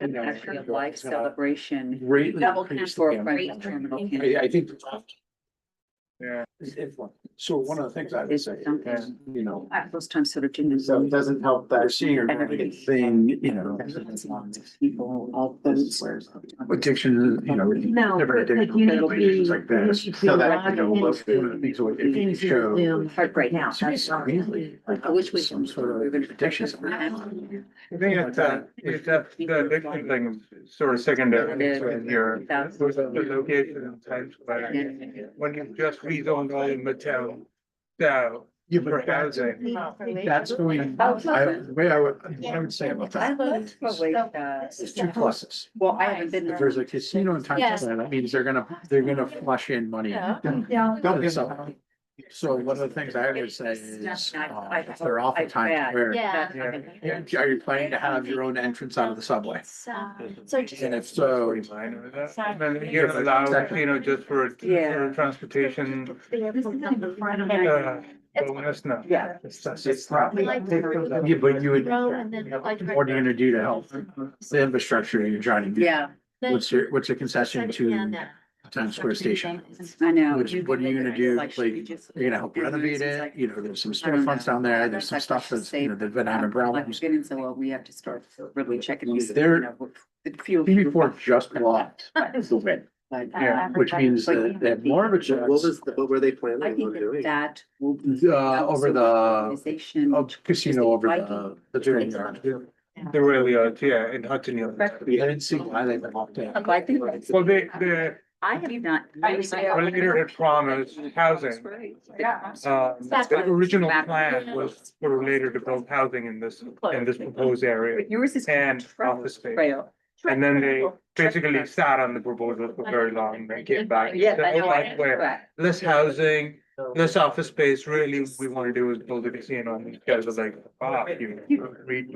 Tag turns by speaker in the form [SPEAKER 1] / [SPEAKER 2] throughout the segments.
[SPEAKER 1] Actually, a life celebration.
[SPEAKER 2] Greatly
[SPEAKER 1] Double
[SPEAKER 2] increase
[SPEAKER 1] for
[SPEAKER 2] the
[SPEAKER 1] Frank
[SPEAKER 2] impact.
[SPEAKER 1] Terminal.
[SPEAKER 2] I think.
[SPEAKER 3] Yeah.
[SPEAKER 2] So one of the things I would
[SPEAKER 1] Is
[SPEAKER 2] say,
[SPEAKER 1] something.
[SPEAKER 2] you know,
[SPEAKER 1] Those times sort of didn't.
[SPEAKER 2] so it doesn't help that senior thing, you know.
[SPEAKER 1] People, all those.
[SPEAKER 2] Addiction, you know.
[SPEAKER 4] No,
[SPEAKER 2] different
[SPEAKER 4] but
[SPEAKER 2] addiction
[SPEAKER 4] you need to
[SPEAKER 2] situations
[SPEAKER 4] be-
[SPEAKER 2] like this.
[SPEAKER 4] you need to be
[SPEAKER 2] So that, you know,
[SPEAKER 4] logged
[SPEAKER 2] one of the things what if you show.
[SPEAKER 1] Heartbreak now.
[SPEAKER 2] It's really like
[SPEAKER 1] I wish we.
[SPEAKER 2] some sort of addiction.
[SPEAKER 3] I think it's the addiction thing is sort of secondary to your, with the location and types, but when you just rezoned all of Midtown south
[SPEAKER 2] Yeah,
[SPEAKER 3] for
[SPEAKER 2] but that's,
[SPEAKER 3] housing.
[SPEAKER 2] that's going, the way what I would say about
[SPEAKER 1] I
[SPEAKER 2] that
[SPEAKER 1] love probably,
[SPEAKER 2] is two pluses.
[SPEAKER 1] well, I haven't been.
[SPEAKER 2] If there's a casino in Times Square, that means they're gonna flush in money. So one of the things I would say is, if they're off of Times Square,
[SPEAKER 4] Yeah.
[SPEAKER 2] are you planning to have your own entrance out of the subway?
[SPEAKER 4] So
[SPEAKER 2] And if so,
[SPEAKER 3] And then you're gonna allow, you know, just for transportation, bonus, no.
[SPEAKER 1] Yeah.
[SPEAKER 2] it's probably, yeah, but you would, what are you gonna do to help the infrastructure you're trying to do?
[SPEAKER 1] Yeah,
[SPEAKER 2] What's your concession to Times Square Station?
[SPEAKER 1] I know.
[SPEAKER 2] What are you gonna do? Like, you're gonna help renovate it, you know, there's some storefronts down there, there's some stuff that's, you know, they've been having problems.
[SPEAKER 1] Getting so well, we have to start really checking these.
[SPEAKER 2] There-
[SPEAKER 1] you know, the fuel.
[SPEAKER 2] TV4 just blocked the win,
[SPEAKER 1] But,
[SPEAKER 3] Yeah.
[SPEAKER 2] which means that they have more of a chance.
[SPEAKER 5] What were they
[SPEAKER 1] I
[SPEAKER 5] planning
[SPEAKER 1] think
[SPEAKER 5] on doing?
[SPEAKER 1] that will be.
[SPEAKER 2] Over the
[SPEAKER 1] Organization.
[SPEAKER 2] casino over the train yard.
[SPEAKER 3] There really are, yeah, in Hudson Yards.
[SPEAKER 2] I didn't see why they blocked it.
[SPEAKER 1] I think that's.
[SPEAKER 3] Well, the
[SPEAKER 1] I have not.
[SPEAKER 3] leader had promised housing. The original plan was for later to build housing in this proposed area
[SPEAKER 1] Yours is.
[SPEAKER 3] and office space.
[SPEAKER 1] Trail.
[SPEAKER 3] And then they basically sat on the proposal for very long, they came back.
[SPEAKER 1] Yeah,
[SPEAKER 3] said,
[SPEAKER 1] I know.
[SPEAKER 3] "Oh, by the way, less housing, less office space, really, we wanna do is build a casino, and these guys are like, ah, you agreed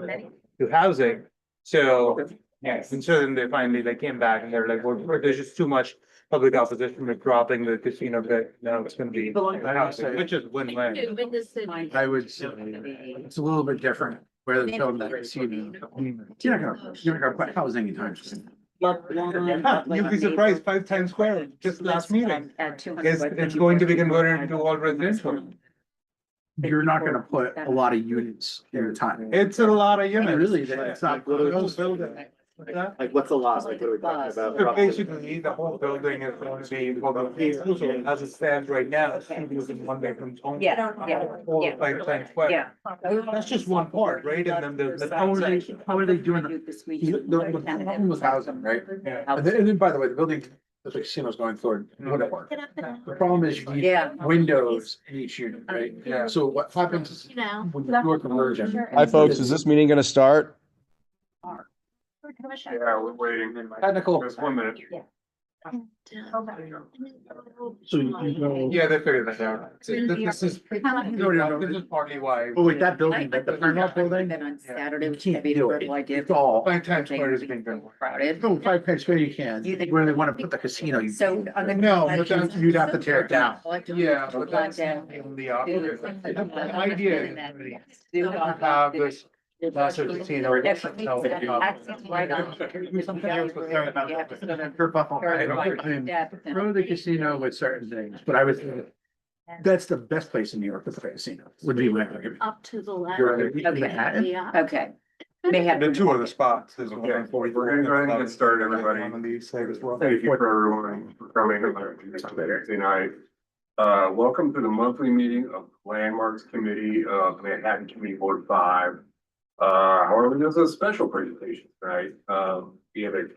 [SPEAKER 3] to housing. So, yes, and so then they finally, they came back and they're like, well, there's just too much public opposition with dropping the casino bit, now it's gonna be housing, which is win-win.
[SPEAKER 2] I would say it's a little bit different where they're building that casino. You're not gonna put housing in Times Square.
[SPEAKER 3] You'd be surprised, 5 Times Square, just last meeting, it's going to be converted into all residential.
[SPEAKER 2] You're not gonna put a lot of units in the time.
[SPEAKER 3] It's a lot of units.
[SPEAKER 2] Really, it's not.
[SPEAKER 4] Like, what's the lot, like, what are we talking about?
[SPEAKER 3] So basically, the whole building is going to be, well, as it stands right now, it's using one bedroom only.
[SPEAKER 1] Yeah, yeah,
[SPEAKER 3] All
[SPEAKER 1] yeah.
[SPEAKER 3] 5 Times Square.
[SPEAKER 1] Yeah.
[SPEAKER 3] That's just one part, right? And then there's.
[SPEAKER 2] How are they doing the problem with housing, right?
[SPEAKER 3] Yeah.
[SPEAKER 2] And then, by the way, the building, the casino's going forward, whatever. The problem is you need
[SPEAKER 1] Yeah.
[SPEAKER 2] windows in each unit, right?
[SPEAKER 3] Yeah.
[SPEAKER 2] So what happens is when you do a conversion.
[SPEAKER 5] Hi, folks. Is this meeting going to start?
[SPEAKER 6] Yeah, we're waiting.
[SPEAKER 2] Technical.
[SPEAKER 6] Just 1 minute.
[SPEAKER 2] So you go.
[SPEAKER 3] Yeah, they figured that out. This is partly why.
[SPEAKER 2] Oh, with that building, the Paramount building.
[SPEAKER 1] Then on Saturday,
[SPEAKER 2] You
[SPEAKER 1] which
[SPEAKER 2] can't
[SPEAKER 1] would be
[SPEAKER 2] do
[SPEAKER 1] the
[SPEAKER 2] it.
[SPEAKER 1] idea.
[SPEAKER 2] It's all.
[SPEAKER 3] 5 Times Square is being built.
[SPEAKER 1] Crowded.
[SPEAKER 2] No, 5 Times Square you can,
[SPEAKER 1] You think-
[SPEAKER 2] where they wanna put the casino, you.
[SPEAKER 1] So on the.
[SPEAKER 3] No, but then
[SPEAKER 2] you'd have to tear it down.
[SPEAKER 3] Yeah, but that's in the opposite. The idea is to have this master casino.
[SPEAKER 1] Access right on.
[SPEAKER 2] Throw the casino with certain things, but I would think that's the best place in New York to put a casino, would be my argument.
[SPEAKER 7] Up to the left.
[SPEAKER 2] You're in Manhattan?
[SPEAKER 7] Yeah.
[SPEAKER 1] Okay. May have.
[SPEAKER 3] The two other spots. There's
[SPEAKER 6] Okay, we're gonna go ahead and get started, everybody.
[SPEAKER 3] On the east side as well.
[SPEAKER 6] Thank you for everyone for coming on Thursday night. Welcome to the monthly meeting of Landmarks Committee of Manhattan Community Board 5. However, there's a special presentation tonight. We have a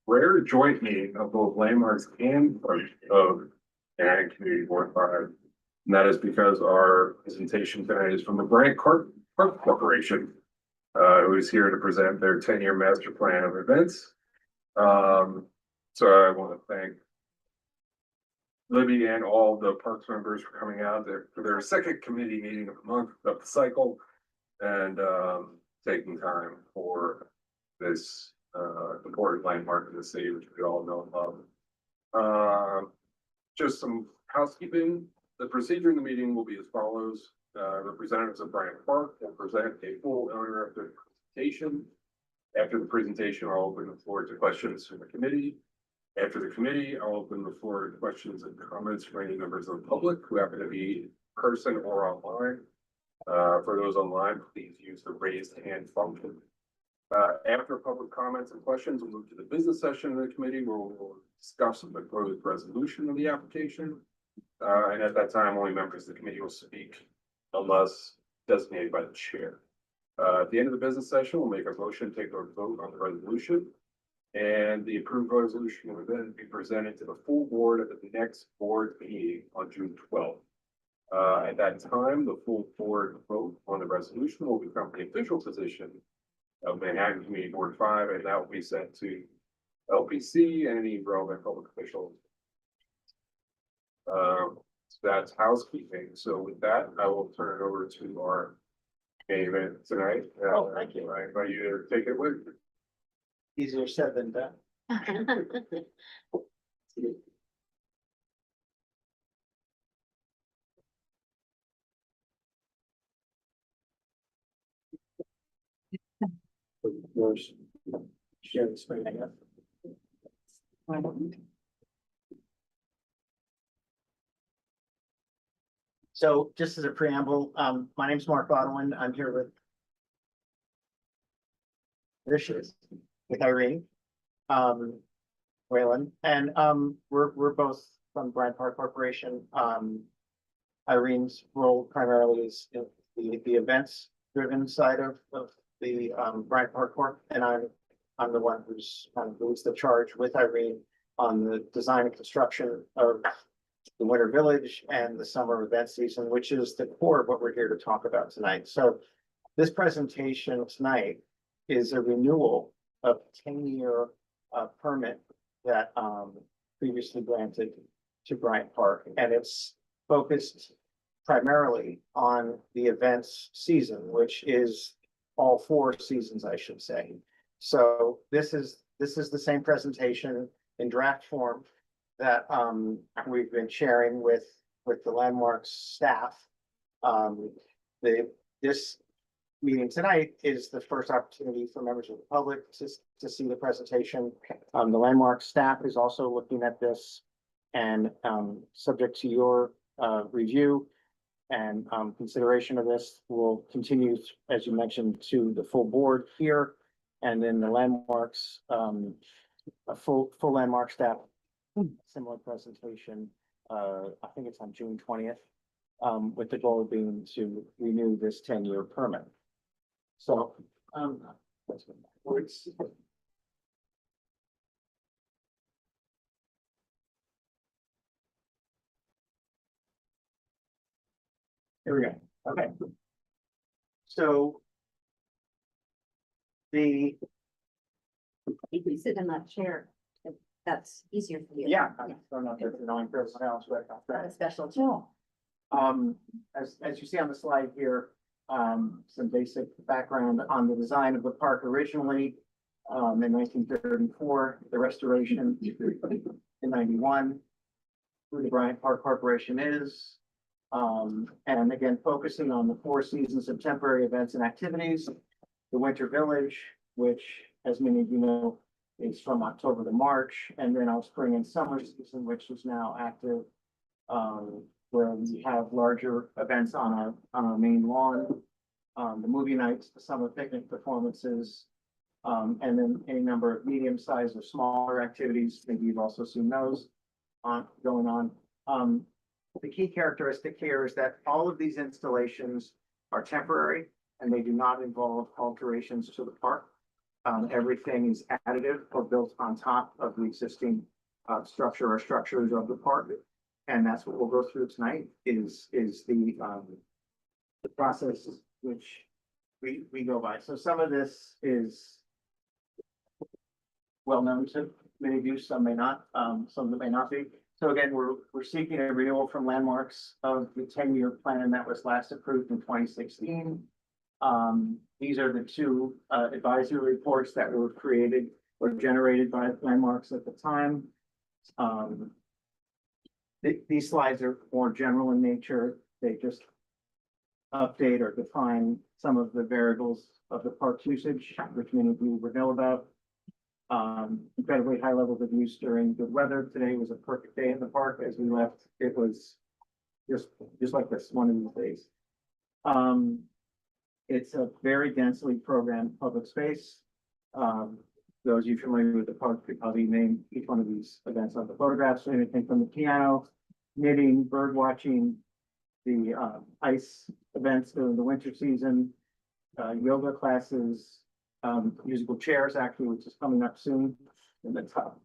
[SPEAKER 6] rare joint meeting of both Landmarks and of Manhattan Community Board 5. And that is because our presentation tonight is from the Bryant Park Corporation, who is here to present their 10-year master plan of events. So I want to thank Libby and all the Parks members for coming out there for their second committee meeting of the month of the cycle and taking time for this important landmark in the city, which we all know and love. Just some housekeeping. The procedure in the meeting will be as follows. Representatives of Bryant Park will present a full uninterrupted presentation. After the presentation, I'll open the floor to questions from the committee. After the committee, I'll open the floor to questions and comments from any members of the public who happen to be in person or online. For those online, please use the raised hand function. After public comments and questions, we'll move to the business session of the committee where we'll discuss the proposed resolution of the application. And at that time, only members of the committee will speak unless designated by the chair. At the end of the business session, we'll make a motion, take a vote on the resolution. And the approved resolution will then be presented to the full board at the next board meeting on June 12th. At that time, the full board vote on the resolution will become the official position of Manhattan Community Board 5, and that will be sent to LPC and any relevant public officials. So that's housekeeping. So with that, I will turn it over to our main event tonight.
[SPEAKER 4] Thank you.
[SPEAKER 6] I invite you to take it with you.
[SPEAKER 4] Easier said than done. Share the screen, I guess. So just as a preamble, my name's Mark Bottlin. I'm here with. There she is, with Irene. Whalen, and we're both from Bryant Park Corporation. Irene's role primarily is in the events driven side of the Bryant Park Corp, and I'm the one who's kind of leads the charge with Irene on the design and construction of the Winter Village and the summer event season, which is the core of what we're here to talk about tonight. So this presentation tonight is a renewal a 10-year permit that previously granted to Bryant Park, and it's focused primarily on the events season, which is all 4 seasons, I should say. So this is the same presentation in draft form that we've been sharing with the Landmarks staff. This meeting tonight is the first opportunity for members of the public to see the presentation. The Landmark staff is also looking at this, and subject to your review and consideration of this, will continue, as you mentioned, to the full board here, and then the Landmarks, a full Landmark staff, similar presentation. I think it's on June 20th, with the goal being to renew this 10-year permit. So, words. Here we go. Okay. So
[SPEAKER 1] You can sit in that chair, if that's easier for you.
[SPEAKER 4] yeah, I don't know if it's annoying for everyone else, but
[SPEAKER 1] Not a special tool.
[SPEAKER 4] as you see on the slide here, some basic background on the design of the park originally, in 1934, the restoration in 91, who the Bryant Park Corporation is. And again, focusing on the 4 seasons of temporary events and activities, the Winter Village, which, as many of you know, is from October to March, and then our spring and summer season, which is now active, where we have larger events on our main lawn, the movie nights, the summer picnic performances, and then any number of medium-sized or smaller activities. Maybe you've also seen those going on. The key characteristic here is that all of these installations are temporary and they do not involve alterations to the park. Everything is additive or built on top of the existing structure or structures of the park. And that's what we'll go through tonight is the process which we go by. So some of this is well known to many of you, some may not, some may not be. So again, we're seeking a renewal from Landmarks of the 10-year plan that was last approved in 2016. These are the 2 advisory reports that were created or generated by Landmarks at the time. These slides are more general in nature. They just update or define some of the variables of the park's usage, which many of you would know about. Incredibly high levels of use during good weather. Today was a perfect day in the park. As we left, it was just like this one of these days. It's a very densely programmed public space. Those of you familiar with the park could probably name each one of these events on the photographs. So anything from the piano, knitting, bird watching, the ice events during the winter season, yoga classes, musical chairs actually, which is coming up soon in the top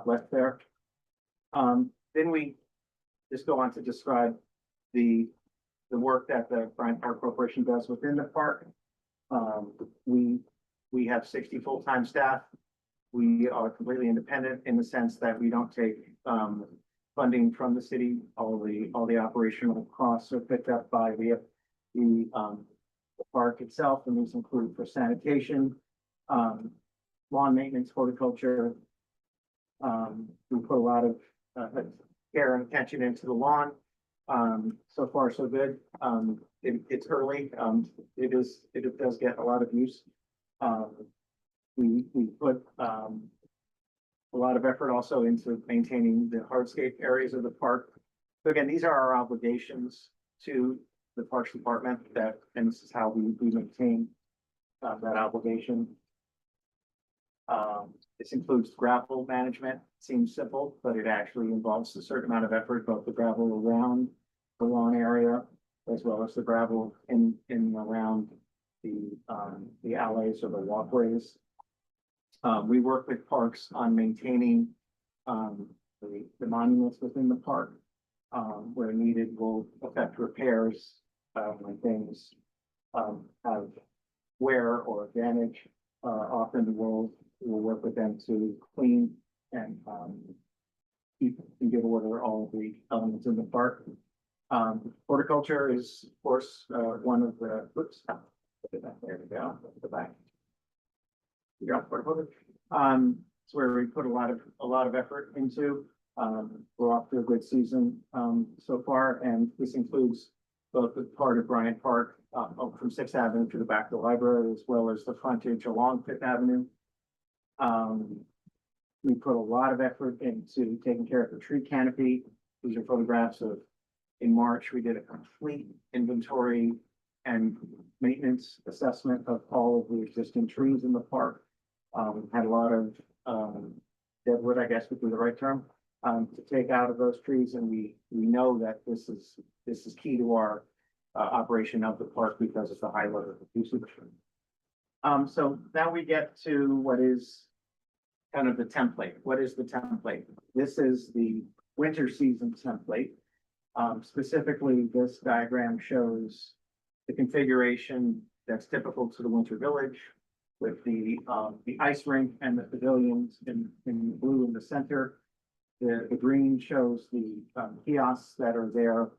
[SPEAKER 4] left there. Then we just go on to describe the work that the Bryant Park Corporation does within the park. We have 60 full-time staff. We are completely independent in the sense that we don't take funding from the city. All the operational costs are picked up by the park itself, and these include for sanitation, lawn maintenance, horticulture. We put a lot of care and attention into the lawn. So far, so good. It's early. It does get a lot of use. We put a lot of effort also into maintaining the hardscape areas of the park. So again, these are our obligations to the Parks Department, and this is how we maintain that obligation. This includes gravel management. Seems simple, but it actually involves a certain amount of effort, both the gravel around the lawn area as well as the gravel in and around the alleys or the walkways. We work with parks on maintaining the monuments within the park. Where needed, we'll effect repairs when things have wear or damage. often we'll work with them to clean and, keep in good order all of the elements in the park. Horticulture is, of course, one of the, oops. There we go, at the back. Yeah, horticulture. It's where we put a lot of effort into. We're off to a good season, so far, and this includes both the part of Bryant Park, from Sixth Avenue to the back of the library, as well as the frontage along Fifth Avenue. We put a lot of effort into taking care of the tree canopy. These are photographs of, in March, we did a complete inventory and maintenance assessment of all of the existing trees in the park. Had a lot of, deadwood, I guess would be the right term, to take out of those trees, and we know that this is key to our operation of the park because of the high level of usage. So now we get to what is kind of the template. What is the template? This is the winter season template. Specifically, this diagram shows the configuration that's typical to the Winter Village, with the ice rink and the pavilions in blue in the center. The green shows the kiosks that are there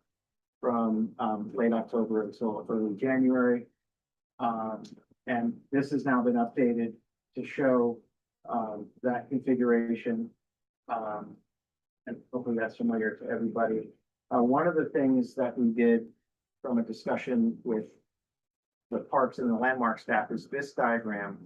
[SPEAKER 4] from late October until early January. And this has now been updated to show that configuration. And hopefully that's familiar to everybody. One of the things that we did from a discussion with the parks and the landmark staff is this diagram,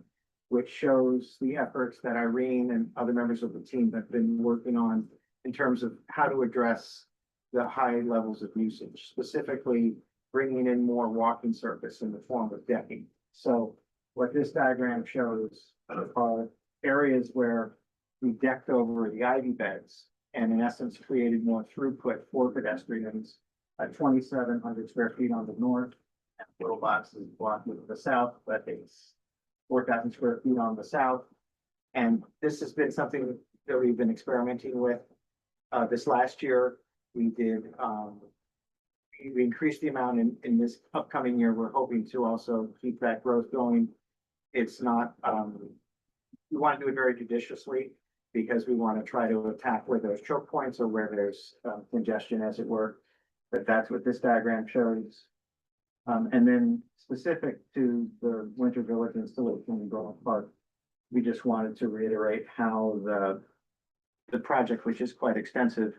[SPEAKER 4] which shows the efforts that Irene and other members of the team have been working on in terms of how to address the high levels of usage, specifically bringing in more walking surface in the form of decking. So what this diagram shows are areas where we decked over the ivy beds and in essence created more throughput for pedestrians at 2,700 square feet on the north. Little boxes blocked with the south, but it's 4,000 square feet on the south. And this has been something that we've been experimenting with. This last year, we did, we increased the amount in this upcoming year. We're hoping to also keep that growth going. It's not, we want to do it very judiciously because we want to try to attack where there's choke points or where there's congestion, as it were. But that's what this diagram shows. And then specific to the Winter Village installation in Bryant Park, we just wanted to reiterate how the project, which is quite extensive,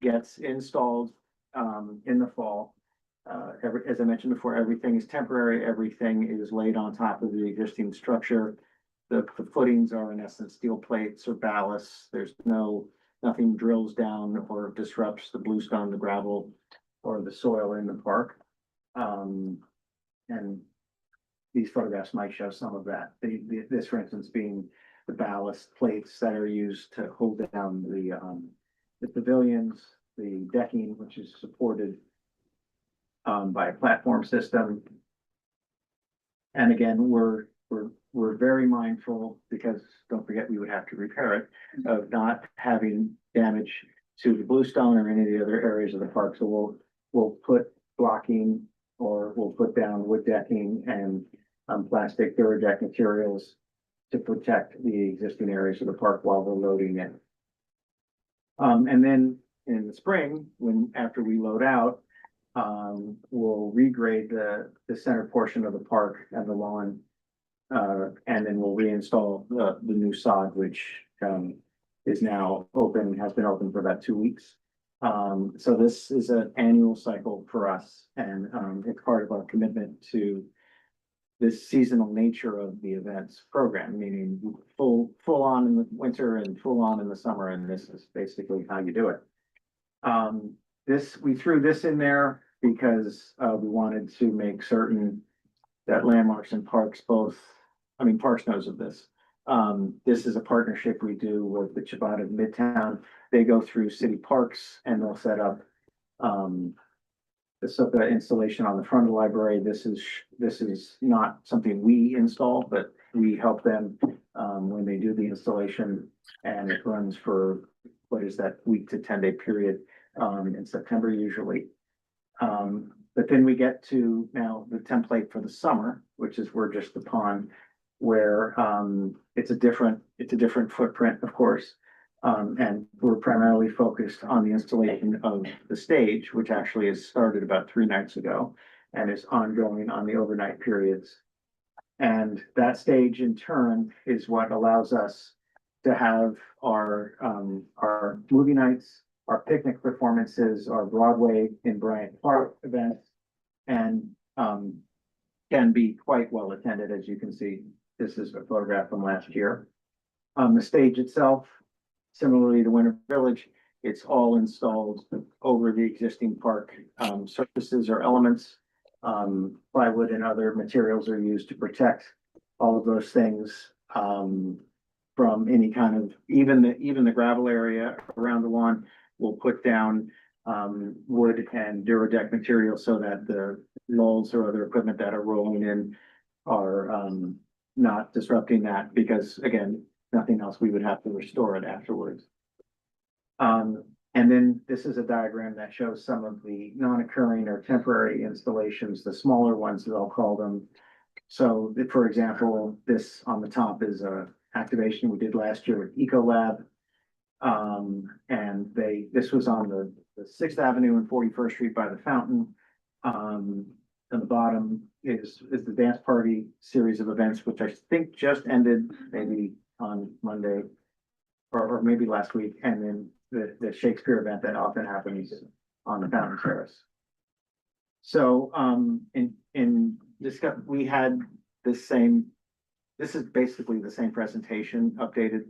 [SPEAKER 4] gets installed in the fall. As I mentioned before, everything is temporary. Everything is laid on top of the existing structure. The footings are in essence steel plates or ballasts. There's nothing drills down or disrupts the bluestone, the gravel, or the soil in the park. And these photographs might show some of that. This, for instance, being the ballast plates that are used to hold down the pavilions, the decking, which is supported by a platform system. And again, we're very mindful, because don't forget we would have to repair it, of not having damage to the bluestone or any of the other areas of the park. So we'll put blocking, or we'll put down wood decking and plastic Duradeck materials to protect the existing areas of the park while we're loading in. And then in the spring, after we load out, we'll regrade the center portion of the park and the lawn. And then we'll reinstall the new sod, which is now open, has been open for about 2 weeks. So this is an annual cycle for us, and it's part of our commitment to this seasonal nature of the events program, meaning full on in the winter and full on in the summer, and this is basically how you do it. We threw this in there because we wanted to make certain that landmarks and parks Parks knows of this. This is a partnership we do with the Ciabatta Midtown. They go through city parks and they'll set up the installation on the front of the library. This is not something we install, but we help them when they do the installation, and it runs for what is that week to 10-day period in September usually. But then we get to now the template for the summer, which is we're just upon. where, it's a different footprint, of course. And we're primarily focused on the installation of the stage, which actually has started about 3 nights ago and is ongoing on the overnight periods. And that stage in turn is what allows us to have our movie nights, our picnic performances, our Broadway in Bryant Park events. And, can be quite well attended, as you can see. This is a photograph from last year. The stage itself, similarly to Winter Village, it's all installed over the existing park, surfaces or elements. Plywood and other materials are used to protect all of those things, from any kind of, even the gravel area around the lawn. We'll put down, wood and Duradeck material so that the lulls or other equipment that are rolling in are, not disrupting that, because again, nothing else, we would have to restore it afterwards. And then this is a diagram that shows some of the non-occurring or temporary installations, the smaller ones, as I'll call them. So, for example, this on the top is a activation we did last year with Ecolab. And this was on the 6th Avenue and 41st Street by the fountain. On the bottom is the dance party series of events, which I think just ended maybe on Monday or maybe last week. And then the Shakespeare event that often happens on the Fountain Terrace. So, in this, we had this is basically the same presentation updated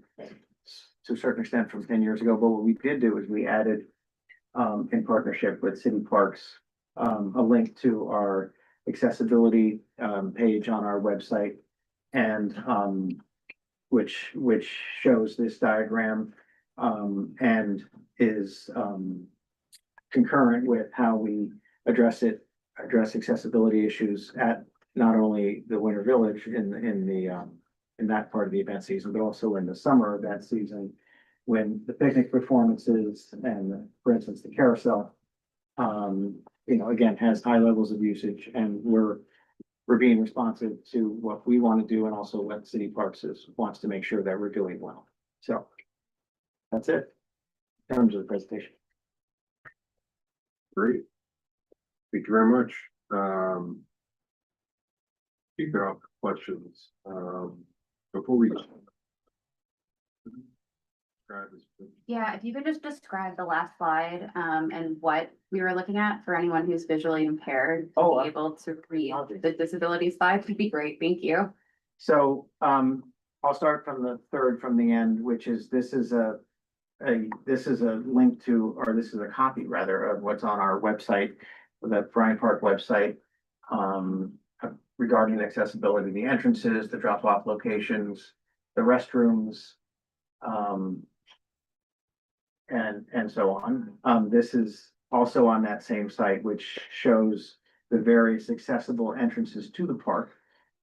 [SPEAKER 4] to a certain extent from 10 years ago. But what we did do is we added, in partnership with City Parks, a link to our accessibility, page on our website. And, which shows this diagram, and is, concurrent with how we address accessibility issues at not only the Winter Village in that part of the event season, but also in the summer event season, when the picnic performances and, for instance, the carousel, again, has high levels of usage, and we're being responsive to what we want to do and also what City Parks wants to make sure that we're doing well. So that's it in terms of the presentation.
[SPEAKER 6] Great. Thank you very much. Keep it off questions, before we.
[SPEAKER 7] Yeah, if you could just describe the last slide, and what we were looking at for anyone who's visually impaired.
[SPEAKER 4] Oh,
[SPEAKER 7] Be able to read
[SPEAKER 4] I'll do
[SPEAKER 7] the disability slide would be great, thank you.
[SPEAKER 4] So, I'll start from the third from the end, which is, this is a link to, or this is a copy rather, of what's on our website, the Bryant Park website, regarding accessibility, the entrances, the drop-off locations, the restrooms, and so on. This is also on that same site, which shows the various accessible entrances to the park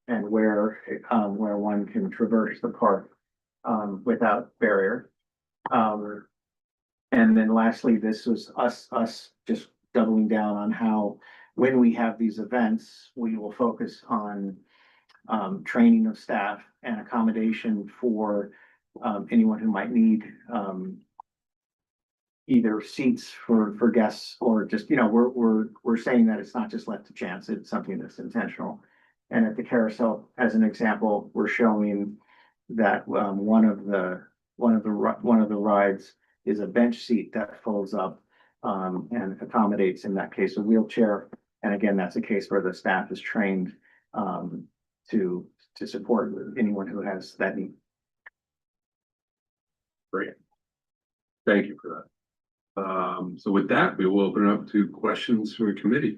[SPEAKER 4] and where one can traverse the park, without barrier. And then lastly, this was us just doubling down on how, when we have these events, we will focus on, training of staff and accommodation for, anyone who might need, either seats for guests, or just, we're saying that it's not just left to chance, it's something that's intentional. And at the carousel, as an example, we're showing that, one of the rides is a bench seat that folds up, and accommodates, in that case, a wheelchair. And again, that's a case where the staff is trained, to support anyone who has that need.
[SPEAKER 6] Great. Thank you for that. So with that, we will open it up to questions from the committee.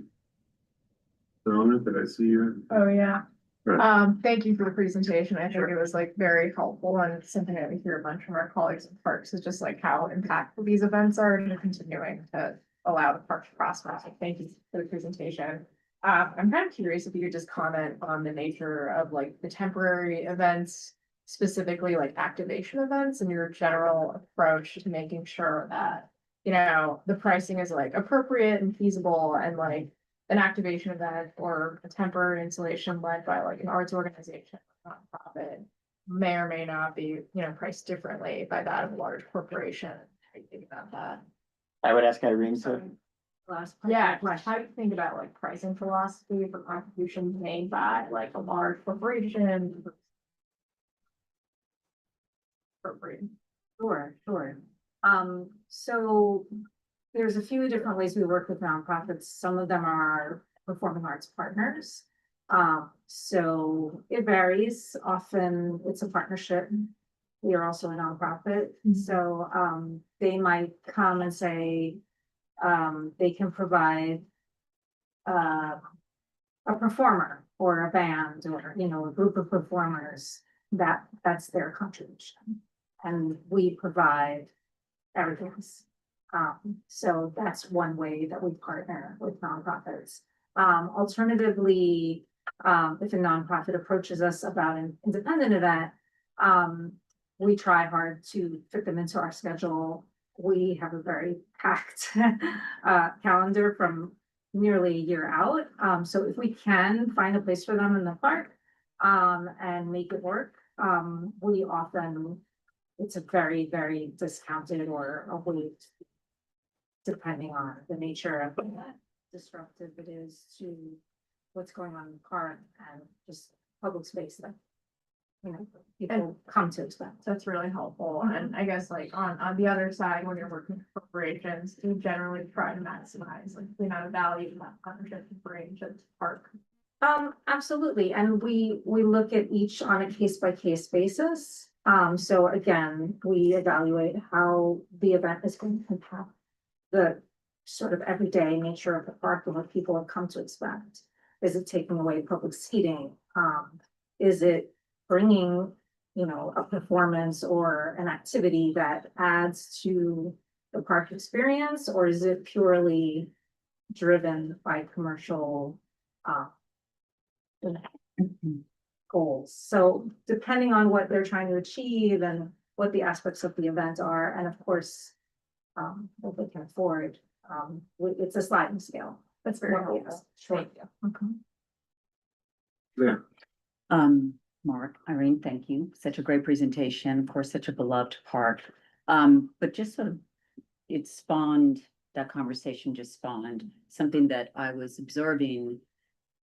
[SPEAKER 6] Donna, did I see you?
[SPEAKER 8] Oh, yeah.
[SPEAKER 6] Right.
[SPEAKER 8] Thank you for the presentation. I think it was like very helpful, and something that we hear a bunch from our colleagues in parks is just like how impactful these events are, and continuing to allow the park to prosper. So thank you for the presentation. I'm kind of curious if you could just comment on the nature of like the temporary events, specifically like activation events, and your general approach to making sure that, the pricing is like appropriate and feasible, and like an activation event or a temporary installation led by like an arts organization, nonprofit, may or may not be, priced differently by that of a large corporation. How do you think about that?
[SPEAKER 4] I would ask Irene to.
[SPEAKER 1] Last part.
[SPEAKER 8] Yeah, how do you think about like pricing philosophy for contributions made by like a large corporation? Corporate.
[SPEAKER 9] Sure. So there's a few different ways we work with nonprofits. Some of them are performing arts partners. So it varies. Often it's a partnership. We are also a nonprofit. So, they might come and say, they can provide, a performer or a band or, a group of performers that's their contribution. And we provide everything else. So that's one way that we partner with nonprofits. Alternatively, if a nonprofit approaches us about an independent event, we try hard to fit them into our schedule. We have a very packed calendar from nearly a year out. So if we can find a place for them in the park and make it work, we often, it's a very, very discounted or a wait, depending on the nature of that disruptive it is to what's going on in the park and just public space that, people come to expect.
[SPEAKER 8] That's really helpful. And I guess like on the other side, when you're working with corporations, you generally try to maximize like the amount of value that partnership can bring to the park.
[SPEAKER 9] Absolutely. And we look at each on a case by case basis. So again, we evaluate how the event is going to impact the sort of everyday nature of the park and what people have come to expect. Is it taking away public seating? Is it bringing, a performance or an activity that adds to the park experience? Or is it purely driven by commercial, goals? So depending on what they're trying to achieve and what the aspects of the event are, and of course, what they can afford, it's a sliding scale.
[SPEAKER 8] That's very
[SPEAKER 9] What we
[SPEAKER 8] helpful.
[SPEAKER 9] ask. Sure.
[SPEAKER 8] Thank you. Okay.
[SPEAKER 10] Mark, Irene, thank you. Such a great presentation. Of course, such a beloved park. But just sort of, that conversation just spawned something that I was observing.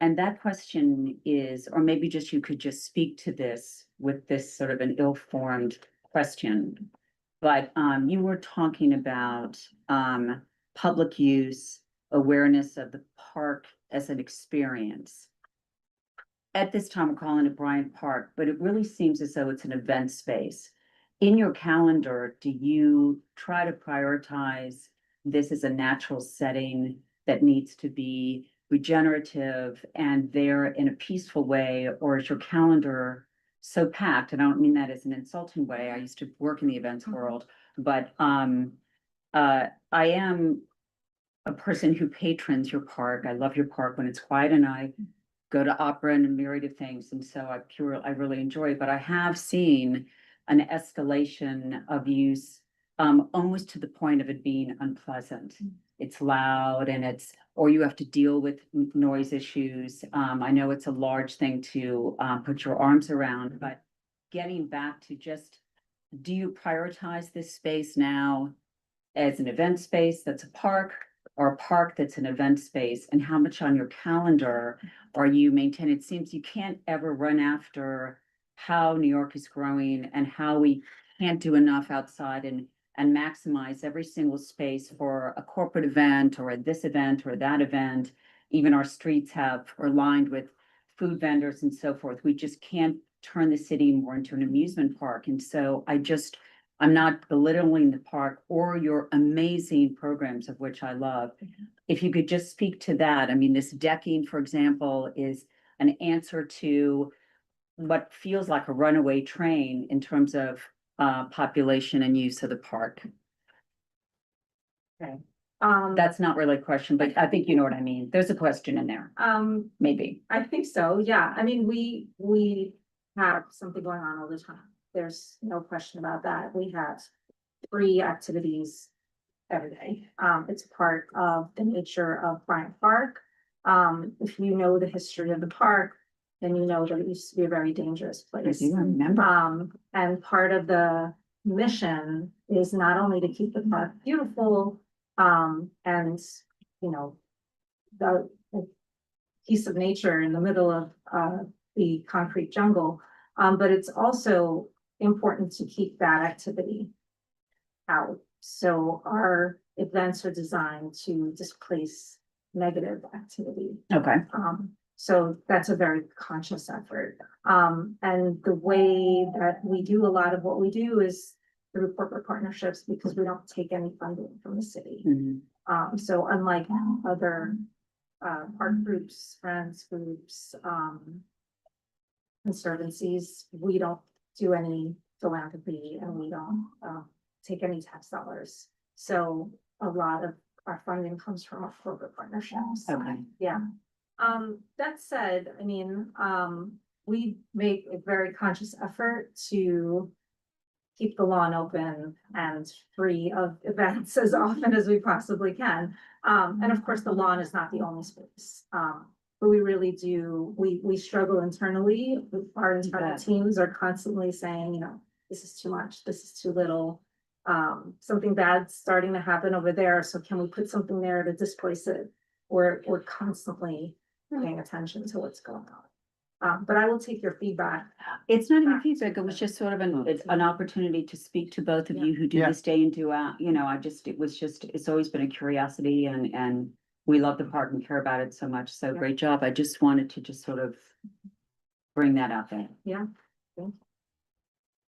[SPEAKER 10] And that question is, or maybe just you could just speak to this with this sort of an ill-formed question. But you were talking about public use, awareness of the park as an experience. At this time, we're calling it Bryant Park, but it really seems as though it's an event space. In your calendar, do you try to prioritize this as a natural setting that needs to be regenerative and there in a peaceful way? Or is your calendar so packed? And I don't mean that as an insulting way. I used to work in the events world, but I am a person who patrons your park. I love your park when it's quiet, and I go to opera and a myriad of things. And so I really enjoy it, but I have seen an escalation of use, almost to the point of it being unpleasant. It's loud and or you have to deal with noise issues. I know it's a large thing to put your arms around, but getting back to just, do you prioritize this space now as an event space that's a park, or a park that's an event space? And how much on your calendar are you maintaining? It seems you can't ever run after how New York is growing and how we can't do enough outside and maximize every single space for a corporate event or this event or that event. Even our streets are lined with food vendors and so forth. We just can't turn the city more into an amusement park. And so I'm not belittling the park or your amazing programs, of which I love. If you could just speak to that. I mean, this decking, for example, is an answer to what feels like a runaway train in terms of population and use of the park.
[SPEAKER 9] Okay.
[SPEAKER 10] That's not really a question, but I think you know what I mean. There's a question in there, maybe.
[SPEAKER 9] I think so, yeah. I mean, we have something going on all the time. There's no question about that. We have 3 activities every day. It's part of the nature of Bryant Park. If you know the history of the park, then you know that it used to be a very dangerous
[SPEAKER 10] I
[SPEAKER 9] place.
[SPEAKER 10] do remember.
[SPEAKER 9] And part of the mission is not only to keep the park beautiful, and, you know, the piece of nature in the middle of, the concrete jungle, but it's also important to keep that activity out. So our events are designed to displace negative activity.
[SPEAKER 10] Okay,
[SPEAKER 9] So that's a very conscious effort. And the way that we do a lot of what we do is through corporate partnerships, because we don't take any funding from the city.
[SPEAKER 10] Mhm.
[SPEAKER 9] So unlike other art groups, friends groups, conservancies, we don't do any philanthropy and we don't take any tax dollars. So a lot of our funding comes from our corporate partnerships.
[SPEAKER 10] okay.
[SPEAKER 9] Yeah. That said, I mean, we make a very conscious effort to keep the lawn open and free of events as often as we possibly can. And of course, the lawn is not the only space. But we really do, we struggle internally. Our internal
[SPEAKER 10] bet.
[SPEAKER 9] teams are constantly saying, you know, this is too much, this is too little. Something bad's starting to happen over there, so can we put something there to displace it? We're constantly paying attention to what's going on. But I will take your feedback.
[SPEAKER 10] It's not even feedback, it was just sort of an opportunity to speak to both of you who do
[SPEAKER 2] Yeah.
[SPEAKER 10] this day in, do out, you know, it's always been a curiosity and we love the park and care about it so much, so
[SPEAKER 9] Yeah.
[SPEAKER 10] great job. I just wanted to just sort of bring that out there.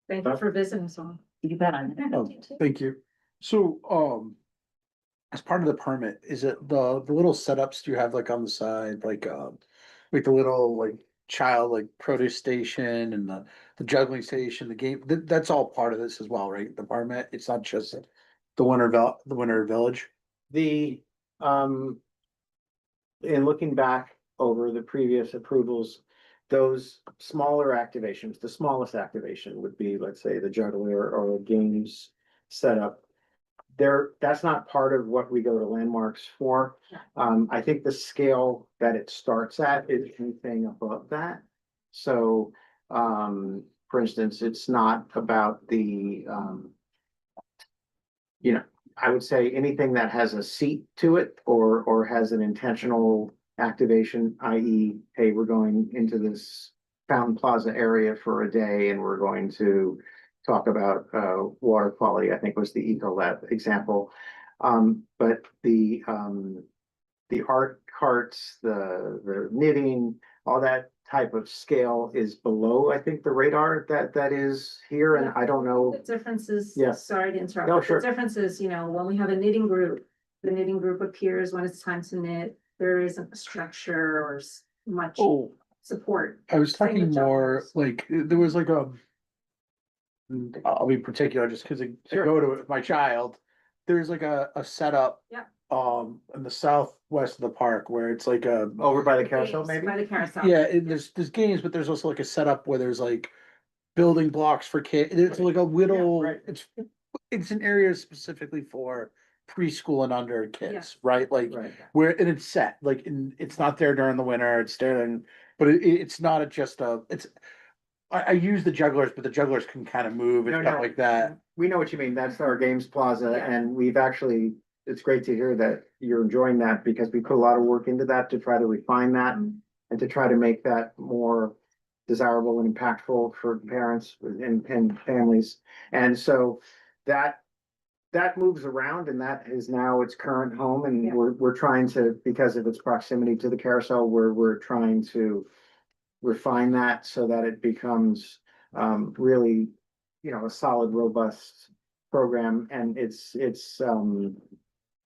[SPEAKER 9] Thank you for visiting, so.
[SPEAKER 10] You bet.
[SPEAKER 2] Oh, thank you. So, as part of the permit, is it the little setups you have like on the side, like the little like child like produce station and the juggling station, the game, that's all part of this as well, right? The permit, it's not just the winter village.
[SPEAKER 4] The, in looking back over the previous approvals, those smaller activations, the smallest activation would be, let's say, the juggler or a games setup. That's not part of what we go to landmarks for. I think the scale that it starts at is anything above that. So, for instance, it's not about the, you know, I would say anything that has a seat to it or has an intentional activation, i.e., hey, we're going into this Fountain Plaza area for a day and we're going to talk about water quality, I think was the Eco Lab example. But the art carts, the knitting, all that type of scale is below, I think, the radar that is here, and I don't know.
[SPEAKER 9] The difference is,
[SPEAKER 4] Yeah.
[SPEAKER 9] sorry to interrupt.
[SPEAKER 4] No,
[SPEAKER 9] but
[SPEAKER 4] sure.
[SPEAKER 9] The difference is, you know, when we have a knitting group, the knitting group appears when it's time to knit. There isn't a structure or much
[SPEAKER 2] Oh,
[SPEAKER 9] support.
[SPEAKER 2] I was
[SPEAKER 9] Same
[SPEAKER 2] talking
[SPEAKER 9] with
[SPEAKER 2] more
[SPEAKER 9] jugglers.
[SPEAKER 2] like, there was like I'll be particular just because I go to it with my child. There's like a setup.
[SPEAKER 9] Yeah.
[SPEAKER 2] In the southwest of the park where it's like a,
[SPEAKER 4] Over by the carousel,
[SPEAKER 9] Games
[SPEAKER 4] maybe?
[SPEAKER 9] By the carousel.
[SPEAKER 2] yeah, there's games, but there's also like a setup where there's like building blocks for kids. It's like a little,
[SPEAKER 4] right.
[SPEAKER 2] it's an area specifically for preschool and under kids,
[SPEAKER 9] Yes.
[SPEAKER 2] right? Like
[SPEAKER 4] Right.
[SPEAKER 2] where, and it's set, like, it's not there during the winter, it's there, but it's not just I use the jugglers, but the jugglers can kind of move and
[SPEAKER 4] No,
[SPEAKER 2] stuff
[SPEAKER 4] no.
[SPEAKER 2] like that.
[SPEAKER 4] We know what you mean. That's our games plaza,
[SPEAKER 9] Yeah.
[SPEAKER 4] and we've actually, it's great to hear that you're enjoying that because we put a lot of work into that to try to refine that and to try to make that more desirable and impactful for parents and families. And so that moves around and that is now its current home and
[SPEAKER 9] Yeah.
[SPEAKER 4] we're trying to, because of its proximity to the carousel, we're trying to refine that so that it becomes really, you know, a solid, robust program. And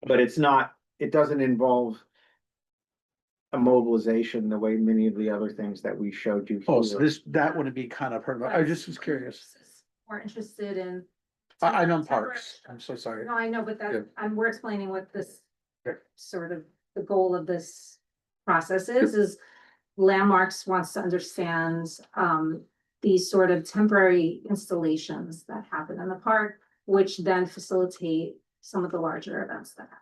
[SPEAKER 4] but it's not, it doesn't involve a mobilization the way many of the other things that we showed you.
[SPEAKER 2] Oh, so
[SPEAKER 4] here.
[SPEAKER 2] that wouldn't be kind of her, I just was curious.
[SPEAKER 9] We're interested in.
[SPEAKER 2] I know
[SPEAKER 9] temporary-
[SPEAKER 2] parks, I'm so sorry.
[SPEAKER 9] No, I know, but
[SPEAKER 2] Yeah.
[SPEAKER 9] that, we're explaining what this
[SPEAKER 2] Yeah.
[SPEAKER 9] sort of, the goal of this process is Landmarks wants to understand, these sort of temporary installations that happen in the park, which then facilitate some of the larger events that happen.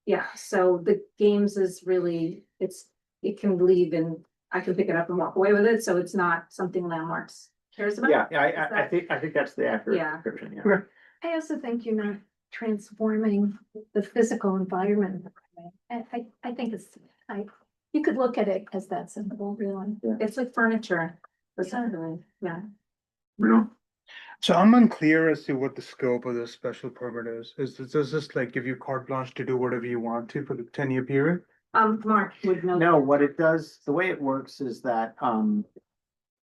[SPEAKER 9] Yeah, so the games is really, it can leave and I can pick it up and walk away with it, so it's not something Landmarks cares about.
[SPEAKER 4] Yeah,
[SPEAKER 9] Is
[SPEAKER 4] I
[SPEAKER 9] that-
[SPEAKER 4] think that's the accurate
[SPEAKER 9] Yeah.
[SPEAKER 4] description, yeah.
[SPEAKER 1] I also think you're not transforming the physical environment. I think you could look at it as that simple, really.
[SPEAKER 9] It's like furniture, essentially, yeah.
[SPEAKER 3] So I'm unclear as to what the scope of this special permit is. Does this like give you carte blanche to do whatever you want to for the 10-year period?
[SPEAKER 9] Mark would know.
[SPEAKER 4] No, what it does, the way it works is that,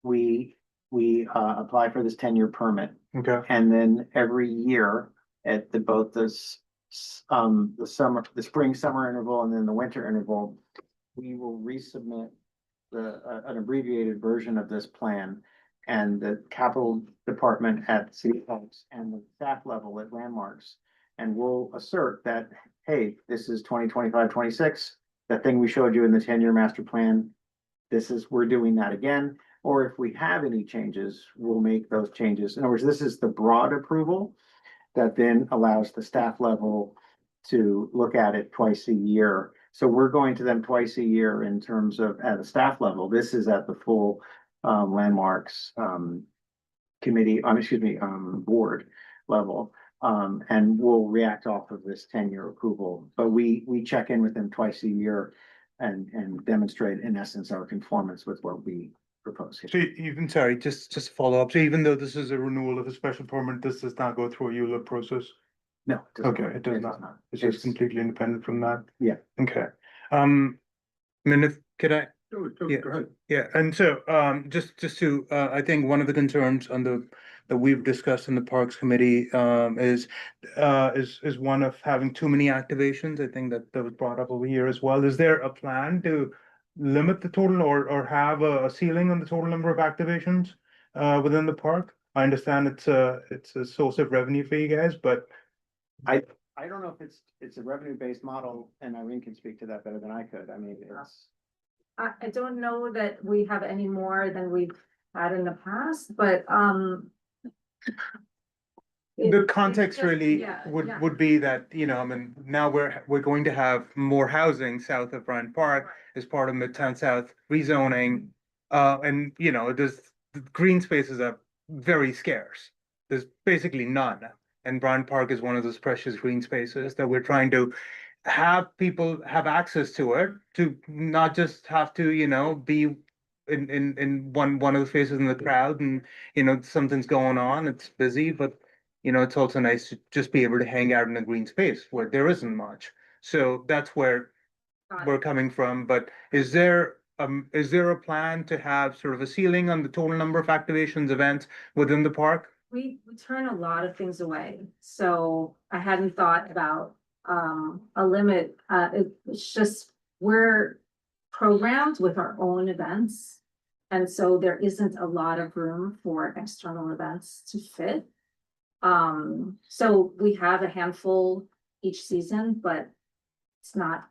[SPEAKER 4] we apply for this 10-year permit.
[SPEAKER 3] Okay.
[SPEAKER 4] And then every year at both the spring, summer interval and then the winter interval, we will resubmit an abbreviated version of this plan. And the capital department at City Hall and the staff level at Landmarks. And we'll assert that, hey, this is 2025-26. That thing we showed you in the 10-year master plan. We're doing that again. Or if we have any changes, we'll make those changes. In other words, this is the broad approval that then allows the staff level to look at it twice a year. So we're going to them twice a year in terms of at a staff level. This is at the full Landmarks committee, board level. And we'll react off of this 10-year approval. But we check in with them twice a year and demonstrate in essence our conformance with what we propose here.
[SPEAKER 3] So even, sorry, just follow up. So even though this is a renewal of a special permit, this does not go through a ULUP process?
[SPEAKER 4] No. doesn't.
[SPEAKER 3] Okay, it does not. It's just completely independent from that?
[SPEAKER 4] Yeah.
[SPEAKER 3] Okay. I mean, could I? Yeah.
[SPEAKER 6] Go ahead.
[SPEAKER 3] Yeah, and so, just to, I think one of the concerns that we've discussed in the Parks Committee, is one of having too many activations. I think that was brought up over here as well. Is there a plan to limit the total or have a ceiling on the total number of activations, within the park? I understand it's a source of revenue for you guys, but
[SPEAKER 4] I don't know if it's a revenue-based model, and Irene can speak to that better than I could. I mean, it's.
[SPEAKER 9] I don't know that we have any more than we've had in the past, but,
[SPEAKER 3] the context
[SPEAKER 9] just-
[SPEAKER 3] really
[SPEAKER 9] yeah, yeah.
[SPEAKER 3] would be that, I mean, now we're going to have more housing south of Bryant Park as part of Midtown South rezoning. And the green spaces are very scarce. There's basically none. And Bryant Park is one of those precious green spaces that we're trying to have people have access to it, to not just have to, be in one of the faces in the crowd and, something's going on, it's busy, but it's also nice to just be able to hang out in a green space where there isn't much. So that's where we're coming from. But is there a plan to have sort of a ceiling on the total number of activations events within the park?
[SPEAKER 9] We turn a lot of things away, so I hadn't thought about a limit. It's just, we're programmed with our own events. And so there isn't a lot of room for external events to fit. So we have a handful each season, but it's not.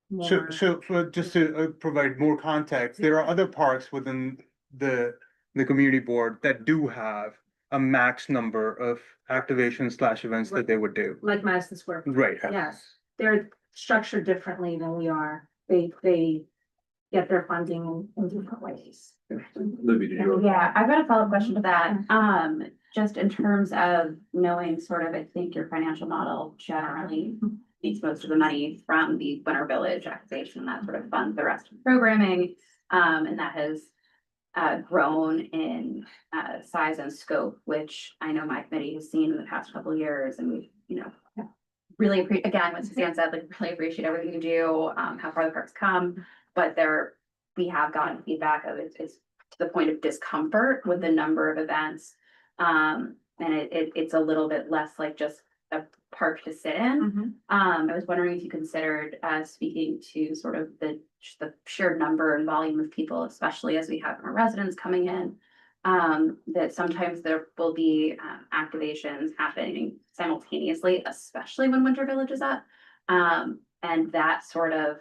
[SPEAKER 9] more.
[SPEAKER 3] So just to provide more context, there are other parks within the community board that do have a max number of activations/events that they would do.
[SPEAKER 9] Like Madison Square.
[SPEAKER 3] Right.
[SPEAKER 9] Yes, they're structured differently than we are. They get their funding in different ways.
[SPEAKER 6] Libby, did you?
[SPEAKER 7] Yeah, I've got a follow-up question to that. Just in terms of knowing sort of, I think your financial model generally makes most of the money from the Winter Village activation that sort of funds the rest of the programming. And that has grown in size and scope, which I know my committee has seen in the past couple of years, and we, really appreciate, again, what Suzanne said, like, really appreciate everything you do, how far the park's come, but we have gotten feedback of it's to the point of discomfort with the number of events. And it's a little bit less like just a park to sit in. I was wondering if you considered speaking to sort of the sheer number and volume of people, especially as we have more residents coming in. That sometimes there will be activations happening simultaneously, especially when Winter Village is up. And that sort of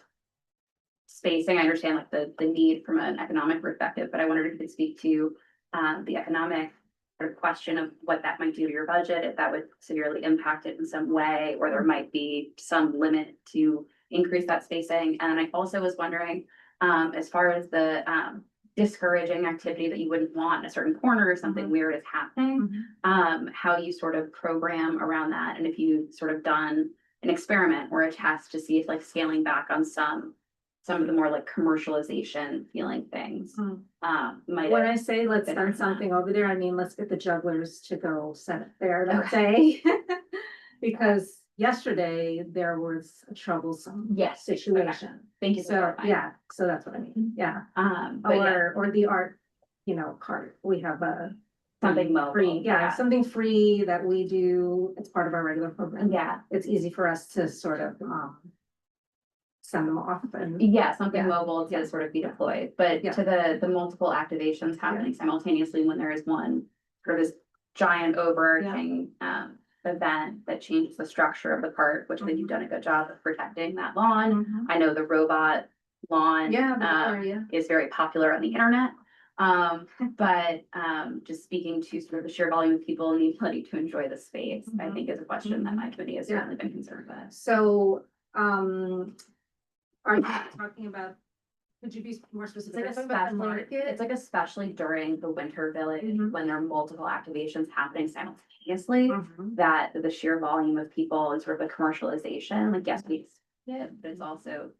[SPEAKER 7] spacing, I understand like the need from an economic perspective, but I wondered if you could speak to the economic sort of question of what that might do to your budget, if that would severely impact it in some way, or there might be some limit to increase that spacing. And I also was wondering, as far as the discouraging activity that you wouldn't want in a certain corner or something weird is happening, how you sort of program around that, and if you sort of done an experiment or a test to see if like scaling back on some of the more like commercialization feeling things. Might
[SPEAKER 1] When
[SPEAKER 7] have
[SPEAKER 1] I say let's
[SPEAKER 7] been
[SPEAKER 1] send
[SPEAKER 7] like that.
[SPEAKER 1] something over there, I mean, let's get the jugglers to go set it there that day. Because yesterday there was a troublesome
[SPEAKER 7] Yes,
[SPEAKER 1] situation.
[SPEAKER 7] Thank you for
[SPEAKER 1] So,
[SPEAKER 7] clarifying.
[SPEAKER 1] yeah, so that's what I mean, yeah.
[SPEAKER 7] But yeah,
[SPEAKER 1] Or the art, cart, we have a.
[SPEAKER 7] something mobile.
[SPEAKER 1] Free, yeah, something free that we do, it's part of our regular program.
[SPEAKER 7] Yeah,
[SPEAKER 1] It's easy for us to sort of, send them off and.
[SPEAKER 7] yeah, something
[SPEAKER 1] Yeah.
[SPEAKER 7] mobile to sort of be deployed, but
[SPEAKER 1] Yeah.
[SPEAKER 7] to the multiple activations happening simultaneously when there is one sort of this giant overarching event that changes the structure of the park, which I think you've done a good job of protecting that lawn.
[SPEAKER 1] Mhm.
[SPEAKER 7] I know the robot lawn
[SPEAKER 1] Yeah, the area.
[SPEAKER 7] is very popular on the internet. But just speaking to sort of the sheer volume of people and the ability to enjoy the space, I think is a question that my committee has
[SPEAKER 1] Yeah.
[SPEAKER 7] certainly been concerned with.
[SPEAKER 1] So, are you talking about, could you be more
[SPEAKER 7] It's
[SPEAKER 1] specific?
[SPEAKER 7] like
[SPEAKER 1] Talking about the
[SPEAKER 7] especially,
[SPEAKER 1] market?
[SPEAKER 7] it's like especially during the winter village,
[SPEAKER 1] Mhm.
[SPEAKER 7] when there are multiple activations happening simultaneously,
[SPEAKER 1] Mhm.
[SPEAKER 7] that the sheer volume of people and sort of the commercialization, like, yes, we, yeah, but it's also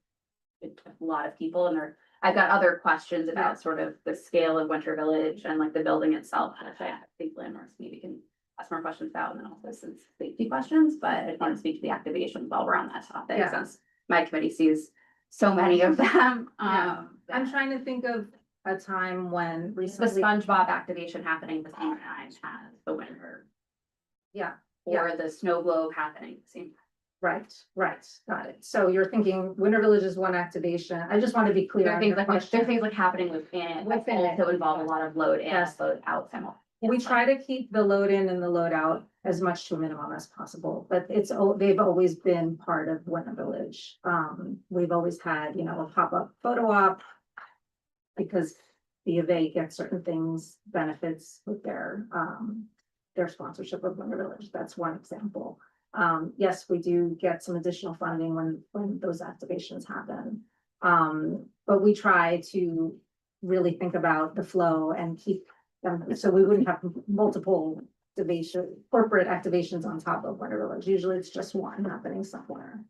[SPEAKER 7] a lot of people and there, I've got other questions about sort of the scale of Winter Village and like the building itself, which I think landmarks maybe can ask more questions about, and then also some safety questions, but I want to speak to the activations while we're on that topic,
[SPEAKER 1] Yeah.
[SPEAKER 7] since my committee sees so many of them.
[SPEAKER 1] Yeah. I'm
[SPEAKER 7] that-
[SPEAKER 1] trying to think of a time when
[SPEAKER 7] the
[SPEAKER 1] recently.
[SPEAKER 7] SpongeBob activation happening at the same time as the winter,
[SPEAKER 1] Yeah,
[SPEAKER 7] or the snow globe happening at the same time.
[SPEAKER 1] right, got it. So you're thinking Winter Village is one activation. I just want to be clear
[SPEAKER 7] There are
[SPEAKER 1] on
[SPEAKER 7] things
[SPEAKER 1] your
[SPEAKER 7] like, there are
[SPEAKER 1] question.
[SPEAKER 7] things like happening within it, that
[SPEAKER 1] Within it.
[SPEAKER 7] also involve a lot of load in,
[SPEAKER 1] Yes.
[SPEAKER 7] load out simultaneously.
[SPEAKER 1] We try to keep the load in and the load out as much to a minimum as possible, but they've always been part of Winter Village. We've always had, a pop-up photo op. Because B of A gets certain things, benefits with their sponsorship of Winter Village. That's one example. Yes, we do get some additional funding when those activations happen. But we try to really think about the flow and keep them, so we wouldn't have multiple corporate activations on top of Winter Village. Usually it's just one happening somewhere.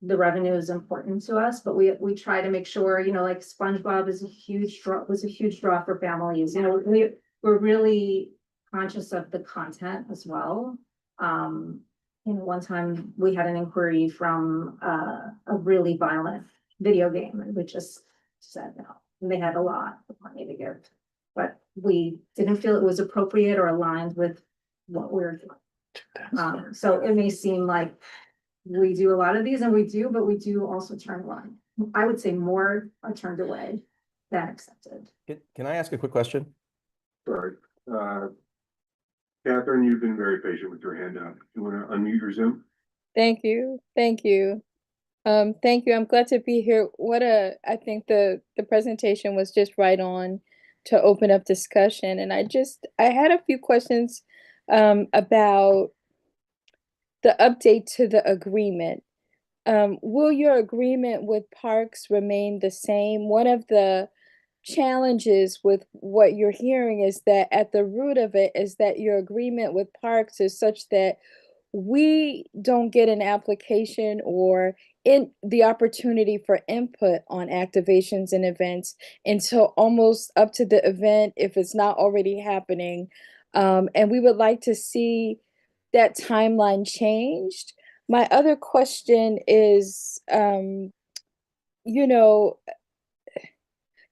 [SPEAKER 1] The revenue is important to us, but we try to make sure, like SpongeBob is was a huge draw for families. We're really conscious of the content as well. One time we had an inquiry from a really violent video game, and we just said no. And they had a lot of money to give, but we didn't feel it was appropriate or aligned with what we're doing. So it may seem like we do a lot of these, and but we do also turn one. I would say more are turned away than accepted.
[SPEAKER 5] Can I ask a quick question?
[SPEAKER 6] Sorry. Catherine, you've been very patient with your hand up. You want to unmute your Zoom?
[SPEAKER 11] Thank you. Thank you. Thank you. I'm glad to be here. I think the presentation was just right on to open up discussion. And I had a few questions about the update to the agreement. Will your agreement with parks remain the same? One of the challenges with what you're hearing is that at the root of it is that your agreement with parks is such that we don't get an application or in the opportunity for input on activations and events until almost up to the event if it's not already happening. And we would like to see that timeline changed. My other question is,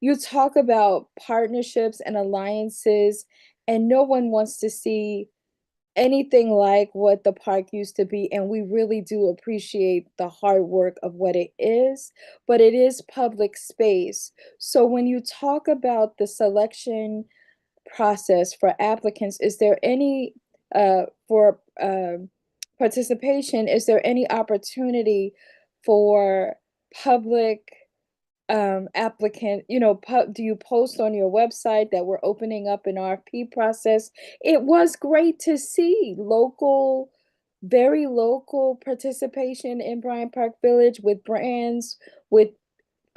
[SPEAKER 11] you talk about partnerships and alliances, and no one wants to see anything like what the park used to be. And we really do appreciate the hard work of what it is, but it is public space. So when you talk about the selection process for applicants, is there any, for participation, is there any opportunity for public applicant, do you post on your website that we're opening up an RFP process? It was great to see very local participation in Bryant Park Village with brands, with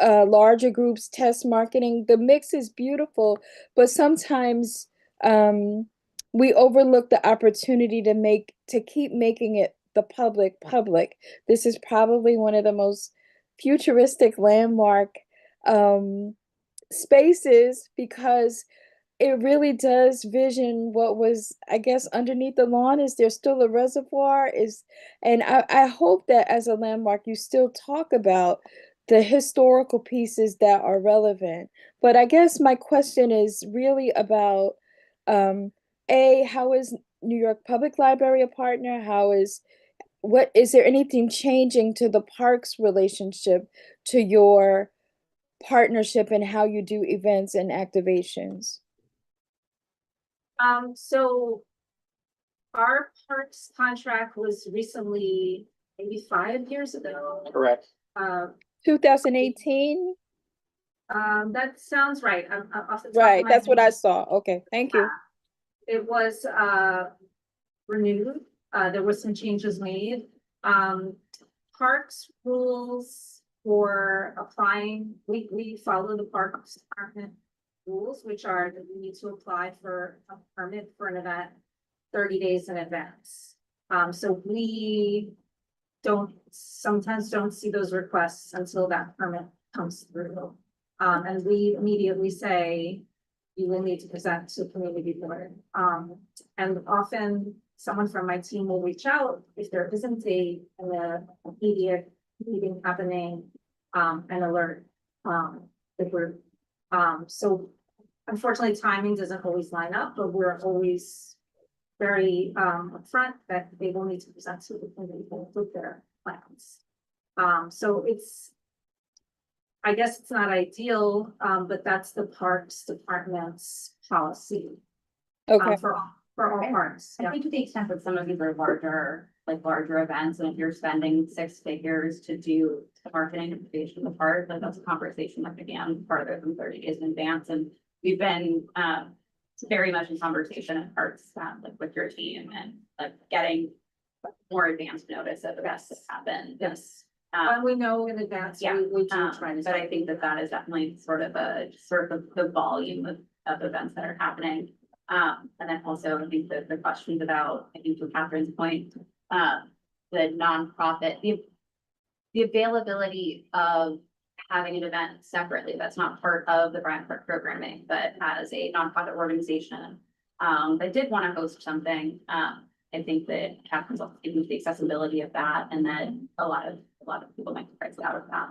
[SPEAKER 11] larger groups, test marketing. The mix is beautiful, but sometimes we overlook the opportunity to keep making it the public. This is probably one of the most futuristic landmark spaces because it really does vision what was, I guess, underneath the lawn. Is there still a reservoir? And I hope that as a landmark, you still talk about the historical pieces that are relevant. But I guess my question is really about how is New York Public Library a partner? What is there anything changing to the parks relationship to your partnership and how you do events and activations?
[SPEAKER 1] So our parks contract was recently, maybe 5 years ago.
[SPEAKER 4] Correct.
[SPEAKER 11] 2018?
[SPEAKER 1] That sounds right. Off the top of
[SPEAKER 11] Right,
[SPEAKER 1] my
[SPEAKER 11] that's what I
[SPEAKER 1] head.
[SPEAKER 11] saw. Okay, thank you.
[SPEAKER 1] It was renewed. There were some changes made. Parks rules for applying, we follow the Parks Department rules, which are that we need to apply for a permit for an event 30 days in advance. So we sometimes don't see those requests until that permit comes through. And we immediately say, you will need to present to the community board. And often someone from my team will reach out if there isn't an immediate meeting happening, and alert the group. So unfortunately, timing doesn't always line up, but we're always very upfront that they will need to present to the community board with their plans. So I guess it's not ideal, but that's the Parks Department's policy.
[SPEAKER 11] Okay.
[SPEAKER 1] For all parks.
[SPEAKER 7] I think to the extent that some of these are larger events, and if you're spending 6 figures to do the marketing and activation of the park, like that's a conversation that began farther than 30 days in advance. And we've been very much in conversation at parks, like with your team and like getting more advanced notice of events that happen.
[SPEAKER 1] Yes. And we know in advance,
[SPEAKER 7] Yeah,
[SPEAKER 1] we do try to.
[SPEAKER 7] but I think that is definitely sort of the volume of events that are happening. And then also I think the questions about, I think to Catherine's point, the nonprofit, the availability of having an event separately that's not part of the Bryant Park programming, but as a nonprofit organization that did want to host something. I think that Catherine's also speaking to the accessibility of that, and then a lot of people might be priced out of that.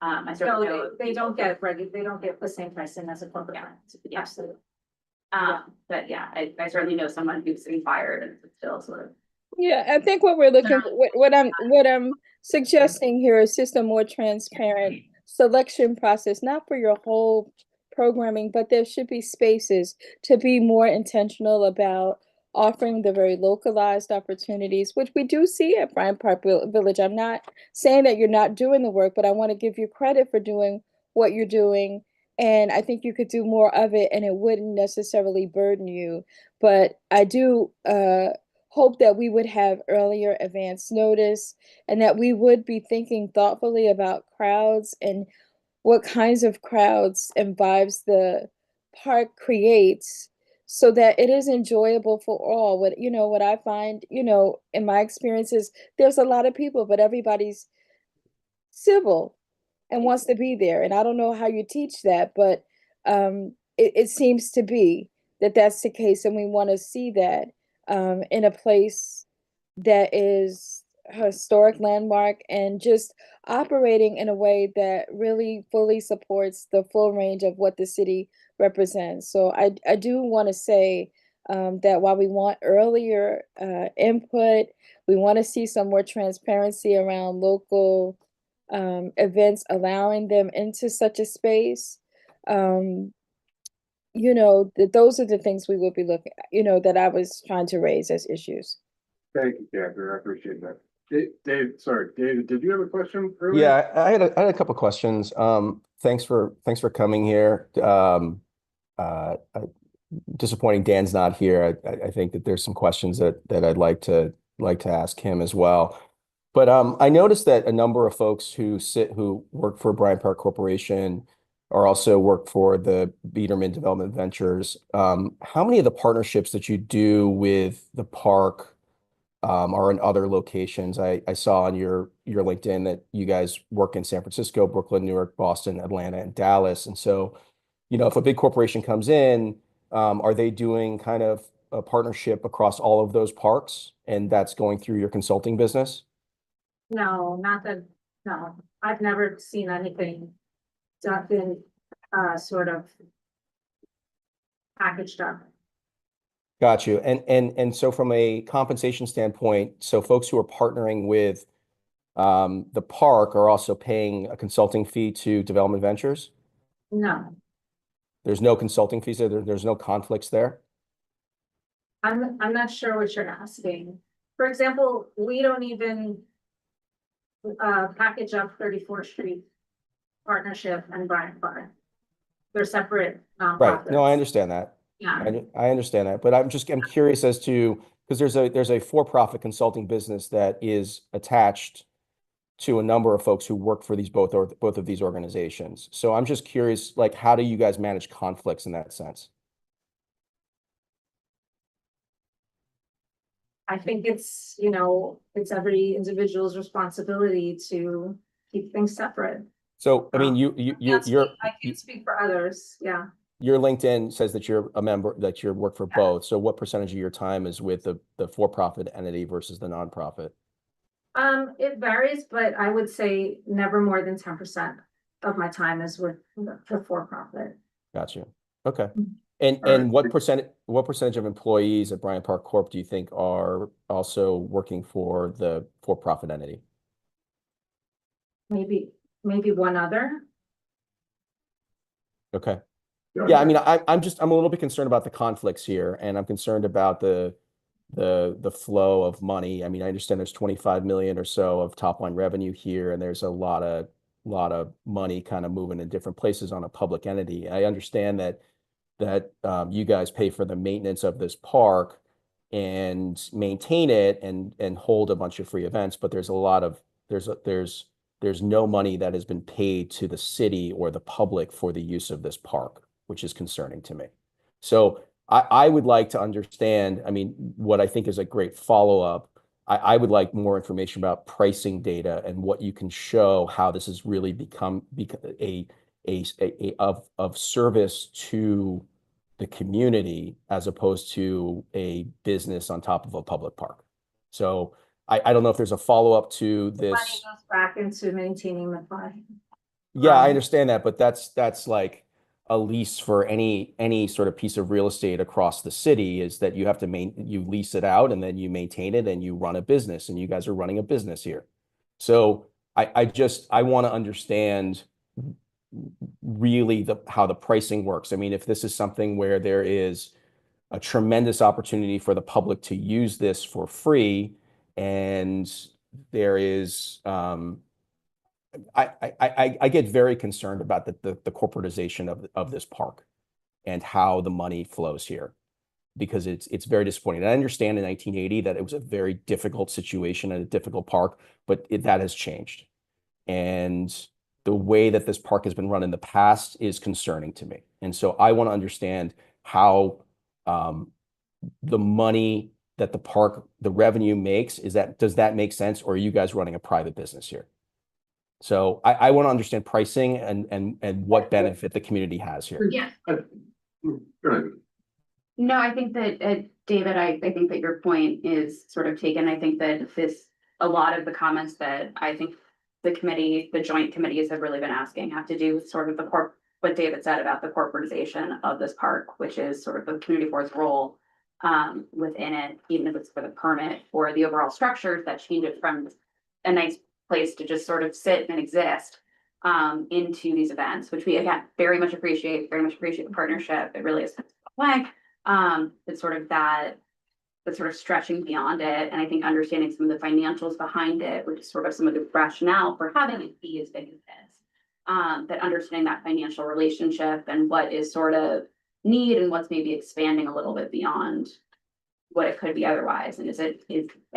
[SPEAKER 7] I certainly know
[SPEAKER 1] They don't get the same pricing as a corporate event.
[SPEAKER 7] Yeah.
[SPEAKER 1] Absolutely.
[SPEAKER 7] But yeah, I certainly know someone who's inspired and still sort of.
[SPEAKER 11] Yeah, I think what we're looking, what I'm suggesting here is just a more transparent selection process, not for your whole programming, but there should be spaces to be more intentional about offering the very localized opportunities, which we do see at Bryant Park Village. I'm not saying that you're not doing the work, but I want to give you credit for doing what you're doing. And I think you could do more of it and it wouldn't necessarily burden you. But I do hope that we would have earlier advance notice and that we would be thinking thoughtfully about crowds and what kinds of crowds and vibes the park creates so that it is enjoyable for all. What I find, in my experiences, there's a lot of people, but everybody's civil and wants to be there. And I don't know how you teach that, but it seems to be that that's the case. And we want to see that in a place that is historic landmark and just operating in a way that really fully supports the full range of what the city represents. So I do want to say that while we want earlier input, we want to see some more transparency around local events, allowing them into such a space. Those are the things we would be looking at, that I was trying to raise as issues.
[SPEAKER 6] Thank you, Catherine. I appreciate that. David, did you have a question? earlier?
[SPEAKER 5] Yeah, I had a couple questions. Thanks for coming here. Disappointing Dan's not here. I think that there's some questions that I'd like to ask him as well. But I noticed that a number of folks who work for Bryant Park Corporation or also work for the Biederman Development Ventures. How many of the partnerships that you do with the park are in other locations? I saw on your LinkedIn that you guys work in San Francisco, Brooklyn, Newark, Boston, Atlanta, and Dallas. And so, if a big corporation comes in, are they doing kind of a partnership across all of those parks, and that's going through your consulting business?
[SPEAKER 9] No, not that, no, I've never seen anything done, sort of packaged up.
[SPEAKER 5] Got you. And so from a compensation standpoint, so folks who are partnering with the park are also paying a consulting fee to Development Ventures?
[SPEAKER 9] No,
[SPEAKER 5] There's no consulting fees there? There's no conflicts there?
[SPEAKER 9] I'm not sure what you're asking. For example, we don't even package up 34th Street Partnership and Bryant Park. They're separate
[SPEAKER 5] Right. No, I
[SPEAKER 9] nonprofits.
[SPEAKER 5] understand that.
[SPEAKER 9] Yeah,
[SPEAKER 5] I understand that, but I'm curious as to, because there's a for-profit consulting business that is attached to a number of folks who work for both of these organizations. So I'm just curious, like, how do you guys manage conflicts in that sense?
[SPEAKER 9] I think it's, it's every individual's responsibility to keep things separate.
[SPEAKER 5] So, I mean,
[SPEAKER 9] I can't speak for others, yeah.
[SPEAKER 5] your LinkedIn says that you're a member, that you work for both. So what percentage of your time is with the for-profit entity versus the nonprofit?
[SPEAKER 9] It varies, but I would say never more than 10% of my time is with the for-profit.
[SPEAKER 5] Got you. Okay. And what percentage of employees at Bryant Park Corp do you think are also working for the for-profit entity?
[SPEAKER 9] Maybe one other.
[SPEAKER 5] Okay. Yeah, I mean, I'm a little bit concerned about the conflicts here, and I'm concerned about the flow of money. I mean, I understand there's 25 million or so of top line revenue here, and there's a lot of money kind of moving in different places on a public entity. I understand that you guys pay for the maintenance of this park and maintain it and hold a bunch of free events, but there's no money that has been paid to the city or the public for the use of this park, which is concerning to me. So I would like to understand, I mean, what I think is a great follow-up. I would like more information about pricing data and what you can show how this has really become of service to the community as opposed to a business on top of a public park. So I don't know if there's a follow-up to this.
[SPEAKER 9] Money goes back into maintaining the park.
[SPEAKER 5] Yeah, I understand that, but that's like a lease for any sort of piece of real estate across the city, is that you have to you lease it out and then you maintain it and you run a business, and you guys are running a business here. So I want to understand really how the pricing works. I mean, if this is something where there is a tremendous opportunity for the public to use this for free, and there is I get very concerned about the corporatization of this park and how the money flows here, because it's very disappointing. And I understand in 1980 that it was a very difficult situation and a difficult park, but that has changed. And the way that this park has been run in the past is concerning to me. And so I want to understand how the money that the park, the revenue makes, does that make sense, or are you guys running a private business here? So I want to understand pricing and what benefit the community has here.
[SPEAKER 7] Yeah.
[SPEAKER 6] Go ahead.
[SPEAKER 7] No, I think that, David, I think that your point is sort of taken. I think that a lot of the comments that I think the joint committees have really been asking have to do with sort of what David said about the corporatization of this park, which is sort of the community board's role within it, even if it's for the permit or the overall structures that change it from a nice place to just sort of sit and exist into these events, which we, again, very much appreciate the partnership. It really is like it's sort of that but sort of stretching beyond it. And I think understanding some of the financials behind it, which is sort of some of the rationale for having a fee as big as this. But understanding that financial relationship and what is sort of need and what's maybe expanding a little bit beyond what it could be otherwise. And I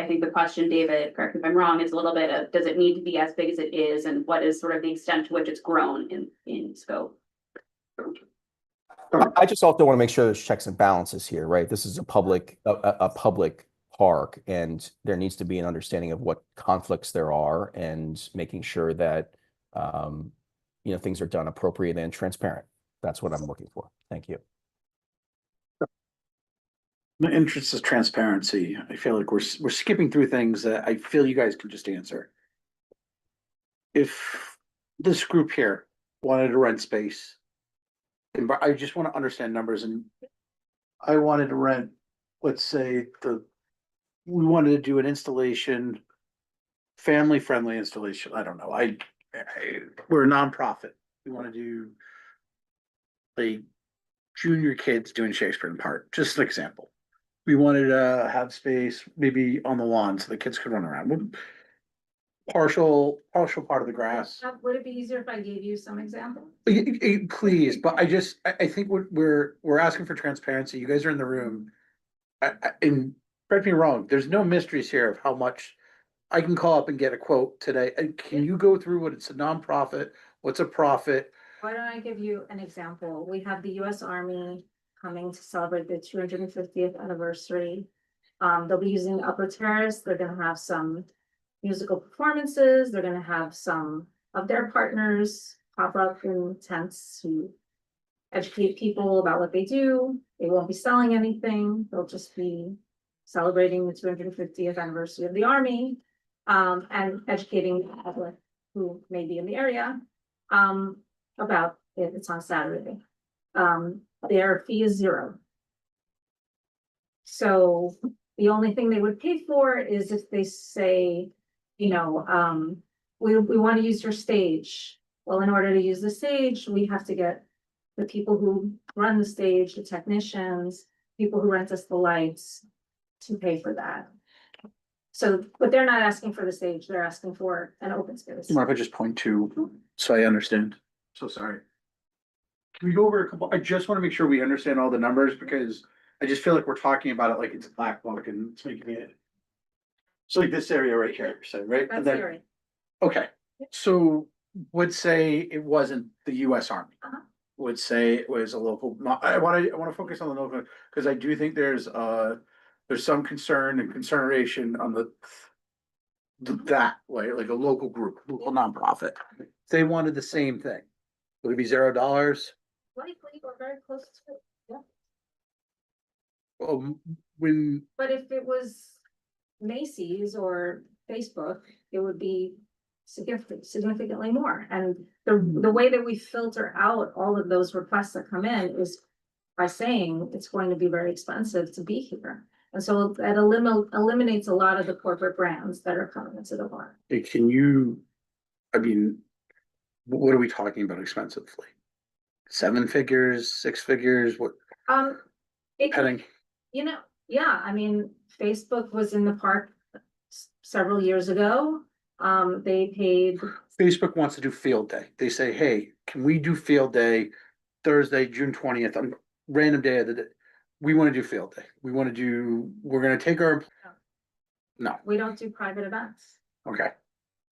[SPEAKER 7] think the question, David, correct me if I'm wrong, is a little bit of, does it need to be as big as it is? And what is sort of the extent to which it's grown in scope?
[SPEAKER 5] I just also want to make sure there's checks and balances here, right? This is a public park, and there needs to be an understanding of what conflicts there are and making sure that, things are done appropriate and transparent. That's what I'm looking for. Thank you.
[SPEAKER 2] My interest is transparency. I feel like we're skipping through things that I feel you guys can just answer. If this group here wanted to rent space, and I just want to understand numbers, and I wanted to rent, let's say we wanted to do an installation, family-friendly installation. I don't know. We're a nonprofit. We want to do like junior kids doing Shakespeare in Park, just an example. We wanted to have space maybe on the lawn so the kids could run around. Partial part of the grass.
[SPEAKER 9] Would it be easier if I gave you some examples?
[SPEAKER 2] Please, but I think we're asking for transparency. You guys are in the room. And correct me wrong, there's no mysteries here of how much I can call up and get a quote today. And can you go through what it's a nonprofit, what's a profit?
[SPEAKER 9] Why don't I give you an example? We have the US Army coming to celebrate the 250th anniversary. They'll be using the upper terrace. They're gonna have some musical performances. They're gonna have some of their partners pop up in tents to educate people about what they do. They won't be selling anything. They'll just be celebrating the 250th anniversary of the Army, and educating the public who may be in the area, about it. It's on Saturday. Their fee is $0. So the only thing they would pay for is if they say, we want to use your stage. Well, in order to use the stage, we have to get the people who run the stage, the technicians, people who rent us the lights to pay for that. So, but they're not asking for the stage, they're asking for an open space.
[SPEAKER 2] You mind if I just point to, so I understand? So sorry. Can we go over a couple? I just want to make sure we understand all the numbers, because I just feel like we're talking about it like it's a black book and it's making it. So like this area right here, so right? And
[SPEAKER 9] That's
[SPEAKER 2] then-
[SPEAKER 9] scary.
[SPEAKER 2] Okay, so would say it wasn't the US Army.
[SPEAKER 9] Uh-huh.
[SPEAKER 2] Would say it was a local, I wanna focus on the local, because I do think there's some concern and consideration on that way, like a local group, local nonprofit. If they wanted the same thing, would it be $0?
[SPEAKER 9] Likely, or very close to it, yeah.
[SPEAKER 2] When,
[SPEAKER 9] But if it was Macy's or Facebook, it would be significantly more. And the way that we filter out all of those requests that come in is by saying it's going to be very expensive to be here. And so that eliminates a lot of the corporate brands that are coming into the bar.
[SPEAKER 2] can you, what are we talking about expensively? 7 figures, 6 figures, what,
[SPEAKER 9] It could,
[SPEAKER 2] depending?
[SPEAKER 9] yeah, Facebook was in the park several years ago. They paid,
[SPEAKER 2] Facebook wants to do field day. They say, hey, can we do field day Thursday, June 20th, on random day of the day? We want to do field day. We're gonna take our, no,
[SPEAKER 9] we don't do private events.
[SPEAKER 2] okay.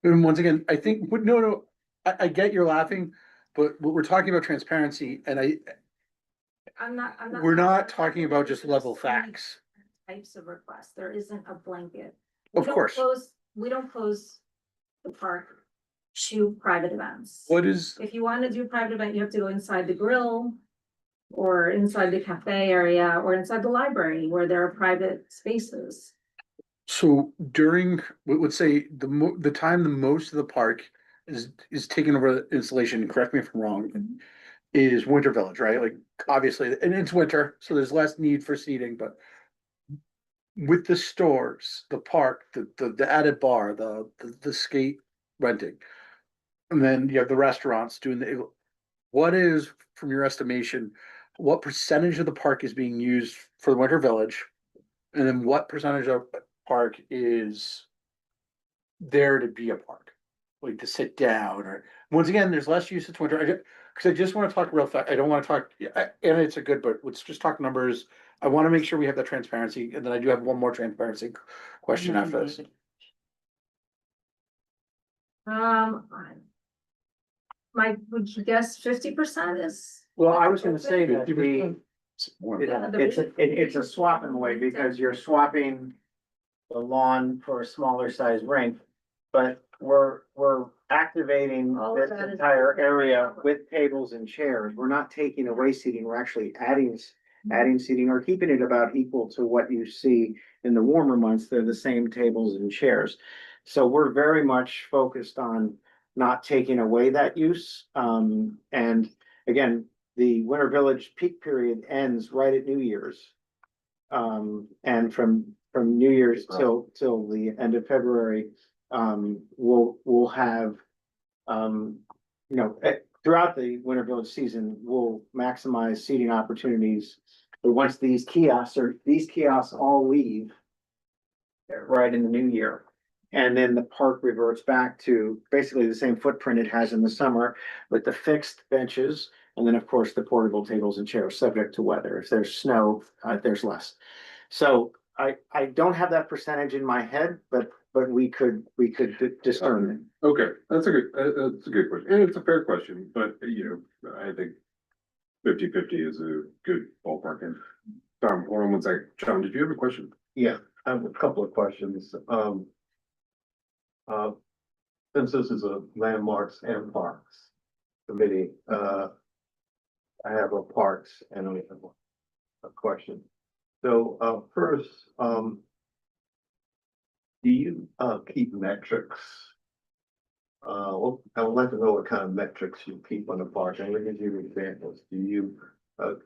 [SPEAKER 2] And once again, I think, but no, I get you're laughing, but we're talking about transparency, and
[SPEAKER 9] I'm not.
[SPEAKER 2] we're not talking about just level facts.
[SPEAKER 9] Types of requests. There isn't a blanket. We
[SPEAKER 2] Of
[SPEAKER 9] don't
[SPEAKER 2] course.
[SPEAKER 9] we don't close the park to private events.
[SPEAKER 2] What is,
[SPEAKER 9] If you want to do a private event, you have to go inside the grill or inside the cafe area or inside the library where there are private spaces.
[SPEAKER 2] so during, we would say the time the most of the park is taken over the installation, correct me if I'm wrong, is Winter Village, right? Like, obviously, and it's winter, so there's less need for seating, but with the stores, the park, the added bar, the skate renting, and then you have the restaurants doing what is, from your estimation, what percentage of the park is being used for the Winter Village? And then what percentage of park is there to be a park? Like to sit down or, once again, there's less use of Twitter. Cause I just wanna talk real fast. I don't wanna talk, and it's a good, but let's just talk numbers. I wanna make sure we have that transparency, and then I do have one more transparency question after this.
[SPEAKER 9] Mike, would you guess 50% is?
[SPEAKER 4] Well, I was gonna say that
[SPEAKER 2] It's more.
[SPEAKER 4] it's a swap in a way, because you're swapping the lawn for a smaller size rink. But we're activating
[SPEAKER 9] All of
[SPEAKER 4] this
[SPEAKER 9] that is-
[SPEAKER 4] entire area with tables and chairs. We're not taking away seating, we're actually adding seating or keeping it about equal to what you see in the warmer months. They're the same tables and chairs. So we're very much focused on not taking away that use. And again, the Winter Village peak period ends right at New Year's. And from New Year's till the end of February, we'll have, throughout the Winter Village season, we'll maximize seating opportunities. But once these kiosks all leave right in the new year. And then the park reverts back to basically the same footprint it has in the summer with the fixed benches. And then, of course, the portable tables and chairs, subject to weather. If there's snow, there's less. So I don't have that percentage in my head, but we could discern it.
[SPEAKER 6] Okay, that's a good question, and it's a fair question, but I think 50-50 is a good ballpark. And Tom, hold on one second. John, did you have a question?
[SPEAKER 12] Yeah, I have a couple of questions. Since this is a landmarks and parks committee, I have a parks and a question. So, first, do you, keep metrics? Well, I would like to know what kind of metrics you keep on the park. I'm gonna give you examples. Do you,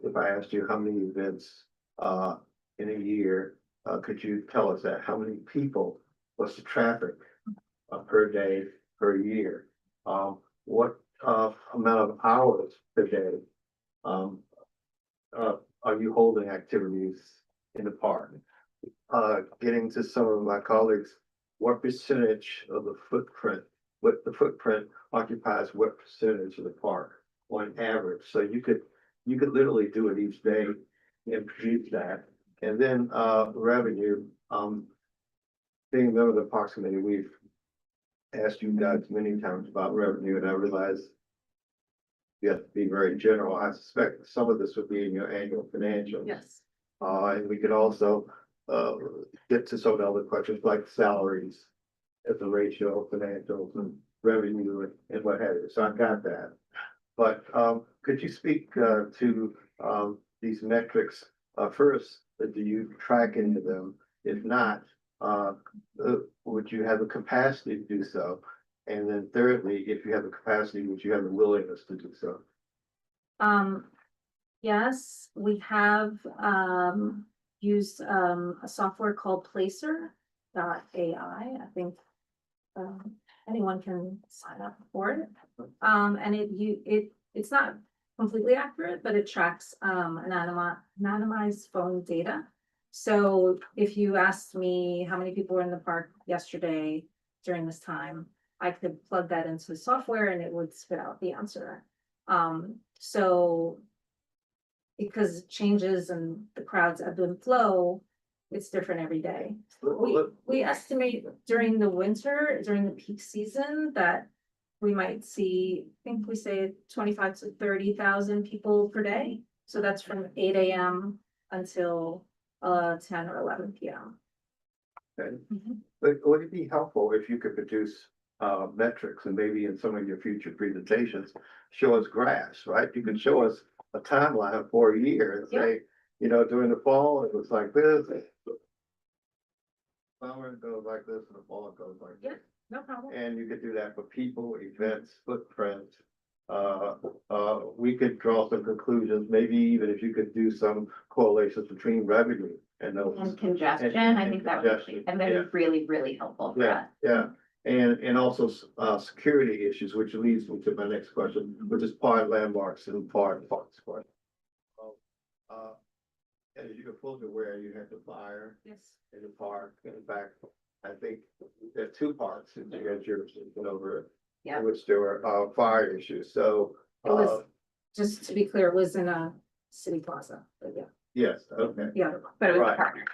[SPEAKER 12] if I asked you how many events, in a year, could you tell us that? How many people, what's the traffic, per day, per year? What, amount of hours per day? Are you holding activities in the park? Getting to some of my colleagues, what percentage of the footprint, what the footprint occupies what percentage of the park on average? So you could literally do it each day and produce that. And then, revenue, being a member of the Parks Committee, we've asked you guys many times about revenue, and I realize you have to be very general. I suspect some of this would be in your annual financials.
[SPEAKER 9] Yes.
[SPEAKER 12] And we could also, get to some of the other questions like salaries as a ratio of financials and revenue and what have you. So I got that. But, could you speak, to, these metrics? First, do you track into them? If not, would you have the capacity to do so? And then thirdly, if you have the capacity, would you have the willingness to do so?
[SPEAKER 9] Yes, we have used a software called Placer.ai. I think anyone can sign up for it. And it's not completely accurate, but it tracks anonymized phone data. So if you asked me how many people were in the park yesterday during this time, I could plug that into the software and it would spit out the answer. So because it changes and the crowds ebb and flow, it's different every day. We estimate during the winter, during the peak season, that we might see, I think we say 25 to 30,000 people per day. So that's from 8 AM until 10 or 11 PM.
[SPEAKER 12] Okay.
[SPEAKER 9] Mhm.
[SPEAKER 12] But would it be helpful if you could produce metrics, and maybe in some of your future presentations, show us graphs, right? You can show us a timeline for a year and say, during the fall, it was like this. Summer it goes like this, and the fall it goes like
[SPEAKER 9] Yeah.
[SPEAKER 12] this.
[SPEAKER 9] No problem.
[SPEAKER 12] And you could do that for people, events, footprint. We could draw some conclusions, maybe even if you could do some correlations between revenue and those.
[SPEAKER 7] And congestion, I think that would be,
[SPEAKER 12] Congestion,
[SPEAKER 7] and that
[SPEAKER 12] yeah.
[SPEAKER 7] would be really, really helpful for
[SPEAKER 12] Yeah,
[SPEAKER 7] us.
[SPEAKER 12] yeah, and also, security issues, which leads me to my next question, which is part landmarks and part parks. as you're fully aware, you had the fire
[SPEAKER 9] Yes.
[SPEAKER 12] in the park. In fact, I think there are two parks in your jurisdiction over
[SPEAKER 9] Yeah.
[SPEAKER 12] in which there were fire issues. So
[SPEAKER 9] It was, just to be clear, it was in a city plaza, but yeah,
[SPEAKER 12] yes, okay,
[SPEAKER 9] yeah,
[SPEAKER 7] But it was a
[SPEAKER 12] Right.
[SPEAKER 7] partner.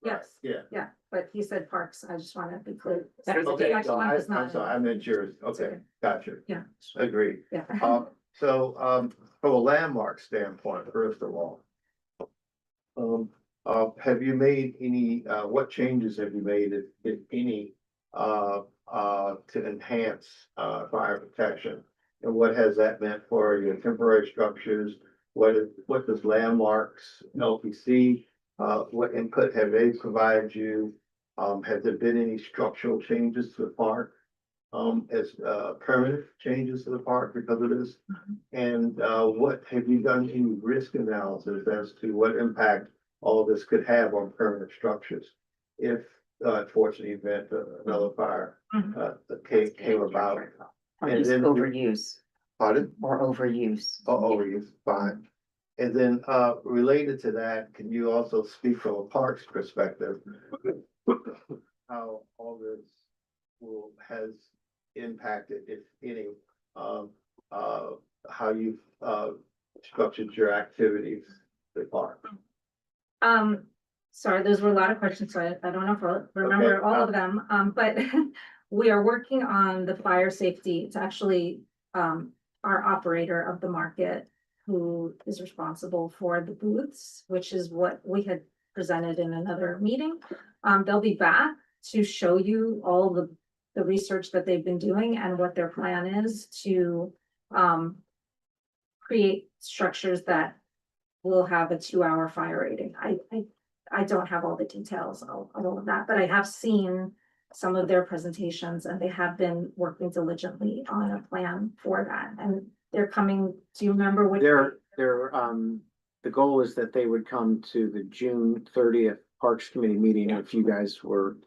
[SPEAKER 9] yes,
[SPEAKER 12] yeah.
[SPEAKER 9] yeah, but he said parks, I just wanted to be clear.
[SPEAKER 7] That was a
[SPEAKER 12] Okay,
[SPEAKER 9] Next
[SPEAKER 12] so
[SPEAKER 9] month is
[SPEAKER 12] I'm
[SPEAKER 9] not-
[SPEAKER 12] sorry, I meant yours.
[SPEAKER 9] It's
[SPEAKER 12] Okay,
[SPEAKER 9] okay.
[SPEAKER 12] gotcha.
[SPEAKER 9] Yeah.
[SPEAKER 12] Agreed.
[SPEAKER 9] Yeah.
[SPEAKER 12] So, from a landmark standpoint, first of all. Have you made any, what changes have you made, if any, to enhance, fire protection? And what has that meant for your temporary structures? What does landmarks, LPC, what input have they provided you? Have there been any structural changes to the park? As permanent changes to the park because of this? And what have you done any risk analysis as to what impact all this could have on permanent structures? If unfortunate event, another fire came about.
[SPEAKER 10] Or
[SPEAKER 12] And
[SPEAKER 10] just
[SPEAKER 12] then-
[SPEAKER 10] overuse,
[SPEAKER 12] Pardon?
[SPEAKER 10] or overuse.
[SPEAKER 12] Oh, yes, fine. And then related to that, can you also speak from a parks perspective? How all this has impacted, if any, how you've structured your activities at the park?
[SPEAKER 9] Sorry, those were a lot of questions, so I don't know if I'll remember
[SPEAKER 12] Okay.
[SPEAKER 9] all of them, but we are working on the fire safety. It's actually our operator of the market who is responsible for the booths, which is what we had presented in another meeting. They'll be back to show you all the research that they've been doing and what their plan is to create structures that will have a 2-hour fire rating. I don't have all the details of all of that, but I have seen some of their presentations and they have been working diligently on a plan for that. And they're coming, do you remember what?
[SPEAKER 4] The goal is that they would come to the June 30th Parks Committee meeting if you guys were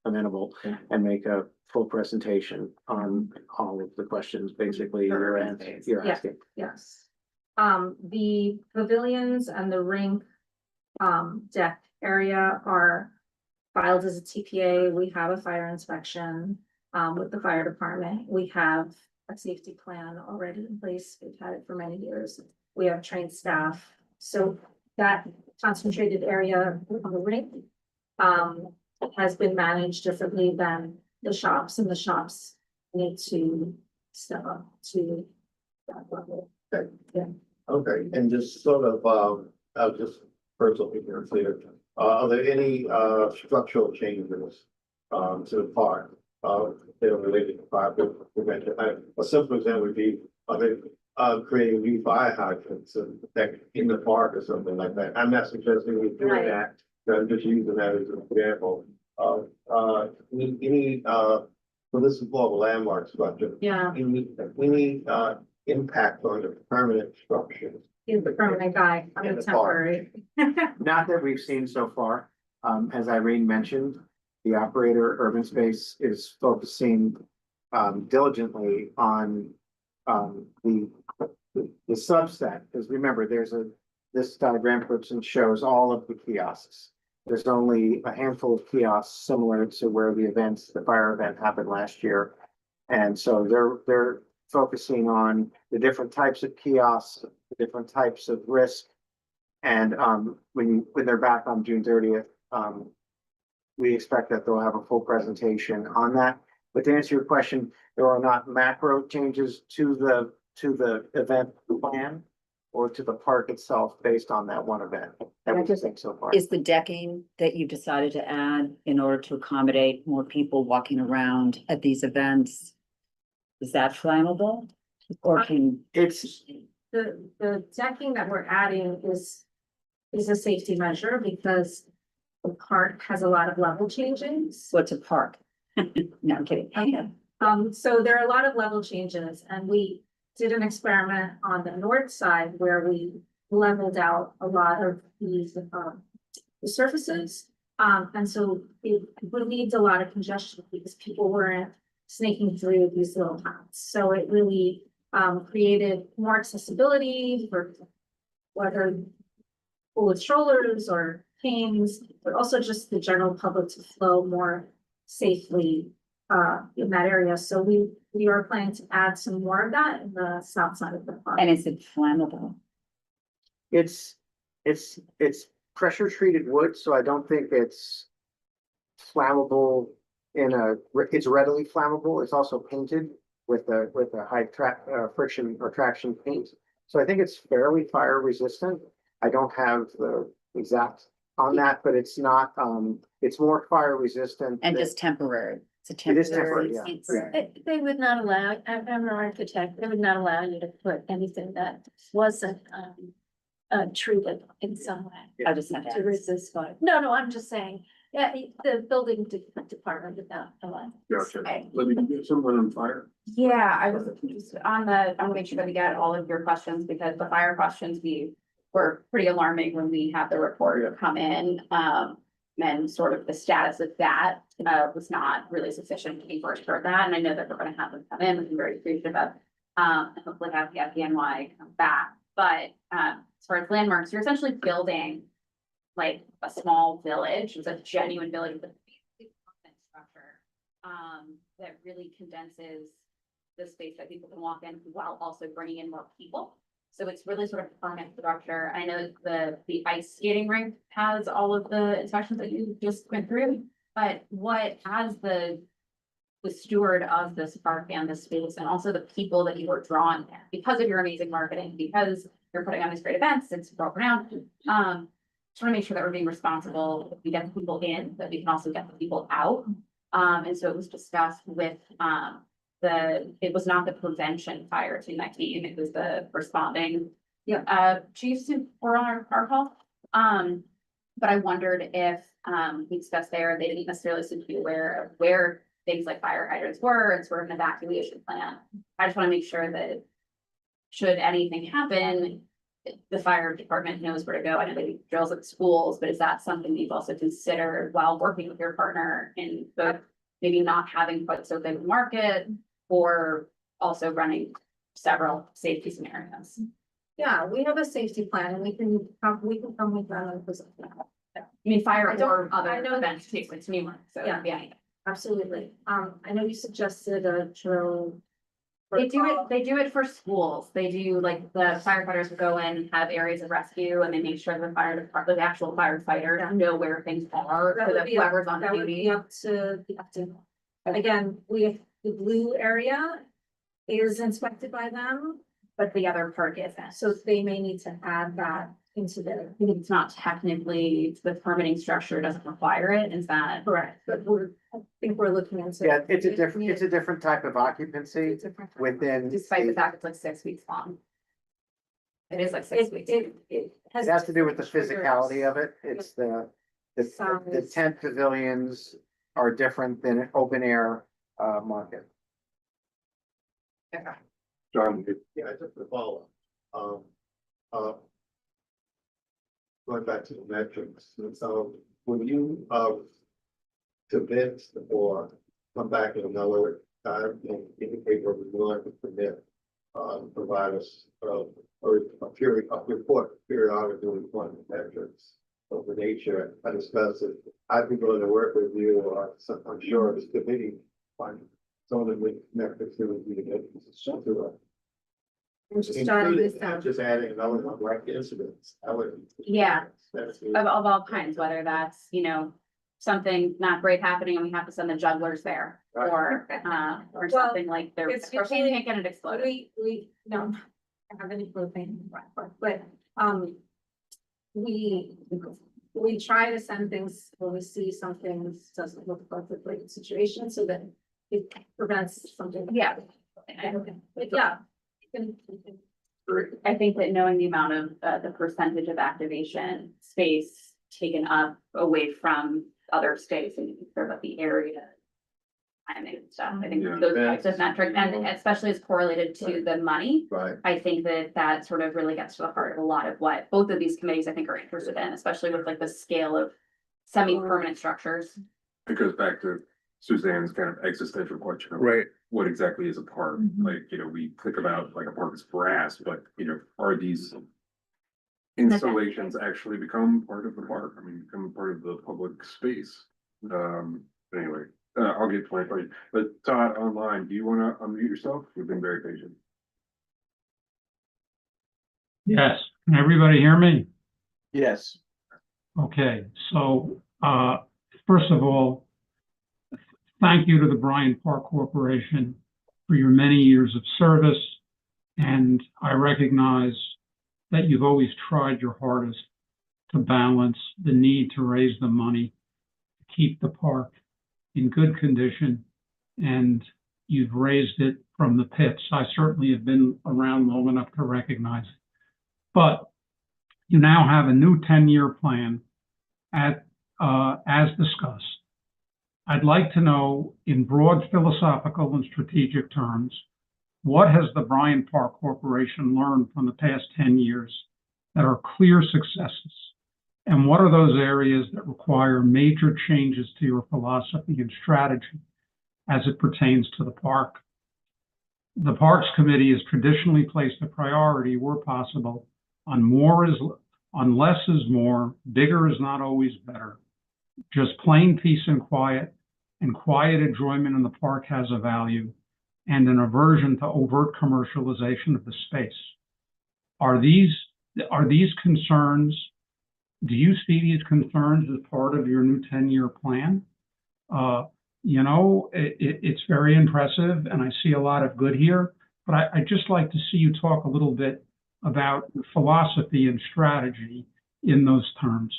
[SPEAKER 4] amenable and make a full presentation on all of the questions, basically you're
[SPEAKER 9] Yeah.
[SPEAKER 4] asking.
[SPEAKER 9] Yes. The pavilions and the rink deck area are filed as a TPA. We have a fire inspection with the fire department. We have a safety plan already in place. We've had it for many years. We have trained staff. So that concentrated area on the rink has been managed differently than the shops, and the shops need to step up to that level. Yeah.
[SPEAKER 12] Okay, and just sort of, just personally here, clear, are there any structural changes to the park? That are related to fire prevention? A simple example would be, creating new fire hydrants and in the park or something like that. I'm not suggesting we do
[SPEAKER 9] Right.
[SPEAKER 12] that, I'm just using that as an example. So this is more of a landmark structure.
[SPEAKER 9] Yeah,
[SPEAKER 12] Any impact on the permanent structures?
[SPEAKER 9] he's the permanent guy. I'm
[SPEAKER 12] In
[SPEAKER 9] a
[SPEAKER 12] the park.
[SPEAKER 9] temporary.
[SPEAKER 4] Not that we've seen so far. As Irene mentioned, the operator Urban Space is focusing diligently on the subset, because remember, this diagram person shows all of the kiosks. There's only a handful of kiosks similar to where the fire event happened last year. And so they're focusing on the different types of kiosks, the different types of risk. And when they're back on June 30th, we expect that they'll have a full presentation on that. But to answer your question, there are not macro changes to the event plan or to the park itself based on that one event that we've seen so far.
[SPEAKER 10] Is the decking that you decided to add in order to accommodate more people walking around at these events? Is that flammable? Or can,
[SPEAKER 4] It's,
[SPEAKER 9] The decking that we're adding is a safety measure because the park has a lot of level changes.
[SPEAKER 10] what's a park? No, I'm kidding.
[SPEAKER 9] Okay, so there are a lot of level changes and we did an experiment on the north side where we leveled out a lot of these, the surfaces. And so it relieves a lot of congestion because people weren't snaking through these little paths. So it really, created more accessibility for whether
[SPEAKER 1] with strollers or canes, but also just the general public to flow more safely in that area. So we are planning to add some more of that in the south side of the park.
[SPEAKER 10] And is it flammable?
[SPEAKER 4] It's pressure treated wood, so I don't think it's flammable it's readily flammable. It's also painted with a high friction or traction paint. So I think it's fairly fire resistant. I don't have the exact on that, but it's not, it's more fire resistant.
[SPEAKER 10] And
[SPEAKER 4] than-
[SPEAKER 10] just temporary? It's a
[SPEAKER 4] It is
[SPEAKER 10] temporary.
[SPEAKER 4] temporary, yeah.
[SPEAKER 10] it's-
[SPEAKER 13] They would not allow, I'm an architect, they would not allow you to put anything that wasn't, treated in some way
[SPEAKER 10] I just had to
[SPEAKER 13] to
[SPEAKER 10] ask.
[SPEAKER 13] resist fire. No, I'm just saying, yeah, the building department would not allow.
[SPEAKER 6] Gotcha.
[SPEAKER 7] Okay.
[SPEAKER 6] Let me get someone on fire.
[SPEAKER 7] Yeah, I was just on I want to make sure that we get all of your questions because the fire questions were pretty alarming when we had the report come in. And sort of the status of that was not really sufficient when we first heard that. And I know that we're gonna have them come in, which I'm very appreciative of. And hopefully have the FDNY come back. But as far as landmarks, you're essentially building like a small village. It's a genuine village with a basic permanent structure that really condenses the space that people can walk in while also bringing in more people. So it's really sort of a permanent structure. I know the ice skating rink has all of the inspections that you just went through, but what as the steward of this park and this space and also the people that you are drawing there because of your amazing marketing, because you're putting on these great events, it's world renowned. Just want to make sure that we're being responsible. We get the people in, but we can also get the people out. And so it was discussed with it was not the prevention fire team that came, it was the responding. Chiefs who were on our call. But I wondered if we discussed there, they didn't necessarily seem to be aware of where things like fire hydrants were and sort of an evacuation plan. I just want to make sure that should anything happen, the fire department knows where to go. I know they do drills at schools, but is that something you've also considered while working with your partner in both maybe not having quite so big a market or also running several safety scenarios?
[SPEAKER 1] Yeah, we have a safety plan and we can come with that and present that.
[SPEAKER 7] I mean, fire
[SPEAKER 1] I don't-
[SPEAKER 7] or
[SPEAKER 1] I
[SPEAKER 7] other
[SPEAKER 1] know that-
[SPEAKER 7] events take place New York, so it could be anything.
[SPEAKER 1] Absolutely. I know you suggested a drill.
[SPEAKER 7] They do it for schools. They do like the firefighters will go in and have areas of rescue and they make sure the fire department, the actual firefighters know where things are,
[SPEAKER 1] That
[SPEAKER 7] so
[SPEAKER 1] would
[SPEAKER 7] that
[SPEAKER 1] be up-
[SPEAKER 7] whoever's on
[SPEAKER 1] That would
[SPEAKER 7] duty.
[SPEAKER 1] be up to the captain. Again, the blue area is inspected by them,
[SPEAKER 7] But the other part isn't.
[SPEAKER 1] so they may need to add that into their.
[SPEAKER 7] It's not technically, the permitting structure doesn't require it, is that?
[SPEAKER 1] Correct, but I think we're looking into.
[SPEAKER 4] Yeah, it's a different type of occupancy within.
[SPEAKER 7] Despite the fact it's like 6 weeks long. It is like 6
[SPEAKER 1] It,
[SPEAKER 7] weeks.
[SPEAKER 1] it
[SPEAKER 4] It has to do with the physicality of it. It's the
[SPEAKER 1] Size.
[SPEAKER 4] tent pavilions are different than an open air market.
[SPEAKER 6] John,
[SPEAKER 12] Yeah, just to follow. Going back to the metrics, so when you, convince or come back in another time and indicate what we're going to permit, provide us, or a report periodically on the metrics of the nature, I discuss it. I'd be willing to work with you, or I'm sure this committee, on some of the metrics that would be good to us.
[SPEAKER 1] I'm just jotting this
[SPEAKER 12] Including,
[SPEAKER 1] down.
[SPEAKER 12] just adding another one like incidents, I would.
[SPEAKER 7] Yeah.
[SPEAKER 12] That's
[SPEAKER 7] Of all kinds, whether that's, something not great happening and we have to send the jugglers there.
[SPEAKER 12] Right.
[SPEAKER 7] Or
[SPEAKER 1] Well,
[SPEAKER 7] something like there,
[SPEAKER 1] it's
[SPEAKER 7] propane
[SPEAKER 1] usually-
[SPEAKER 7] tank and it exploded.
[SPEAKER 1] No, I have any propane, but, we try to send things when we see something doesn't look like the great situation so that it prevents something.
[SPEAKER 7] Yeah.
[SPEAKER 1] But yeah. you can-
[SPEAKER 7] I think that knowing the amount of, the percentage of activation space taken up away from other states and sort of the area. And stuff, I think
[SPEAKER 6] Yeah.
[SPEAKER 7] those types of metrics, and especially as correlated to the money.
[SPEAKER 12] Right.
[SPEAKER 7] I think that sort of really gets to the heart of a lot of what both of these committees, I think, are interested in, especially with like the scale of semi-permanent structures.
[SPEAKER 6] it goes back to Suzanne's kind of existential question of
[SPEAKER 2] Right.
[SPEAKER 6] what exactly is a park?
[SPEAKER 1] Mhm.
[SPEAKER 6] Like, we think about like a park is grass, but are these installations actually become part of the park. I mean, become part of the public space. Anyway, I'll get to my point. But Todd, online, do you want to unmute yourself? You've been very patient.
[SPEAKER 14] Yes, can everybody hear me?
[SPEAKER 2] Yes.
[SPEAKER 14] Okay, so, first of all, thank you to the Bryant Park Corporation for your many years of service. And I recognize that you've always tried your hardest to balance the need to raise the money to keep the park in good condition. And you've raised it from the pits. I certainly have been around long enough to recognize it. But you now have a new 10-year plan as discussed. I'd like to know, in broad philosophical and strategic terms, what has the Bryant Park Corporation learned from the past 10 years that are clear successes? And what are those areas that require major changes to your philosophy and strategy as it pertains to the park? The Parks Committee has traditionally placed a priority, where possible, on less is more, bigger is not always better. Just plain peace and quiet enjoyment in the park has a value, and an aversion to overt commercialization of the space. Are these concerns, do you see these concerns as part of your new 10-year plan? You know, it's very impressive, and I see a lot of good here, but I'd just like to see you talk a little bit about philosophy and strategy in those terms.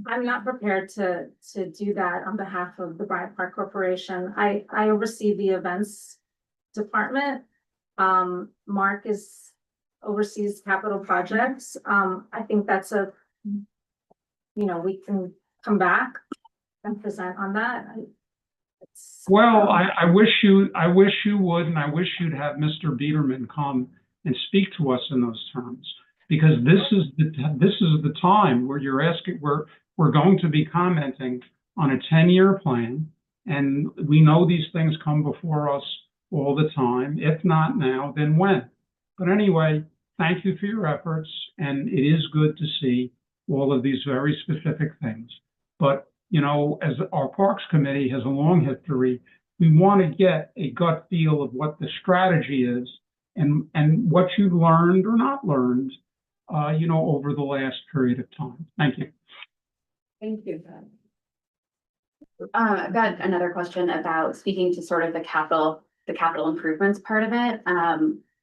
[SPEAKER 1] I'm not prepared to do that on behalf of the Bryant Park Corporation. I oversee the events department. Mark oversees capital projects. I think that's we can come back and present on that.
[SPEAKER 14] Well, I wish you would, and I wish you'd have Mr. Biederman come and speak to us in those terms, because this is the time where you're asking, we're going to be commenting on a 10-year plan, and we know these things come before us all the time. If not now, then when? But anyway, thank you for your efforts, and it is good to see all of these very specific things. But you know, as our Parks Committee has a long history, we want to get a gut feel of what the strategy is and what you've learned or not learned, over the last period of time. Thank you.
[SPEAKER 1] Thank you.
[SPEAKER 7] I've got another question about speaking to sort of the capital improvements part of it.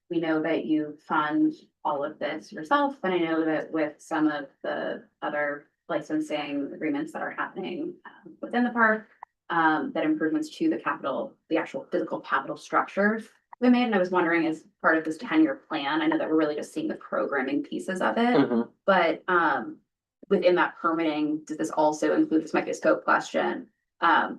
[SPEAKER 7] We know that you fund all of this yourself, and I know that with some of the other licensing agreements that are happening within the park, that improvements to the actual physical capital structures we made. And I was wondering, as part of this 10-year plan, I know that we're really just seeing the programming pieces of it, but within that permitting, does this also include, this might be a scope question,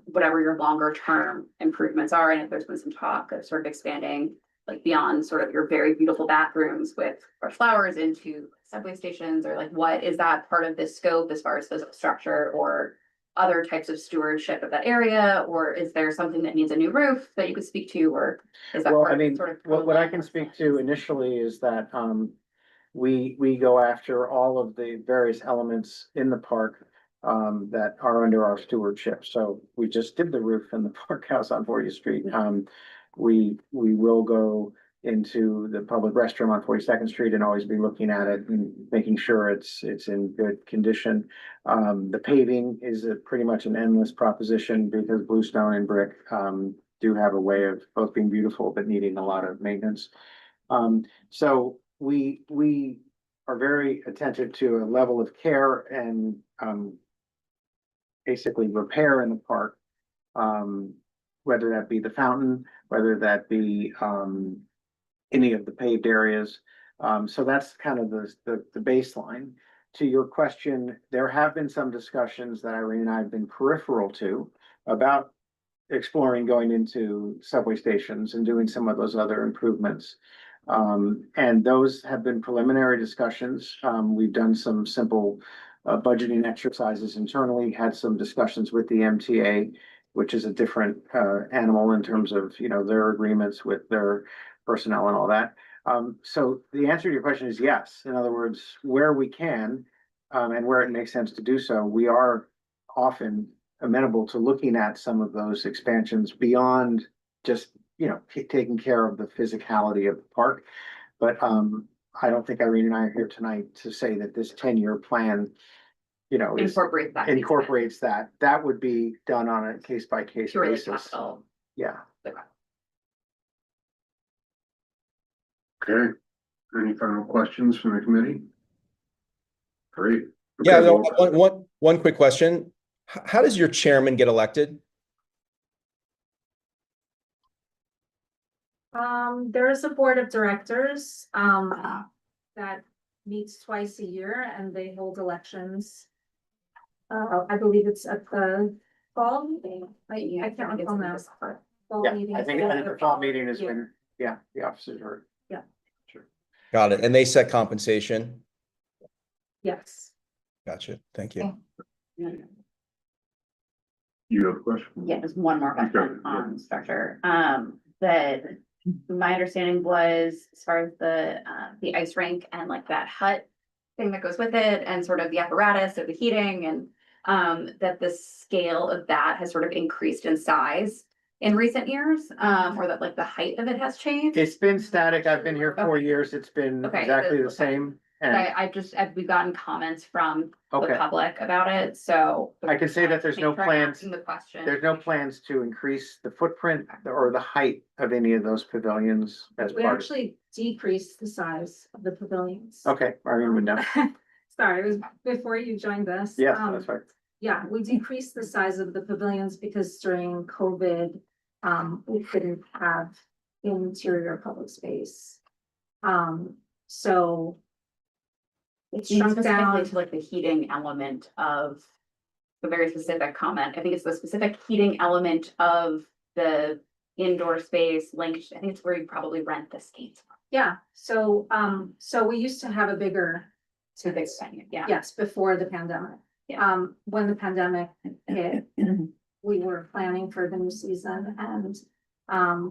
[SPEAKER 7] whatever your longer term improvements are, and if there's been some talk of sort of expanding like beyond sort of your very beautiful bathrooms with fresh flowers into subway stations, or like what is that part of this scope as far as physical structure or other types of stewardship of that area? Or is there something that needs a new roof that you could speak to, or is that
[SPEAKER 4] Well,
[SPEAKER 7] part
[SPEAKER 4] I
[SPEAKER 7] of
[SPEAKER 4] mean,
[SPEAKER 7] sort of
[SPEAKER 4] what I can speak to initially is that we go after all of the various elements in the park that are under our stewardship. So we just did the roof in the park house on 40th Street. We will go into the public restroom on 42nd Street and always be looking at it and making sure it's in good condition. The paving is pretty much an endless proposition, because bluestone and brick do have a way of both being beautiful but needing a lot of maintenance. So we are very attentive to a level of care and basically repair in the park, whether that be the fountain, whether that be any of the paved areas. So that's kind of the baseline. To your question, there have been some discussions that Irene and I have been peripheral to about exploring going into subway stations and doing some of those other improvements. And those have been preliminary discussions. We've done some simple budgeting exercises internally, had some discussions with the MTA, which is a different animal in terms of, their agreements with their personnel and all that. So the answer to your question is yes. In other words, where we can, and where it makes sense to do so, we are often amenable to looking at some of those expansions beyond just, taking care of the physicality of the park. But, I don't think Irene and I are here tonight to say that this 10-year plan,
[SPEAKER 7] Incorporate that.
[SPEAKER 4] incorporates that. That would be done on a case-by-case
[SPEAKER 7] Purely
[SPEAKER 4] basis.
[SPEAKER 7] capital.
[SPEAKER 4] Yeah.
[SPEAKER 6] Okay, any final questions from the committee? Great.
[SPEAKER 5] Yeah,
[SPEAKER 6] Okay,
[SPEAKER 5] no,
[SPEAKER 6] well,
[SPEAKER 5] one quick question. How does your chairman get elected?
[SPEAKER 1] There is a board of directors, that meets twice a year and they hold elections. I believe it's at the fall meeting. I can't recall now. Fall
[SPEAKER 4] Yeah,
[SPEAKER 1] meeting
[SPEAKER 4] I
[SPEAKER 1] is
[SPEAKER 4] think
[SPEAKER 1] the
[SPEAKER 4] the fall meeting is
[SPEAKER 1] year.
[SPEAKER 4] when, the officers are.
[SPEAKER 1] Yeah.
[SPEAKER 4] Sure.
[SPEAKER 5] Got it. And they set compensation?
[SPEAKER 1] Yes.
[SPEAKER 5] Gotcha. Thank you.
[SPEAKER 6] you have a question?
[SPEAKER 7] Yeah, just one more question
[SPEAKER 6] Okay, yeah.
[SPEAKER 7] on structure. That my understanding was as far as the ice rink and like that hut thing that goes with it and sort of the apparatus of the heating and that the scale of that has sort of increased in size in recent years, or that like the height of it has changed.
[SPEAKER 4] It's been static. I've been here 4
[SPEAKER 7] Okay.
[SPEAKER 4] years. It's been
[SPEAKER 7] Okay,
[SPEAKER 4] exactly the
[SPEAKER 7] okay.
[SPEAKER 4] same.
[SPEAKER 7] But
[SPEAKER 4] And
[SPEAKER 7] we've gotten comments from the
[SPEAKER 4] Okay.
[SPEAKER 7] public about it, so.
[SPEAKER 4] I can say that there's no
[SPEAKER 7] Make sure I'm
[SPEAKER 4] plans.
[SPEAKER 7] asking The question.
[SPEAKER 4] There's no plans to increase the footprint or the height of any of those pavilions as
[SPEAKER 1] We
[SPEAKER 4] part of.
[SPEAKER 1] actually decreased the size of the pavilions.
[SPEAKER 4] Okay, Irene would know.
[SPEAKER 1] Sorry, it was before you joined us.
[SPEAKER 4] Yes, that's right.
[SPEAKER 1] Yeah, we decreased the size of the pavilions because during COVID, we couldn't have interior public space. So it's shrunk
[SPEAKER 7] Specifically
[SPEAKER 1] down.
[SPEAKER 7] to like the heating element of the very specific comment. I think it's the specific heating element of the indoor space linked. I think it's where you probably rent the skates.
[SPEAKER 1] Yeah, so we used to have a bigger.
[SPEAKER 7] To the extent, yeah.
[SPEAKER 1] Yes, before the pandemic.
[SPEAKER 7] Yeah.
[SPEAKER 1] When the pandemic hit, we were planning for the new season and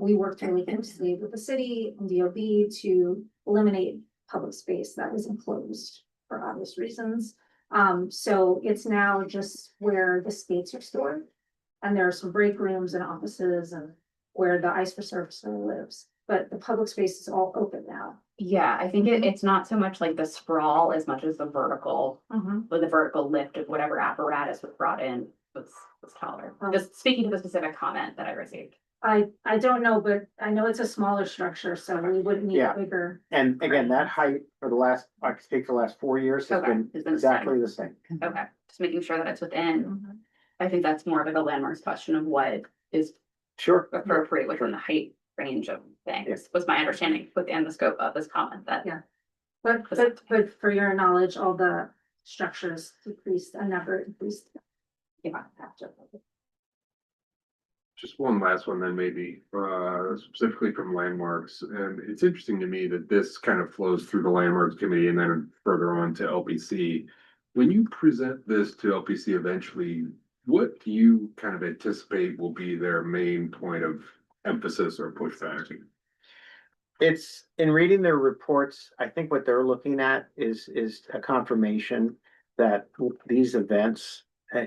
[SPEAKER 1] we worked really closely with the city and DOB to eliminate public space that was enclosed for obvious reasons. So it's now just where the skates are stored. And there are some break rooms and offices and where the ice reserve still lives, but the public space is all open now.
[SPEAKER 7] Yeah, I think it's not so much like the sprawl as much as the vertical, with the vertical lift of whatever apparatus was brought in was taller. Just speaking to the specific comment that I received.
[SPEAKER 1] I don't know, but I know it's a smaller structure, so we wouldn't need
[SPEAKER 4] Yeah.
[SPEAKER 1] a bigger.
[SPEAKER 4] And again, that height for the last, I can speak for the last 4 years has
[SPEAKER 7] Okay,
[SPEAKER 4] been
[SPEAKER 7] has been the same.
[SPEAKER 4] exactly the same.
[SPEAKER 7] Okay, just making sure that it's within.
[SPEAKER 1] Mhm.
[SPEAKER 7] I think that's more of like a landmarks question of what is
[SPEAKER 4] Sure.
[SPEAKER 7] appropriate within
[SPEAKER 4] Sure.
[SPEAKER 7] the height range of things,
[SPEAKER 4] Yes.
[SPEAKER 7] was my understanding within the scope of this comment that.
[SPEAKER 1] Yeah. But for your knowledge, all the structures decreased and never increased.
[SPEAKER 7] Yeah.
[SPEAKER 1] After.
[SPEAKER 6] Just one last one then maybe, specifically from landmarks, and it's interesting to me that this kind of flows through the landmarks committee and then further on to LPC. When you present this to LPC eventually, what do you kind of anticipate will be their main point of emphasis or pushback?
[SPEAKER 4] It's in reading their reports, I think what they're looking at is a confirmation that these events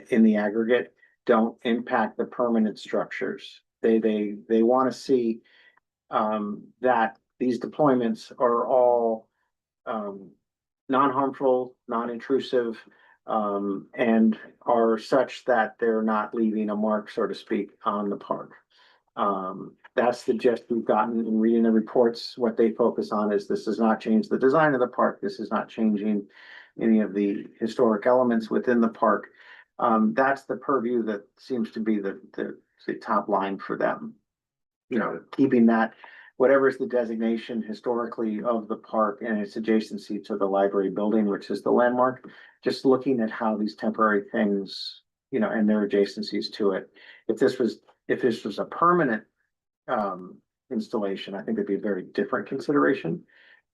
[SPEAKER 4] in the aggregate don't impact the permanent structures. They want to see that these deployments are all non-harmful, non-intrusive, and are such that they're not leaving a mark, so to speak, on the park. That's the gist we've gotten in reading the reports. What they focus on is this does not change the design of the park. This is not changing any of the historic elements within the park. That's the purview that seems to be the top line for them. You know, keeping that, whatever is the designation historically of the park and its adjacency to the library building, which is the landmark, just looking at how these temporary things, and their adjacencies to it. If this was a permanent installation, I think it'd be a very different consideration.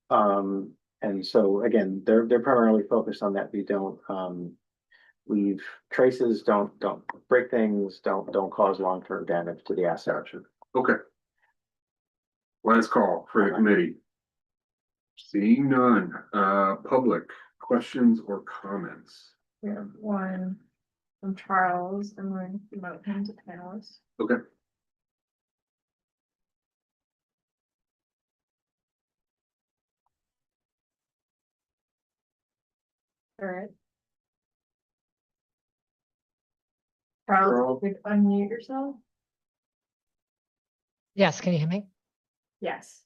[SPEAKER 4] And so again, they're primarily focused on that we don't leave traces, don't break things, don't cause long-term damage to the asset.
[SPEAKER 6] Okay. Last call for the committee. Seeing none, public questions or comments?
[SPEAKER 8] We have one from Charles, and we're going to promote him to panelist.
[SPEAKER 6] Okay.
[SPEAKER 8] All right. Charles, you could unmute yourself?
[SPEAKER 15] Yes, can you hear me?
[SPEAKER 8] Yes.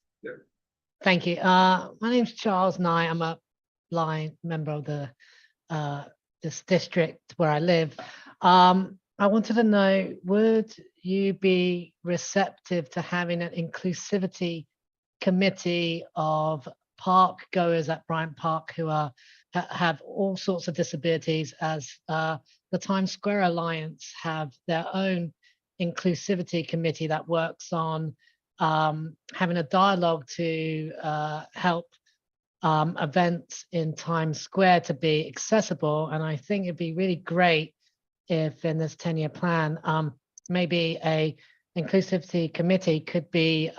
[SPEAKER 15] Thank you. My name's Charles Nye. I'm a blind member of the this district where I live. I wanted to know, would you be receptive to having an inclusivity committee of park goers at Bryant Park who are have all sorts of disabilities, as the Times Square Alliance have their own inclusivity committee that works on having a dialogue to help events in Times Square to be accessible. And I think it'd be really great if in this 10-year plan, maybe a inclusivity committee could be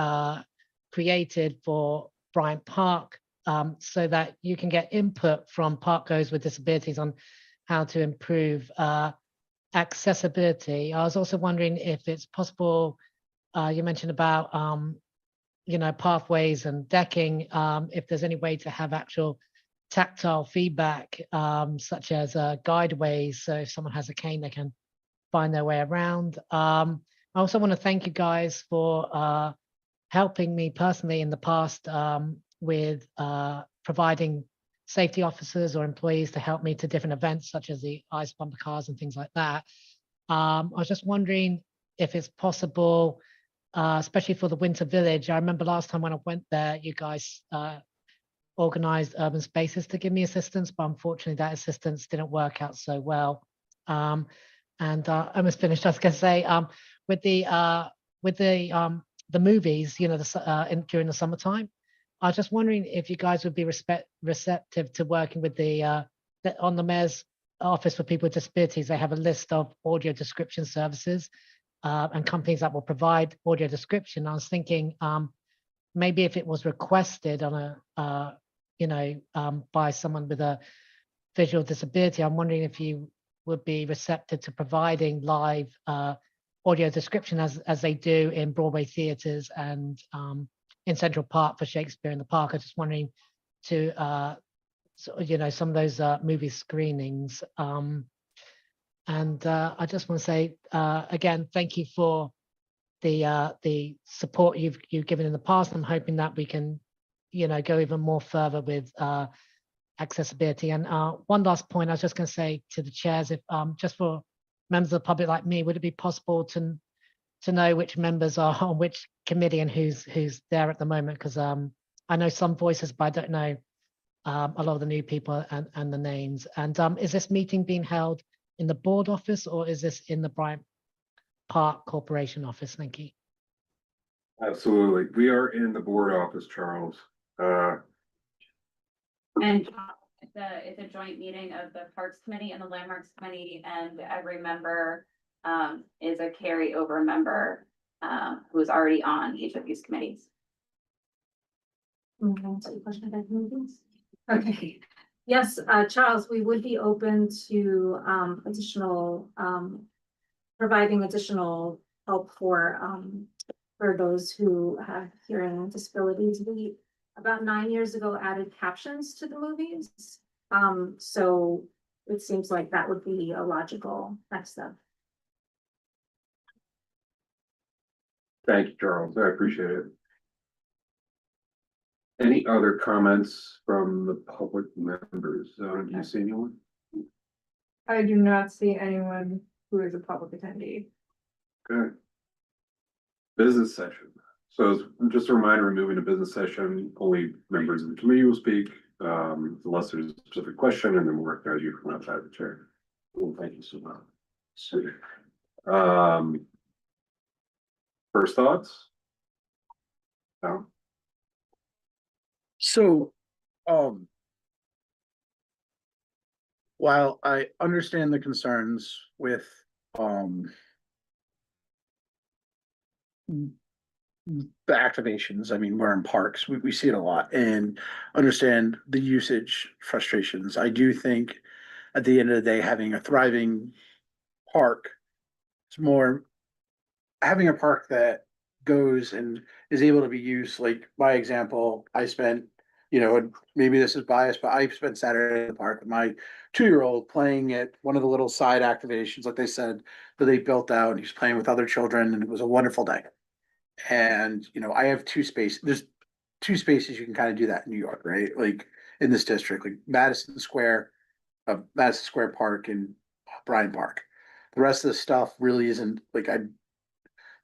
[SPEAKER 15] created for Bryant Park, so that you can get input from park goers with disabilities on how to improve accessibility. I was also wondering if it's possible, you mentioned about pathways and decking, if there's any way to have actual tactile feedback, such as guideways, so if someone has a cane, they can find their way around. I also want to thank you guys for helping me personally in the past with providing safety officers or employees to help me to different events, such as the ice bumper cars and things like that. I was just wondering if it's possible, especially for the Winter Village. I remember last time when I went there, you guys organized Urban Spaces to give me assistance, but unfortunately that assistance didn't work out so well. And I almost finished. I was going to say, with the movies, during the summertime, I was just wondering if you guys would be receptive to working with on the mayor's office for people with disabilities. They have a list of audio description services and companies that will provide audio description. I was thinking maybe if it was requested on by someone with a visual disability, I'm wondering if you would be receptive to providing live audio description as they do in Broadway theaters and in Central Park for Shakespeare in the Park. I'm just wondering to some of those movie screenings. And I just want to say again, thank you for the support you've given in the past. I'm hoping that we can go even more further with accessibility. And one last point, I was just going to say to the chairs, if just for members of the public like me, would it be possible to know which members are on which committee and who's there at the moment? Because I know some voices, but I don't know a lot of the new people and the names. And is this meeting being held in the board office, or is this in the Bryant Park Corporation office? Thank you.
[SPEAKER 6] Absolutely. We are in the board office, Charles.
[SPEAKER 7] And it's a joint meeting of the Parks Committee and the Landmarks Committee, and every member is a carryover member who is already on each of these committees.
[SPEAKER 1] Okay, yes, Charles, we would be open to additional providing additional help for those who have hearing disabilities. We about 9 years ago added captions to the movies. So it seems like that would be a logical next step.
[SPEAKER 6] Thank you, Charles. I appreciate it. Any other comments from the public members? Do you see anyone?
[SPEAKER 8] I do not see anyone who is a public attendee.
[SPEAKER 6] Okay. Business session. So just a reminder, moving to business session, only members of the committee will speak, unless there's a specific question, and then we'll recognize you from outside the chair. Well, thank you so much. First thoughts? No?
[SPEAKER 2] So, while I understand the concerns with, the activations, I mean, we're in parks, we see it a lot and understand the usage frustrations. I do think at the end of the day, having a thriving park, it's more having a park that goes and is able to be used, like by example, I spent, you know, and maybe this is biased, but I spent Saturday in the park with my 2-year-old playing at one of the little side activations, like they said, that they built out, and he's playing with other children, and it was a wonderful day. And, you know, I have there's 2 spaces you can kind of do that in New York, right? Like in this district, like Madison Square Park and Bryant Park. The rest of the stuff really isn't like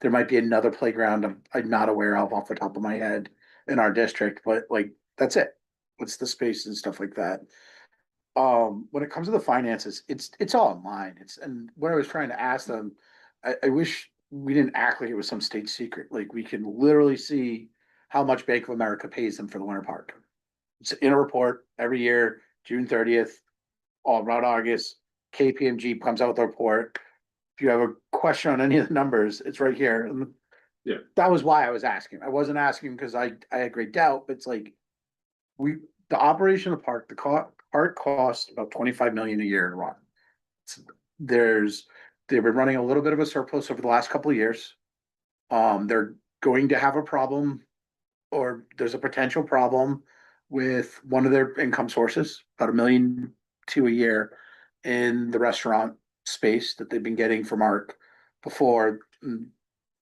[SPEAKER 2] there might be another playground I'm not aware of off the top of my head in our district, but like that's it. What's the space and stuff like that. When it comes to the finances, it's all in line. And what I was trying to ask them, I wish we didn't act like it was some state secret. Like we can literally see how much Bank of America pays them for the Winter Park. It's in a report every year, June 30th, all around August. KPMG comes out with a report. If you have a question on any of the numbers, it's right here. And
[SPEAKER 6] Yeah.
[SPEAKER 2] that was why I was asking. I wasn't asking because I had great doubt, but it's like the operation of the park, park costs about 25 million a year to run. They've been running a little bit of a surplus over the last couple of years. They're going to have a problem, or there's a potential problem with one of their income sources, about $1.2 million a year in the restaurant space that they've been getting from ARC before.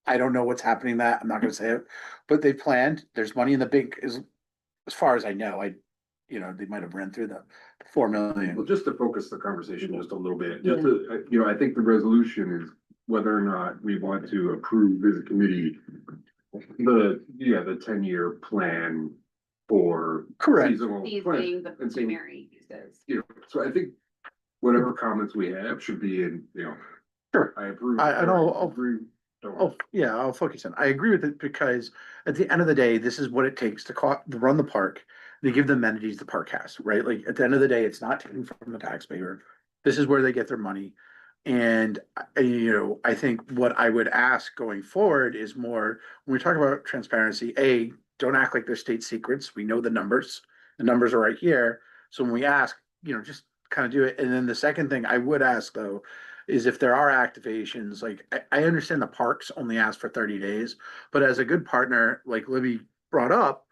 [SPEAKER 2] I don't know what's happening that. I'm not gonna say it, but they planned, there's money in the bank as far as I know, they might have ran through the 4
[SPEAKER 6] Well,
[SPEAKER 2] million.
[SPEAKER 6] just to focus the conversation just a little bit, just to, I think the resolution is whether or not we want to approve as a committee the 10-year plan for
[SPEAKER 2] Correct.
[SPEAKER 6] seasonal
[SPEAKER 7] These
[SPEAKER 6] plan.
[SPEAKER 7] being the
[SPEAKER 6] And so,
[SPEAKER 7] primary uses.
[SPEAKER 6] So I think whatever comments we have should be in,
[SPEAKER 2] Sure.
[SPEAKER 6] I approve.
[SPEAKER 2] I know,
[SPEAKER 6] or agree, don't.
[SPEAKER 2] Oh, yeah, I'll focus on. I agree with it because at the end of the day, this is what it takes to run the park. They give the amenities the park has, right? Like at the end of the day, it's not taken from the taxpayer. This is where they get their money. And I think what I would ask going forward is more, when we talk about transparency, don't act like they're state secrets. We know the numbers. The numbers are right here. So when we ask, just kind of do it. And then the second thing I would ask though, is if there are activations, like I understand the parks only ask for 30 days, but as a good partner, like Libby brought up,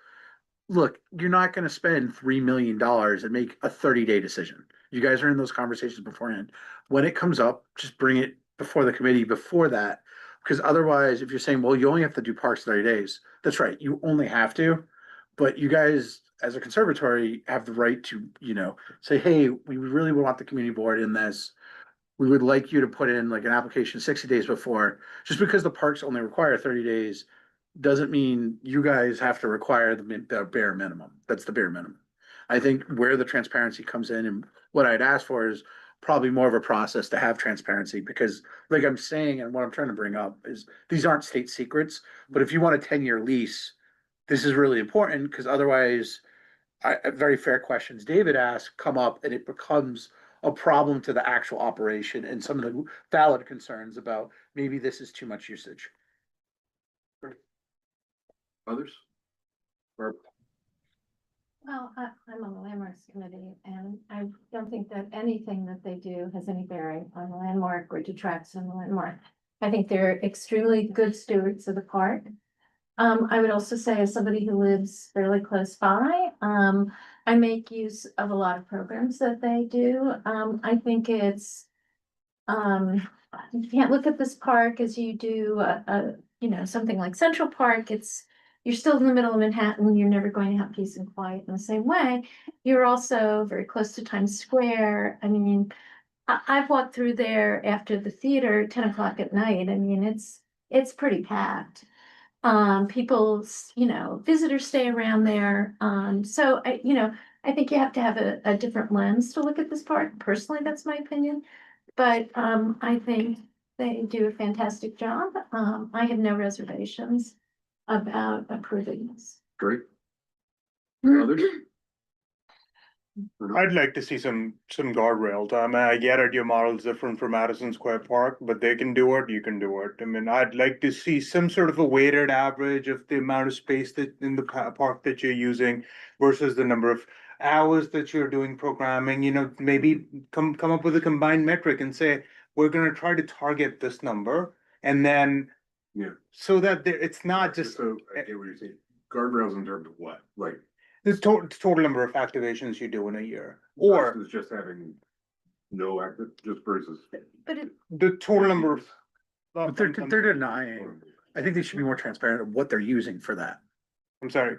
[SPEAKER 2] look, you're not going to spend $3 million and make a 30-day decision. You guys are in those conversations beforehand. When it comes up, just bring it before the committee before that, because otherwise, if you're saying, well, you only have to do parks 30 days, that's right, you only have to, but you guys as a conservatory have the right to, say, hey, we really want the community board in this. We would like you to put in like an application 60 days before. Just because the parks only require 30 days doesn't mean you guys have to require the bare minimum. That's the bare minimum. I think where the transparency comes in, and what I'd ask for is probably more of a process to have transparency, because like I'm saying, and what I'm trying to bring up is these aren't state secrets, but if you want a 10-year lease, this is really important, because otherwise very fair questions David asked come up and it becomes a problem to the actual operation and some of the valid concerns about maybe this is too much usage.
[SPEAKER 6] Others? Or
[SPEAKER 13] Well, I'm on the landmarks committee and I don't think that anything that they do has any bearing on the landmark or detracts from the landmark. I think they're extremely good stewards of the park. I would also say, as somebody who lives fairly close by, I make use of a lot of programs that they do. I think it's, you can't look at this park as you do, something like Central Park. You're still in the middle of Manhattan. You're never going to have peace and quiet in the same way. You're also very close to Times Square. I mean, I've walked through there after the theater, 10 o'clock at night. I mean, it's pretty packed. People, visitors stay around there. So I think you have to have a different lens to look at this park. Personally, that's my opinion. But I think they do a fantastic job. I have no reservations about approving this.
[SPEAKER 6] Great. Others?
[SPEAKER 3] I'd like to see some guardrails. I mean, I get it, your model's different from Madison Square Park, but they can do it, you can do it. I mean, I'd like to see some sort of a weighted average of the amount of space that in the park that you're using versus the number of hours that you're doing programming, you know, maybe come up with a combined metric and say, we're gonna try to target this number and then
[SPEAKER 6] Yeah.
[SPEAKER 3] so that it's not just
[SPEAKER 6] So I get what you're saying. Guardrails in terms of what? Like,
[SPEAKER 3] the total number of activations you do in a year, or
[SPEAKER 6] versus just having no active, just versus.
[SPEAKER 13] But it,
[SPEAKER 3] the total number of.
[SPEAKER 2] But they're denying. I think they should be more transparent of what they're using for that.
[SPEAKER 3] I'm sorry.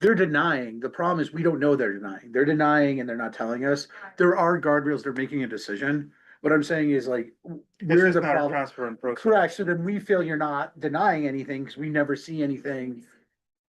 [SPEAKER 2] They're denying. The problem is we don't know they're denying. They're denying and they're not telling us. There are guardrails. They're making a decision. What I'm saying is like, where is the
[SPEAKER 3] It's not a
[SPEAKER 2] problem?
[SPEAKER 3] transparent process.
[SPEAKER 2] Correct. So then we feel you're not denying anything because we never see anything.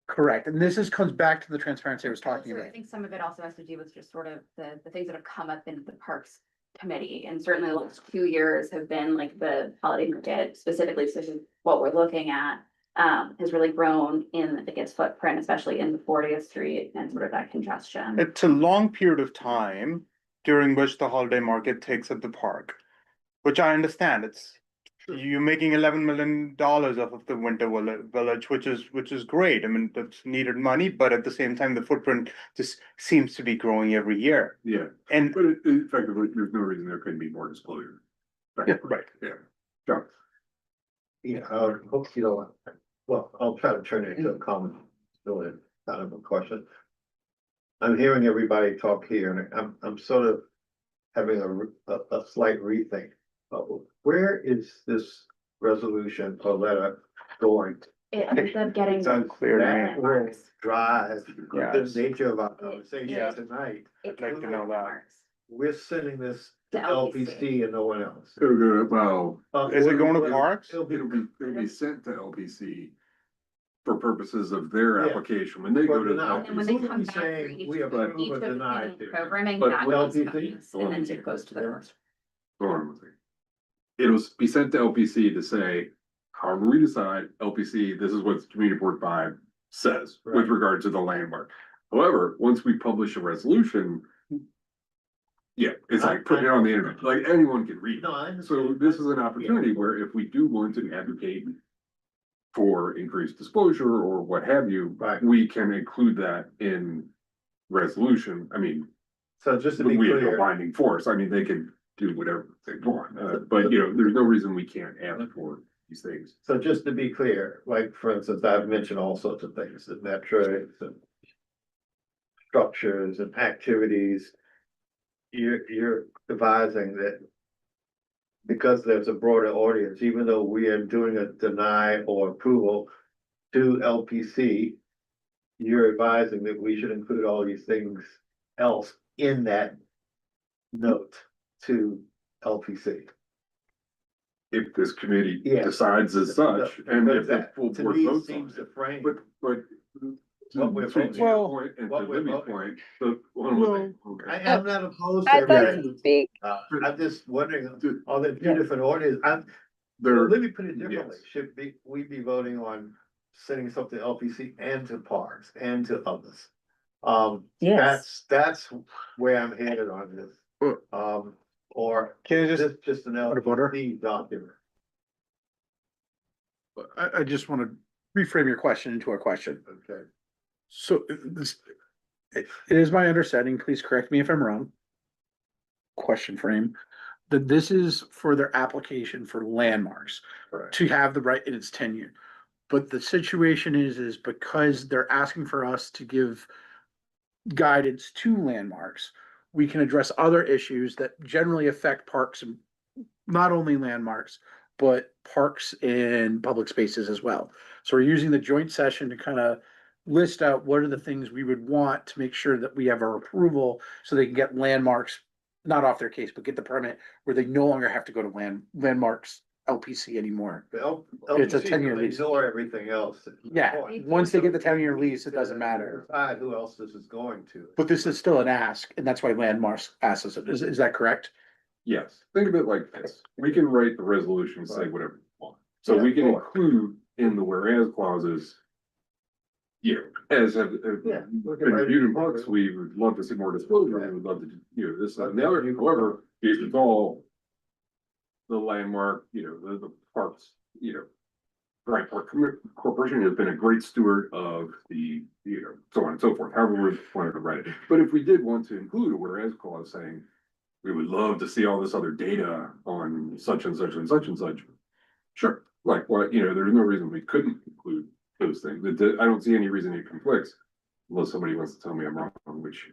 [SPEAKER 2] Correct. And this comes back to the transparency I was talking
[SPEAKER 7] Also, I
[SPEAKER 2] about.
[SPEAKER 7] think some of it also has to do with just sort of the things that have come up in the Parks Committee. And certainly the last 2 years have been like the holiday market specifically, so this is what we're looking at. Has really grown in its footprint, especially in the 40th Street and sort of that congestion.
[SPEAKER 3] It's a long period of time during which the holiday market takes up the park, which I understand. It's you're making $11 million off of the Winter Village, which is great. I mean, that's needed money, but at the same time, the footprint just seems to be growing every year.
[SPEAKER 6] Yeah,
[SPEAKER 3] And
[SPEAKER 6] but effectively, there's no reason there couldn't be more disclosure.
[SPEAKER 3] yeah, right.
[SPEAKER 6] Yeah. John.
[SPEAKER 12] Yeah, hope you don't, well, I'll try to turn it into a comment, still in kind of a question. I'm hearing everybody talk here and I'm sort of having a slight rethink. Where is this resolution or letter going?
[SPEAKER 7] It ends up getting.
[SPEAKER 12] It's unclear to me.
[SPEAKER 7] landmarks.
[SPEAKER 12] Drive,
[SPEAKER 3] Yeah.
[SPEAKER 12] the nature of our
[SPEAKER 7] Yeah.
[SPEAKER 12] conversation tonight,
[SPEAKER 7] It
[SPEAKER 3] like to know that.
[SPEAKER 7] landmarks.
[SPEAKER 12] we're sending this to
[SPEAKER 7] To LPC.
[SPEAKER 12] LPC and no one else.
[SPEAKER 6] It'll go, well,
[SPEAKER 3] Is it going to parks?
[SPEAKER 12] It'll be,
[SPEAKER 6] it'll be sent to LPC for purposes of their
[SPEAKER 12] Yeah.
[SPEAKER 6] application. When they go to the
[SPEAKER 12] But
[SPEAKER 7] And then when they
[SPEAKER 12] We'll
[SPEAKER 7] come
[SPEAKER 12] be
[SPEAKER 7] back for
[SPEAKER 12] saying
[SPEAKER 7] each,
[SPEAKER 12] we approve
[SPEAKER 7] each
[SPEAKER 12] or
[SPEAKER 7] of the
[SPEAKER 12] deny
[SPEAKER 7] hidden
[SPEAKER 12] it.
[SPEAKER 7] programming,
[SPEAKER 6] But
[SPEAKER 7] that
[SPEAKER 12] will
[SPEAKER 7] goes
[SPEAKER 12] LPC?
[SPEAKER 7] comes, and then it goes to the first.
[SPEAKER 6] Hold on one second. It'll be sent to LPC to say, however we decide, LPC, this is what Community Board 5 says with
[SPEAKER 12] Right.
[SPEAKER 6] regard to the landmark. However, once we publish a resolution, yeah, it's like putting it on the internet, like anyone can read it.
[SPEAKER 12] no, I
[SPEAKER 6] So
[SPEAKER 12] understand.
[SPEAKER 6] this is an opportunity where if we do want to advocate for increased disclosure or what have you,
[SPEAKER 12] Right.
[SPEAKER 6] we can include that in resolution. I mean,
[SPEAKER 12] So just to be
[SPEAKER 6] we have no
[SPEAKER 12] clear,
[SPEAKER 6] binding force. I mean, they can do whatever they want, but you know, there's no reason we can't ask for these things.
[SPEAKER 12] so just to be clear, like, for instance, I've mentioned all sorts of things, the metrics and structures and activities. You're advising that because there's a broader audience, even though we are doing a deny or approval to LPC, you're advising that we should include all these things else in that note to LPC.
[SPEAKER 6] If this committee
[SPEAKER 12] Yeah.
[SPEAKER 6] decides as such, and if the
[SPEAKER 12] That,
[SPEAKER 6] full
[SPEAKER 12] to
[SPEAKER 6] board
[SPEAKER 12] me,
[SPEAKER 6] votes on
[SPEAKER 12] seems
[SPEAKER 6] it.
[SPEAKER 12] to frame.
[SPEAKER 6] But.
[SPEAKER 12] What we're
[SPEAKER 6] To your
[SPEAKER 12] voting.
[SPEAKER 3] Well,
[SPEAKER 6] point and to
[SPEAKER 12] what we're
[SPEAKER 6] Libby's
[SPEAKER 12] voting.
[SPEAKER 6] point, okay.
[SPEAKER 12] I am not opposed to
[SPEAKER 11] I'd like
[SPEAKER 12] everything.
[SPEAKER 11] to speak.
[SPEAKER 12] I'm just wondering, are there two different orders?
[SPEAKER 6] There,
[SPEAKER 12] Let me put it differently.
[SPEAKER 6] yes.
[SPEAKER 12] Should we be voting on sending something to LPC and to parks and to others?
[SPEAKER 10] Yes.
[SPEAKER 12] That's where I'm headed on this. Or
[SPEAKER 3] Can I
[SPEAKER 12] just an
[SPEAKER 2] Point of order?
[SPEAKER 12] LPC document.
[SPEAKER 2] I just want to reframe your question into a question.
[SPEAKER 12] Okay.
[SPEAKER 2] So it is my understanding, please correct me if I'm wrong. Question frame, that this is for their application for landmarks
[SPEAKER 12] Correct.
[SPEAKER 2] to have the right in its tenure. But the situation is because they're asking for us to give guidance to landmarks, we can address other issues that generally affect parks and not only landmarks, but parks and public spaces as well. So we're using the joint session to kind of list out what are the things we would want to make sure that we have our approval so they can get landmarks, not off their case, but get the permit where they no longer have to go to landmarks LPC anymore. It's a
[SPEAKER 12] LPC
[SPEAKER 2] 10-year
[SPEAKER 12] will
[SPEAKER 2] lease.
[SPEAKER 12] Ignore everything else.
[SPEAKER 2] Yeah, once they get the 10-year lease, it doesn't matter.
[SPEAKER 12] Decide who else this is going to.
[SPEAKER 2] But this is still an ask, and that's why landmarks asks us. Is that correct?
[SPEAKER 6] Yes, think of it like this. We can write the resolution, and say whatever we want. So
[SPEAKER 12] Yeah,
[SPEAKER 6] we can
[SPEAKER 12] sure.
[SPEAKER 6] include in the whereas clauses Yeah, as have,
[SPEAKER 12] Yeah, look at
[SPEAKER 6] been
[SPEAKER 12] my
[SPEAKER 6] reviewed in books, we would love to see more disclosure, we would love to, this, and the other, however, it's all. The landmark, the parks, Bryant Park Corporation has been a great steward of the, so on and so forth, however we wanted to write it. But if we did want to include a whereas clause saying, we would love to see all this other data on such and such and such and such. Sure, like what, there's no reason we couldn't include those things. I don't see any reason it conflicts. Unless somebody wants to tell me I'm wrong, which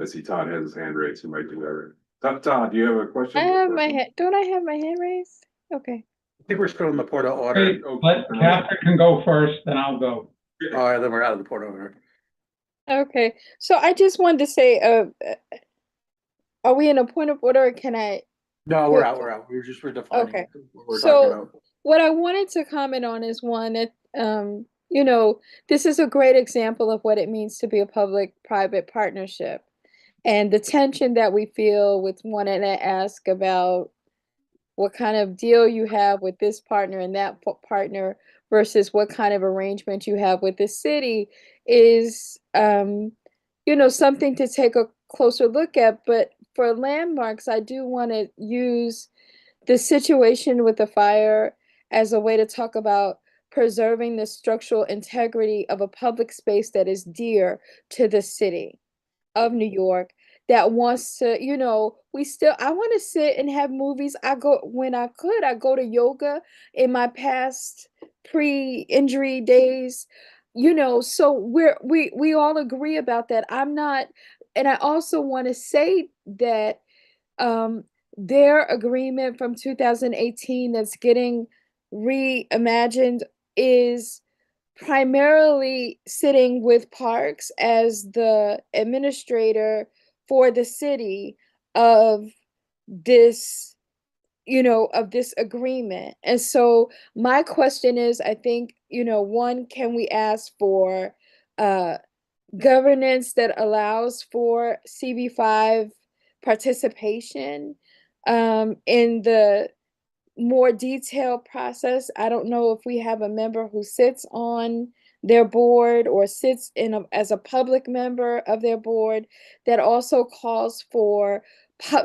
[SPEAKER 6] I see Todd has his hand raised, he might do that. Todd, do you have a question?
[SPEAKER 11] I have my hand, don't I have my hand raised? Okay.
[SPEAKER 2] I think we're still in the port of order.
[SPEAKER 14] Wait, let Catherine can go first, then I'll go.
[SPEAKER 2] All right, then we're out of the port of order.
[SPEAKER 11] Okay, so I just wanted to say, are we in a point of order or can I?
[SPEAKER 2] No, we're out, we're just redefining.
[SPEAKER 11] Okay.
[SPEAKER 2] What we're talking
[SPEAKER 11] So
[SPEAKER 2] about.
[SPEAKER 11] what I wanted to comment on is one that, this is a great example of what it means to be a public-private partnership. And the tension that we feel with wanting to ask about what kind of deal you have with this partner and that partner versus what kind of arrangement you have with the city is, something to take a closer look at. But for landmarks, I do want to use the situation with the fire as a way to talk about preserving the structural integrity of a public space that is dear to the city of New York, that wants to, I want to sit and have movies. I go to yoga in my past pre-injury days, so we all agree about that. And I also want to say that their agreement from 2018 that's getting reimagined is primarily sitting with Parks as the administrator for the city of this, of this agreement. And so my question is, I think, one, can we ask for governance that allows for CB5 participation in the more detailed process? I don't know if we have a member who sits on their board or sits as a public member of their board that also calls for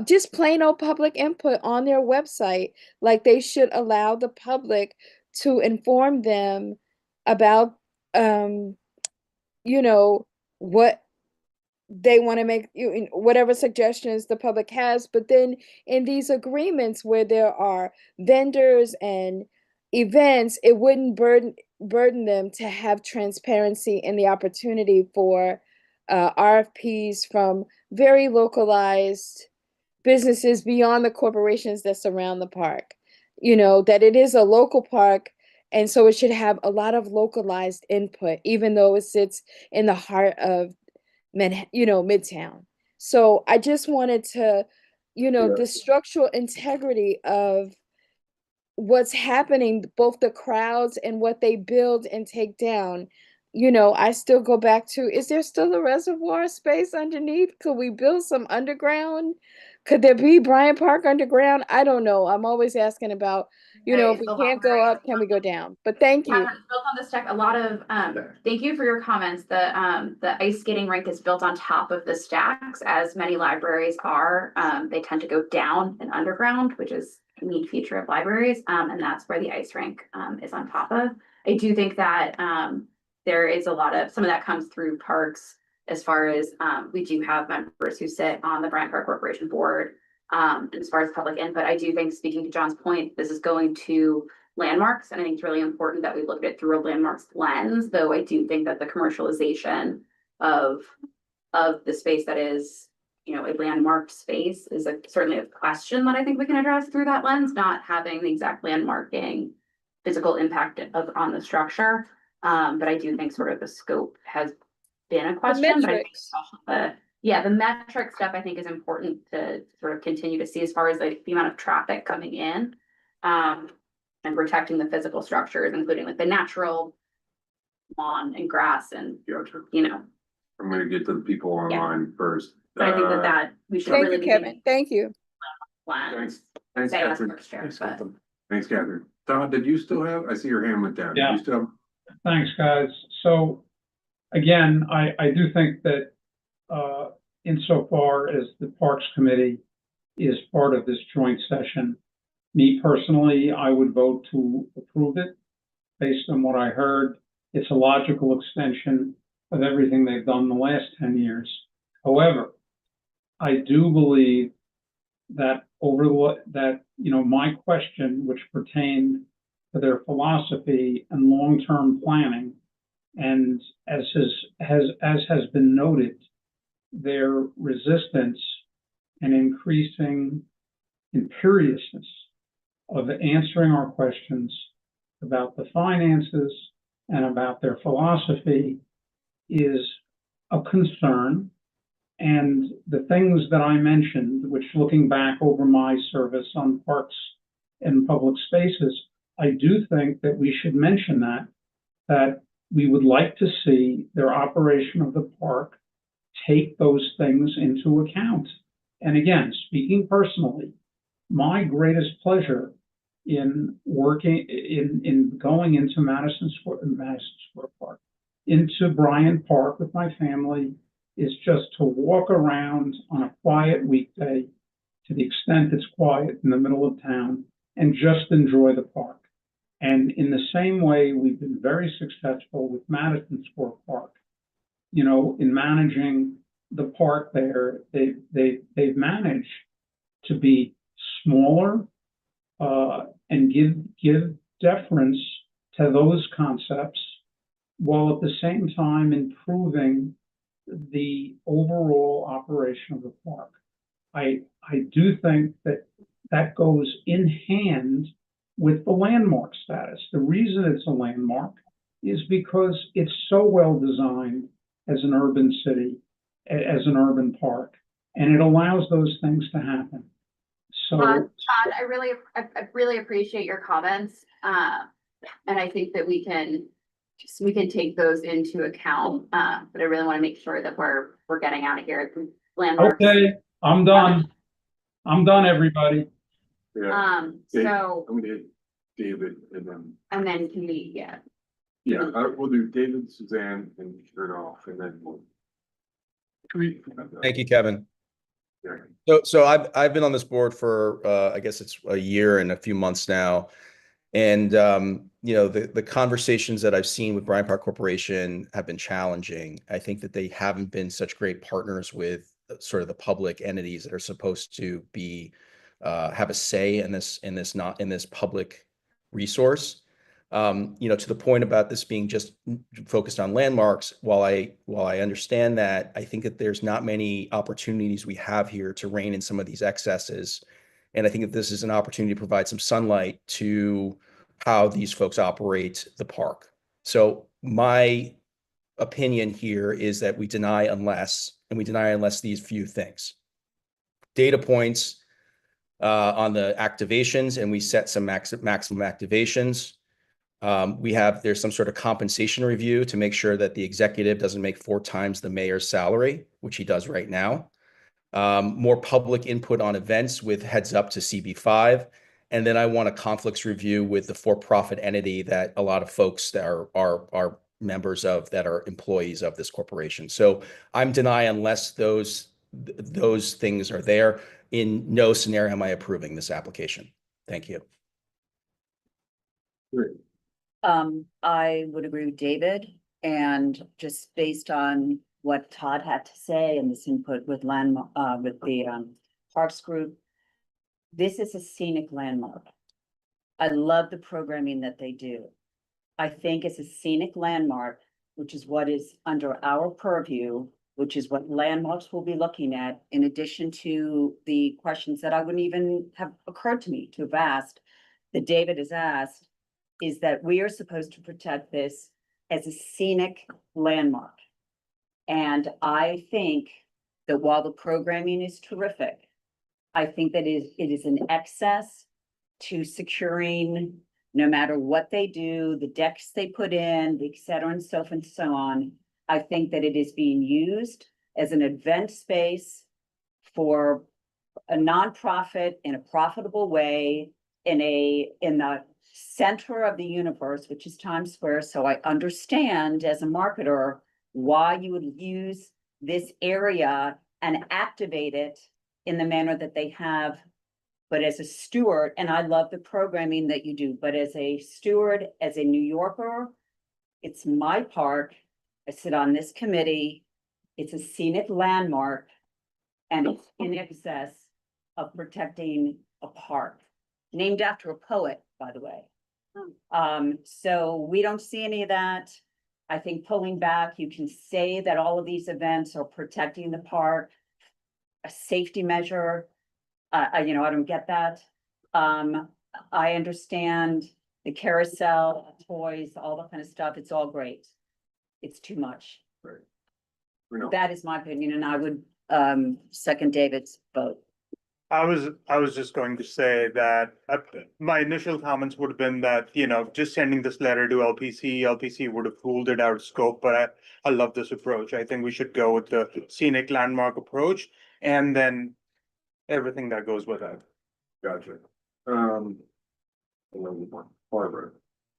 [SPEAKER 11] just plain old public input on their website. Like they should allow the public to inform them about, what they want to make, whatever suggestions the public has. But then in these agreements where there are vendors and events, it wouldn't burden them to have transparency and the opportunity for RFPs from very localized businesses beyond the corporations that surround the park. That it is a local park, and so it should have a lot of localized input, even though it sits in the heart of Midtown. So I just wanted to, the structural integrity of what's happening, both the crowds and what they build and take down. I still go back to, is there still a reservoir space underneath? Could we build some underground? Could there be Bryant Park underground? I don't know. I'm always asking about, if we can't go up, can we go down? But thank you.
[SPEAKER 7] Built on this deck, a lot of, thank you for your comments. The ice skating rink is built on top of the stacks, as many libraries are. They tend to go down and underground, which is a neat feature of libraries. And that's where the ice rink is on top of. I do think that there is a lot of, some of that comes through Parks, as far as we do have members who sit on the Bryant Park Corporation board. As far as public input, I do think, speaking to John's point, this is going to landmarks, and I think it's really important that we look at it through a landmarks lens, though I do think that the commercialization of the space that is, a landmark space is certainly a question that I think we can address through that lens, not having the exact landmarking physical impact on the structure. But I do think sort of the scope has been a question, but I think the metric stuff I think is important to sort of continue to see, as far as like the amount of traffic coming in, and protecting the physical structures, including like the natural lawn and grass and,
[SPEAKER 6] I'm gonna get to the people online first.
[SPEAKER 7] But I think that we should
[SPEAKER 11] Thank
[SPEAKER 7] really
[SPEAKER 11] you,
[SPEAKER 7] be
[SPEAKER 11] Kevin.
[SPEAKER 7] thinking
[SPEAKER 11] Thank you.
[SPEAKER 7] plans.
[SPEAKER 6] Thanks,
[SPEAKER 7] Say us
[SPEAKER 6] Catherine.
[SPEAKER 7] first, Chair, but-
[SPEAKER 6] Thanks, Catherine. Todd, did you still have, I see your hand went down. Did
[SPEAKER 14] Yeah.
[SPEAKER 6] you still have?
[SPEAKER 14] Thanks, guys. So again, I do think that, insofar as the Parks Committee is part of this joint session, me personally, I would vote to approve it. Based on what I heard, it's a logical extension of everything they've done the last 10 years. However, I do believe that my question, which pertained to their philosophy and long-term planning, and as has been noted, their resistance and increasing imperiousness of answering our questions about the finances and about their philosophy is a concern. And the things that I mentioned, which looking back over my service on parks and public spaces, I do think that we should mention that we would like to see their operation of the park take those things into account. And again, speaking personally, my greatest pleasure in working, in going into Madison Square Park, into Bryant Park with my family, is just to walk around on a quiet weekday, to the extent it's quiet in the middle of town, and just enjoy the park. And in the same way, we've been very successful with Madison Square Park. You know, in managing the park there, they've managed to be smaller and give deference to those concepts, while at the same time improving the overall operation of the park. I do think that goes in hand with the landmark status. The reason it's a landmark is because it's so well designed as an urban city, as an urban park, and it allows those things to happen. So,
[SPEAKER 7] Todd, I really appreciate your comments. And I think that we can take those into account. But I really want to make sure that we're getting out of here. Landmarks.
[SPEAKER 14] okay, I'm done. I'm done, everybody.
[SPEAKER 6] Yeah.
[SPEAKER 7] So,
[SPEAKER 6] I'm gonna hit David
[SPEAKER 7] and then can we,
[SPEAKER 6] we'll do David, Suzanne, and turn off, and then we'll.
[SPEAKER 5] Thank you, Kevin.
[SPEAKER 6] Yeah.
[SPEAKER 5] So I've been on this board for I guess it's a year and a few months now. And you know, the conversations that I've seen with Bryant Park Corporation have been challenging. I think that they haven't been such great partners with sort of the public entities that are supposed to be have a say in this public resource. You know, to the point about this being just focused on landmarks, while I understand that, I think that there's not many opportunities we have here to rein in some of these excesses. And I think that this is an opportunity to provide some sunlight to how these folks operate the park. So my opinion here is that we deny unless these few things. Data points on the activations, and we set some maximum activations. There's some sort of compensation review to make sure that the executive doesn't make 4 times the mayor's salary, which he does right now. More public input on events with heads up to CB5. And then I want a conflicts review with the for-profit entity that a lot of folks that are members of, that are employees of this corporation. So I'm denying unless those things are there. In no scenario am I approving this application. Thank you.
[SPEAKER 6] Great.
[SPEAKER 10] I would agree with David, and just based on what Todd had to say and this input with the Parks Group, this is a scenic landmark. I love the programming that they do. I think it's a scenic landmark, which is what is under our purview, which is what landmarks will be looking at, in addition to the questions that I wouldn't even have occurred to me to have asked, that David has asked, is that we are supposed to protect this as a scenic landmark. And I think that while the programming is terrific, I think that it is an excess to securing, no matter what they do, the decks they put in, et cetera, and so forth and so on. I think that it is being used as an event space for a nonprofit in a profitable way in the center of the universe, which is Times Square. So I understand as a marketer why you would use this area and activate it in the manner that they have. But as a steward, and I love the programming that you do, but as a steward, as a New Yorker, it's my park. I sit on this committee. It's a scenic landmark. And it's in excess of protecting a park, named after a poet, by the way. So we don't see any of that. I think pulling back, you can say that all of these events are protecting the park, a safety measure. I don't get that. I understand the carousel, toys, all that kind of stuff. It's all great. It's too much.
[SPEAKER 6] We know.
[SPEAKER 10] That is my opinion, and I would second David's vote.
[SPEAKER 3] I was just going to say that my initial comments would have been that, just sending this letter to LPC would have ruled it out of scope, but I love this approach. I think we should go with the scenic landmark approach and then everything that goes with it.
[SPEAKER 6] Gotcha. Barbara.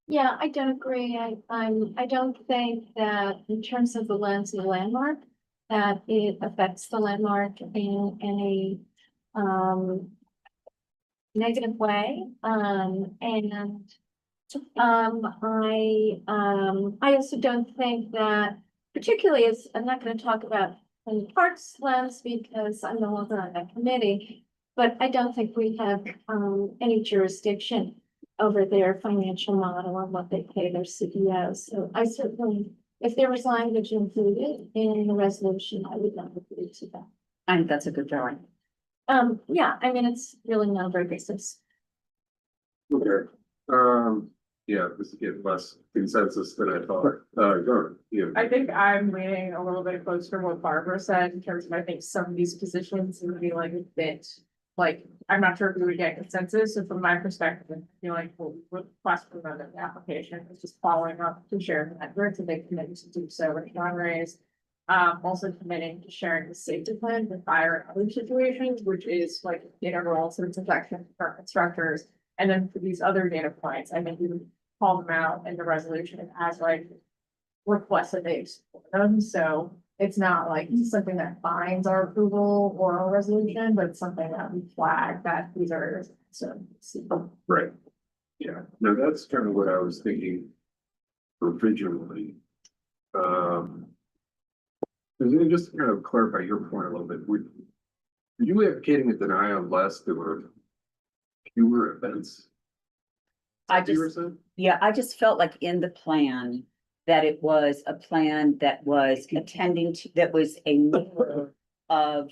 [SPEAKER 13] Yeah, I don't agree. I don't think that in terms of the lens of the landmark, that it affects the landmark in any negative way. I also don't think that, particularly as, I'm not gonna talk about the parks lens because I'm no longer on that committee, but I don't think we have any jurisdiction over their financial model and what they pay their CEOs. So I certainly, if there was language included in the resolution, I would not agree to that.
[SPEAKER 10] I think that's a good drawing.
[SPEAKER 13] Yeah, I mean, it's really not a very basis.
[SPEAKER 6] Okay, yeah, this is getting less consensus than I thought. Go, yeah.
[SPEAKER 8] I think I'm leaning a little bit closer to what Barbara said in terms of, I think some of these positions would be like a bit, like, I'm not sure if we would get consensus. So from my perspective, I feel like we'll request for the application is just following up to share the network, and they committed to do so with John Ray's. Also committing to sharing the safety plan with fire and other situations, which is like integral to the protection for instructors. And then for these other data points, I think we would call them out in the resolution as like requests that they explore them. So it's not like something that binds our approval or our resolution, but it's something that we flag that these are, so.
[SPEAKER 6] Right. Yeah, no, that's kind of what I was thinking originally. Just to kind of clarify your point a little bit, were you advocating a denial unless there were fewer events?
[SPEAKER 10] I just felt like in the plan that it was a plan that was attending to, that was a mirror of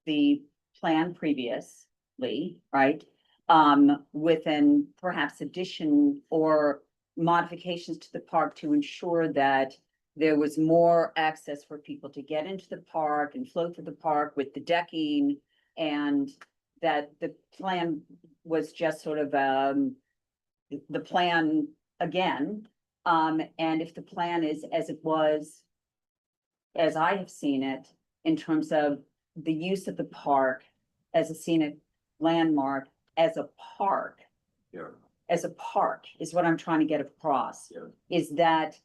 [SPEAKER 10] the plan previously, right? With an perhaps addition or modifications to the park to ensure that there was more access for people to get into the park and flow through the park with the decking, and that the plan was just sort of the plan again. And if the plan is as it was, as I have seen it, in terms of the use of the park as a scenic landmark, as a park.
[SPEAKER 6] Yeah.
[SPEAKER 10] As a park is what I'm trying to get across.
[SPEAKER 6] Yeah.
[SPEAKER 10] Is that,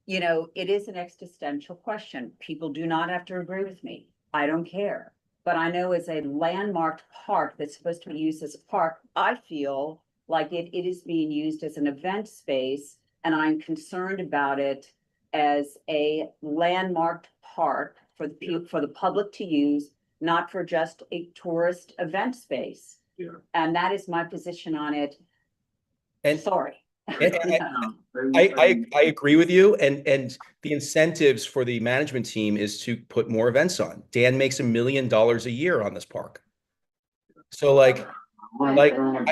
[SPEAKER 10] it is an existential question. People do not have to agree with me. I don't care. But I know as a landmarked park that's supposed to be used as a park, I feel like it is being used as an event space, and I'm concerned about it as a landmarked park for the public to use, not for just a tourist event space.
[SPEAKER 6] Yeah.
[SPEAKER 10] And that is my position on it.
[SPEAKER 5] And
[SPEAKER 10] Sorry.
[SPEAKER 5] I agree with you, and the incentives for the management team is to put more events on. Dan makes $1 million a year on this park. So
[SPEAKER 7] Right, a little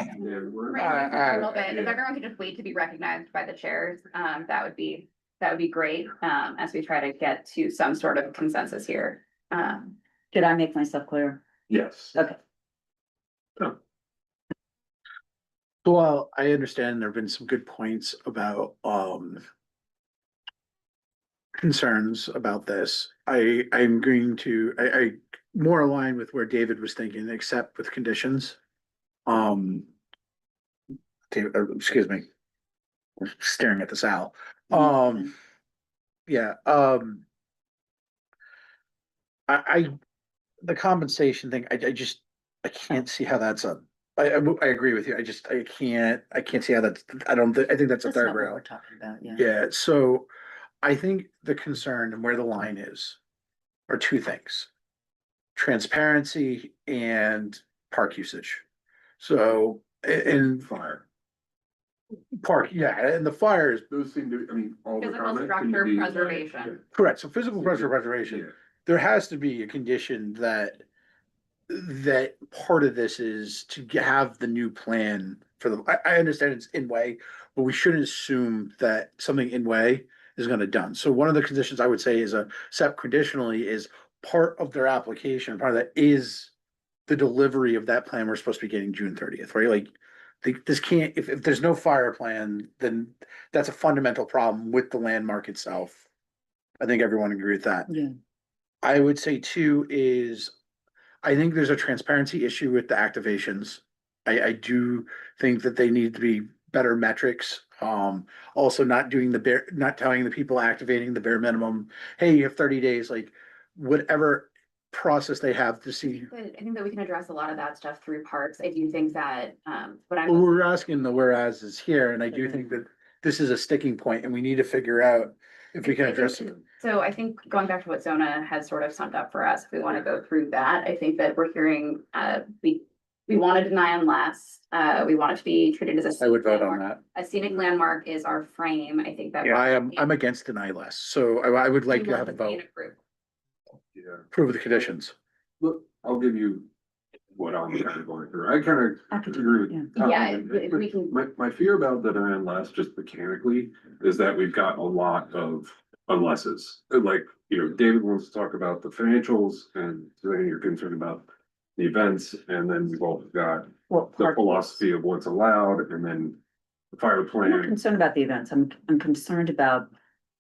[SPEAKER 7] bit. If everyone could just wait to be recognized by the chairs, that would be great, as we try to get to some sort of consensus here.
[SPEAKER 10] Did I make myself clear?
[SPEAKER 6] Yes.
[SPEAKER 10] Okay.
[SPEAKER 2] Well, I understand there have been some good points about concerns about this. I'm going to, I more aligned with where David was thinking, except with conditions. Excuse me. We're staring at the Sal. Yeah, the compensation thing, I just, I can't see how that's I agree with you. I can't see how that's, I think that's a
[SPEAKER 10] That's
[SPEAKER 2] third
[SPEAKER 10] not what
[SPEAKER 2] rail.
[SPEAKER 10] we're talking about, yeah.
[SPEAKER 2] Yeah, so I think the concern and where the line is are two things. Transparency and park usage. So, in
[SPEAKER 6] Fire.
[SPEAKER 2] park, yeah, and the fires,
[SPEAKER 6] Those seem to, I mean, all the
[SPEAKER 7] Physical
[SPEAKER 6] comments. seem to
[SPEAKER 7] structure
[SPEAKER 6] be-
[SPEAKER 7] preservation.
[SPEAKER 2] correct, so physical preservation.
[SPEAKER 6] Yeah.
[SPEAKER 2] There has to be a condition that part of this is to have the new plan for I understand it's in way, but we shouldn't assume that something in way is gonna done. So one of the conditions I would say is set conditionally is part of their application, part of that is the delivery of that plan we're supposed to be getting June 30th, right? Like, this can't, if there's no fire plan, then that's a fundamental problem with the landmark itself. I think everyone agree with that.
[SPEAKER 10] Yeah.
[SPEAKER 2] I would say too is, I think there's a transparency issue with the activations. I do think that they need to be better metrics. Also not doing not telling the people activating the bare minimum, hey, you have 30 days, like whatever process they have to see.
[SPEAKER 7] But I think that we can address a lot of that stuff through parks. I do think that, what I'm.
[SPEAKER 2] Well, we're asking the whereas is here, and I do think that this is a sticking point and we need to figure out if we can address it.
[SPEAKER 7] So I think going back to what Zona has sort of summed up for us, if we want to go through that, I think that we're hearing, we want to deny unless, we want it to be treated as a.
[SPEAKER 2] I would vote on
[SPEAKER 7] landmark.
[SPEAKER 2] that.
[SPEAKER 7] A scenic landmark is our frame. I think that.
[SPEAKER 2] I'm against deny less, so I would like
[SPEAKER 7] You
[SPEAKER 2] to have
[SPEAKER 7] want
[SPEAKER 2] a
[SPEAKER 7] to be in
[SPEAKER 2] vote,
[SPEAKER 7] a group.
[SPEAKER 6] Yeah.
[SPEAKER 2] approve the conditions.
[SPEAKER 6] Look, I'll give you what I'm kind of going through. I kind of agree with. Tom.
[SPEAKER 7] Yeah, if we can-
[SPEAKER 6] My fear about the deny unless, just mechanically, is that we've got a lot of unlesses. Like, David wants to talk about the financials and then you're concerned about the events, and then we've also got the philosophy of what's allowed, and then the fire
[SPEAKER 10] I'm not
[SPEAKER 6] plan.
[SPEAKER 10] concerned about the events. I'm concerned about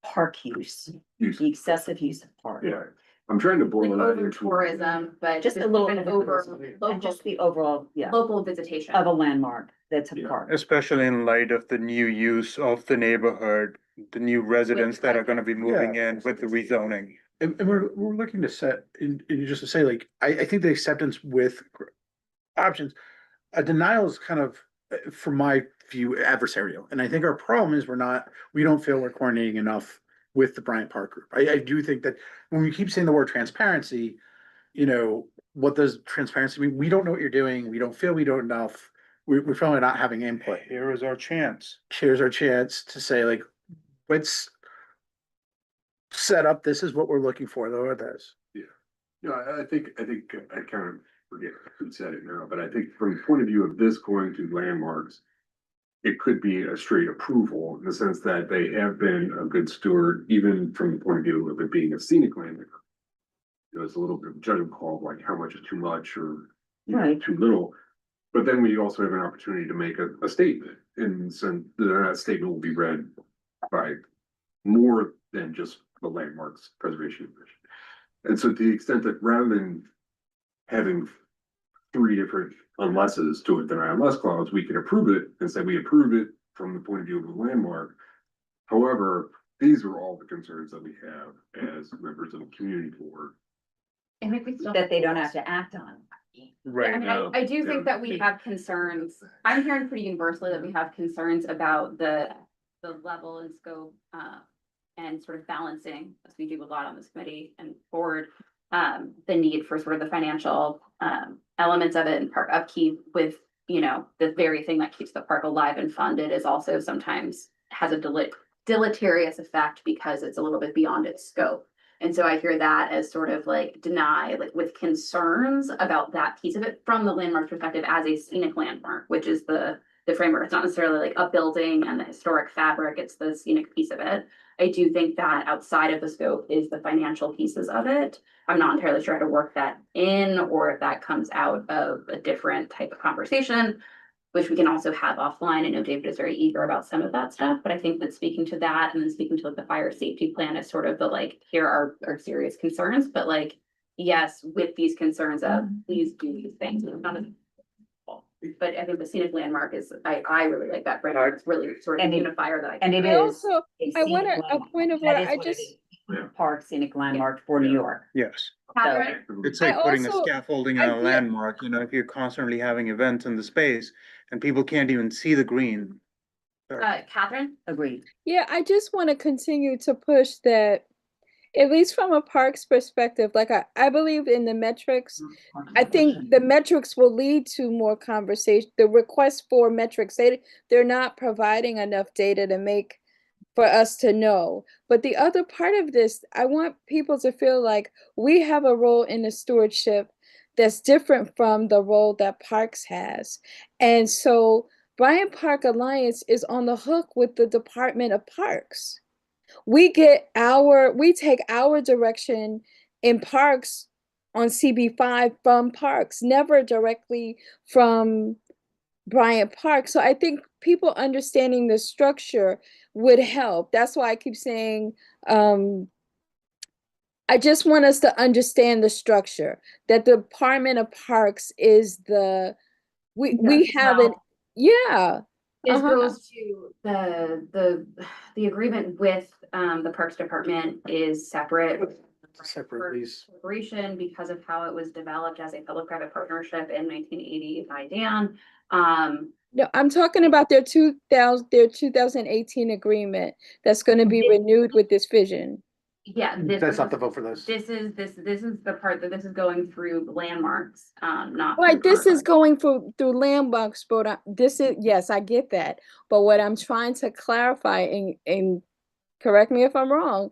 [SPEAKER 10] park use,
[SPEAKER 6] Use.
[SPEAKER 10] the excessive use of park.
[SPEAKER 6] Yeah, I'm trying to
[SPEAKER 7] Like
[SPEAKER 6] boil that
[SPEAKER 7] over
[SPEAKER 6] into.
[SPEAKER 7] tourism, but
[SPEAKER 10] Just a little
[SPEAKER 7] been
[SPEAKER 10] over,
[SPEAKER 7] over
[SPEAKER 10] and
[SPEAKER 7] local,
[SPEAKER 10] just the overall, yeah,
[SPEAKER 7] local visitation.
[SPEAKER 10] of a landmark that's a
[SPEAKER 6] Yeah.
[SPEAKER 10] park.
[SPEAKER 3] Especially in light of the new use of the neighborhood, the new residents that are gonna be moving in with the rezoning.
[SPEAKER 2] And we're looking to set, and just to say, like, I think the acceptance with options, a denial is kind of, from my view, adversarial. And I think our problem is we don't feel we're coordinating enough with the Bryant Park Group. I do think that when we keep saying the word transparency, what does transparency mean? We don't know what you're doing. We don't feel we don't enough. We're probably not having input.
[SPEAKER 3] Here is our chance.
[SPEAKER 2] Here's our chance to say, like, let's set up, this is what we're looking for, though, it is.
[SPEAKER 6] Yeah, I think I kind of forget who said it now, but I think from the point of view of this going to landmarks, it could be a straight approval in the sense that they have been a good steward, even from the point of view of it being a scenic landmark. It's a little bit of judgment call, like how much is too much or
[SPEAKER 10] Right.
[SPEAKER 6] too little. But then we also have an opportunity to make a statement, and so that statement will be read by more than just the Landmarks Preservation Commission. And so to the extent that rather than having three different unlesses to a deny unless clause, we can approve it and say we approve it from the point of view of the landmark. However, these are all the concerns that we have as members of the community board.
[SPEAKER 7] I think we still.
[SPEAKER 10] That they don't have to act on.
[SPEAKER 7] Yeah, I mean, I do think that we have concerns. I'm hearing pretty universally that we have concerns about the level and scope, and sort of balancing, as we do a lot on this committee and board, the need for sort of the financial, elements of it and park upkeep with, the very thing that keeps the park alive and funded is also sometimes has a deleterious effect because it's a little bit beyond its scope. And so I hear that as sort of like deny, like with concerns about that piece of it from the landmark perspective as a scenic landmark, which is the framework. It's not necessarily like a building and the historic fabric, it's the scenic piece of it. I do think that outside of the scope is the financial pieces of it. I'm not entirely sure how to work that in or if that comes out of a different type of conversation, which we can also have offline. I know David is very eager about some of that stuff, but I think that speaking to that and then speaking to like the fire safety plan is sort of the like, here are our serious concerns, but like, yes, with these concerns of please do these things. But I think the scenic landmark is, I really like that framework. It's really sort of
[SPEAKER 10] And
[SPEAKER 7] a
[SPEAKER 10] it-
[SPEAKER 7] unifier that I.
[SPEAKER 10] And it
[SPEAKER 11] I
[SPEAKER 10] is.
[SPEAKER 11] also,
[SPEAKER 10] a
[SPEAKER 11] I want
[SPEAKER 10] scenic
[SPEAKER 11] a
[SPEAKER 10] landmark.
[SPEAKER 11] point of
[SPEAKER 10] That
[SPEAKER 11] order.
[SPEAKER 10] is
[SPEAKER 11] I
[SPEAKER 10] what it
[SPEAKER 11] just,
[SPEAKER 10] is.
[SPEAKER 6] Yeah.
[SPEAKER 10] park scenic landmark for New York.
[SPEAKER 3] Yes.
[SPEAKER 7] Catherine?
[SPEAKER 3] It's
[SPEAKER 11] I
[SPEAKER 3] like putting a
[SPEAKER 11] also-
[SPEAKER 3] scaffolding
[SPEAKER 11] I
[SPEAKER 3] and a
[SPEAKER 11] get-
[SPEAKER 3] landmark, you know, if you're constantly having events in the space and people can't even see the green.
[SPEAKER 7] Catherine?
[SPEAKER 10] Agreed.
[SPEAKER 11] Yeah, I just want to continue to push that, at least from a parks perspective, like I believe in the metrics. I think the metrics will lead to more conversation. The request for metrics, they're not providing enough data to make for us to know. But the other part of this, I want people to feel like we have a role in the stewardship that's different from the role that Parks has. And so Bryant Park Alliance is on the hook with the Department of Parks. We take our direction in parks on CB5 from Parks, never directly from Bryant Park. So I think people understanding the structure would help. That's why I keep saying, I just want us to understand the structure, that the Department of Parks is we have it. Yeah.
[SPEAKER 7] This
[SPEAKER 11] Uh-huh.
[SPEAKER 7] goes to the agreement with the Parks Department is separate.
[SPEAKER 2] Separate lease.
[SPEAKER 7] Corporation because of how it was developed as a public-private partnership in 1980 by Dan.
[SPEAKER 11] No, I'm talking about their 2018 agreement that's going to be renewed with this vision.
[SPEAKER 7] Yeah.
[SPEAKER 2] That's not the vote for this.
[SPEAKER 7] This is the part that this is going through landmarks, not.
[SPEAKER 11] Right,
[SPEAKER 7] through
[SPEAKER 11] this is
[SPEAKER 7] Parks.
[SPEAKER 11] going through landmarks, but this is, yes, I get that. But what I'm trying to clarify, and correct me if I'm wrong,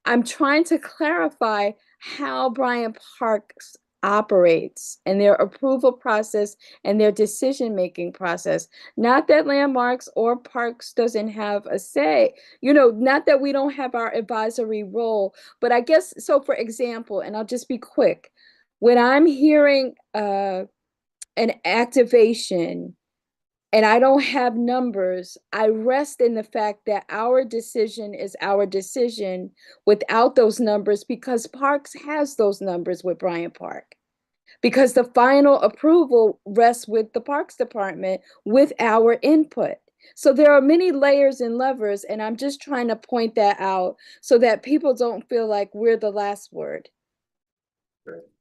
[SPEAKER 11] I'm trying to clarify how Bryant Parks operates and their approval process and their decision-making process. Not that landmarks or parks doesn't have a say, not that we don't have our advisory role, but I guess, so for example, and I'll just be quick, when I'm hearing an activation and I don't have numbers, I rest in the fact that our decision is our decision without those numbers, because Parks has those numbers with Bryant Park. Because the final approval rests with the Parks Department with our input. So there are many layers and levers, and I'm just trying to point that out so that people don't feel like we're the last word.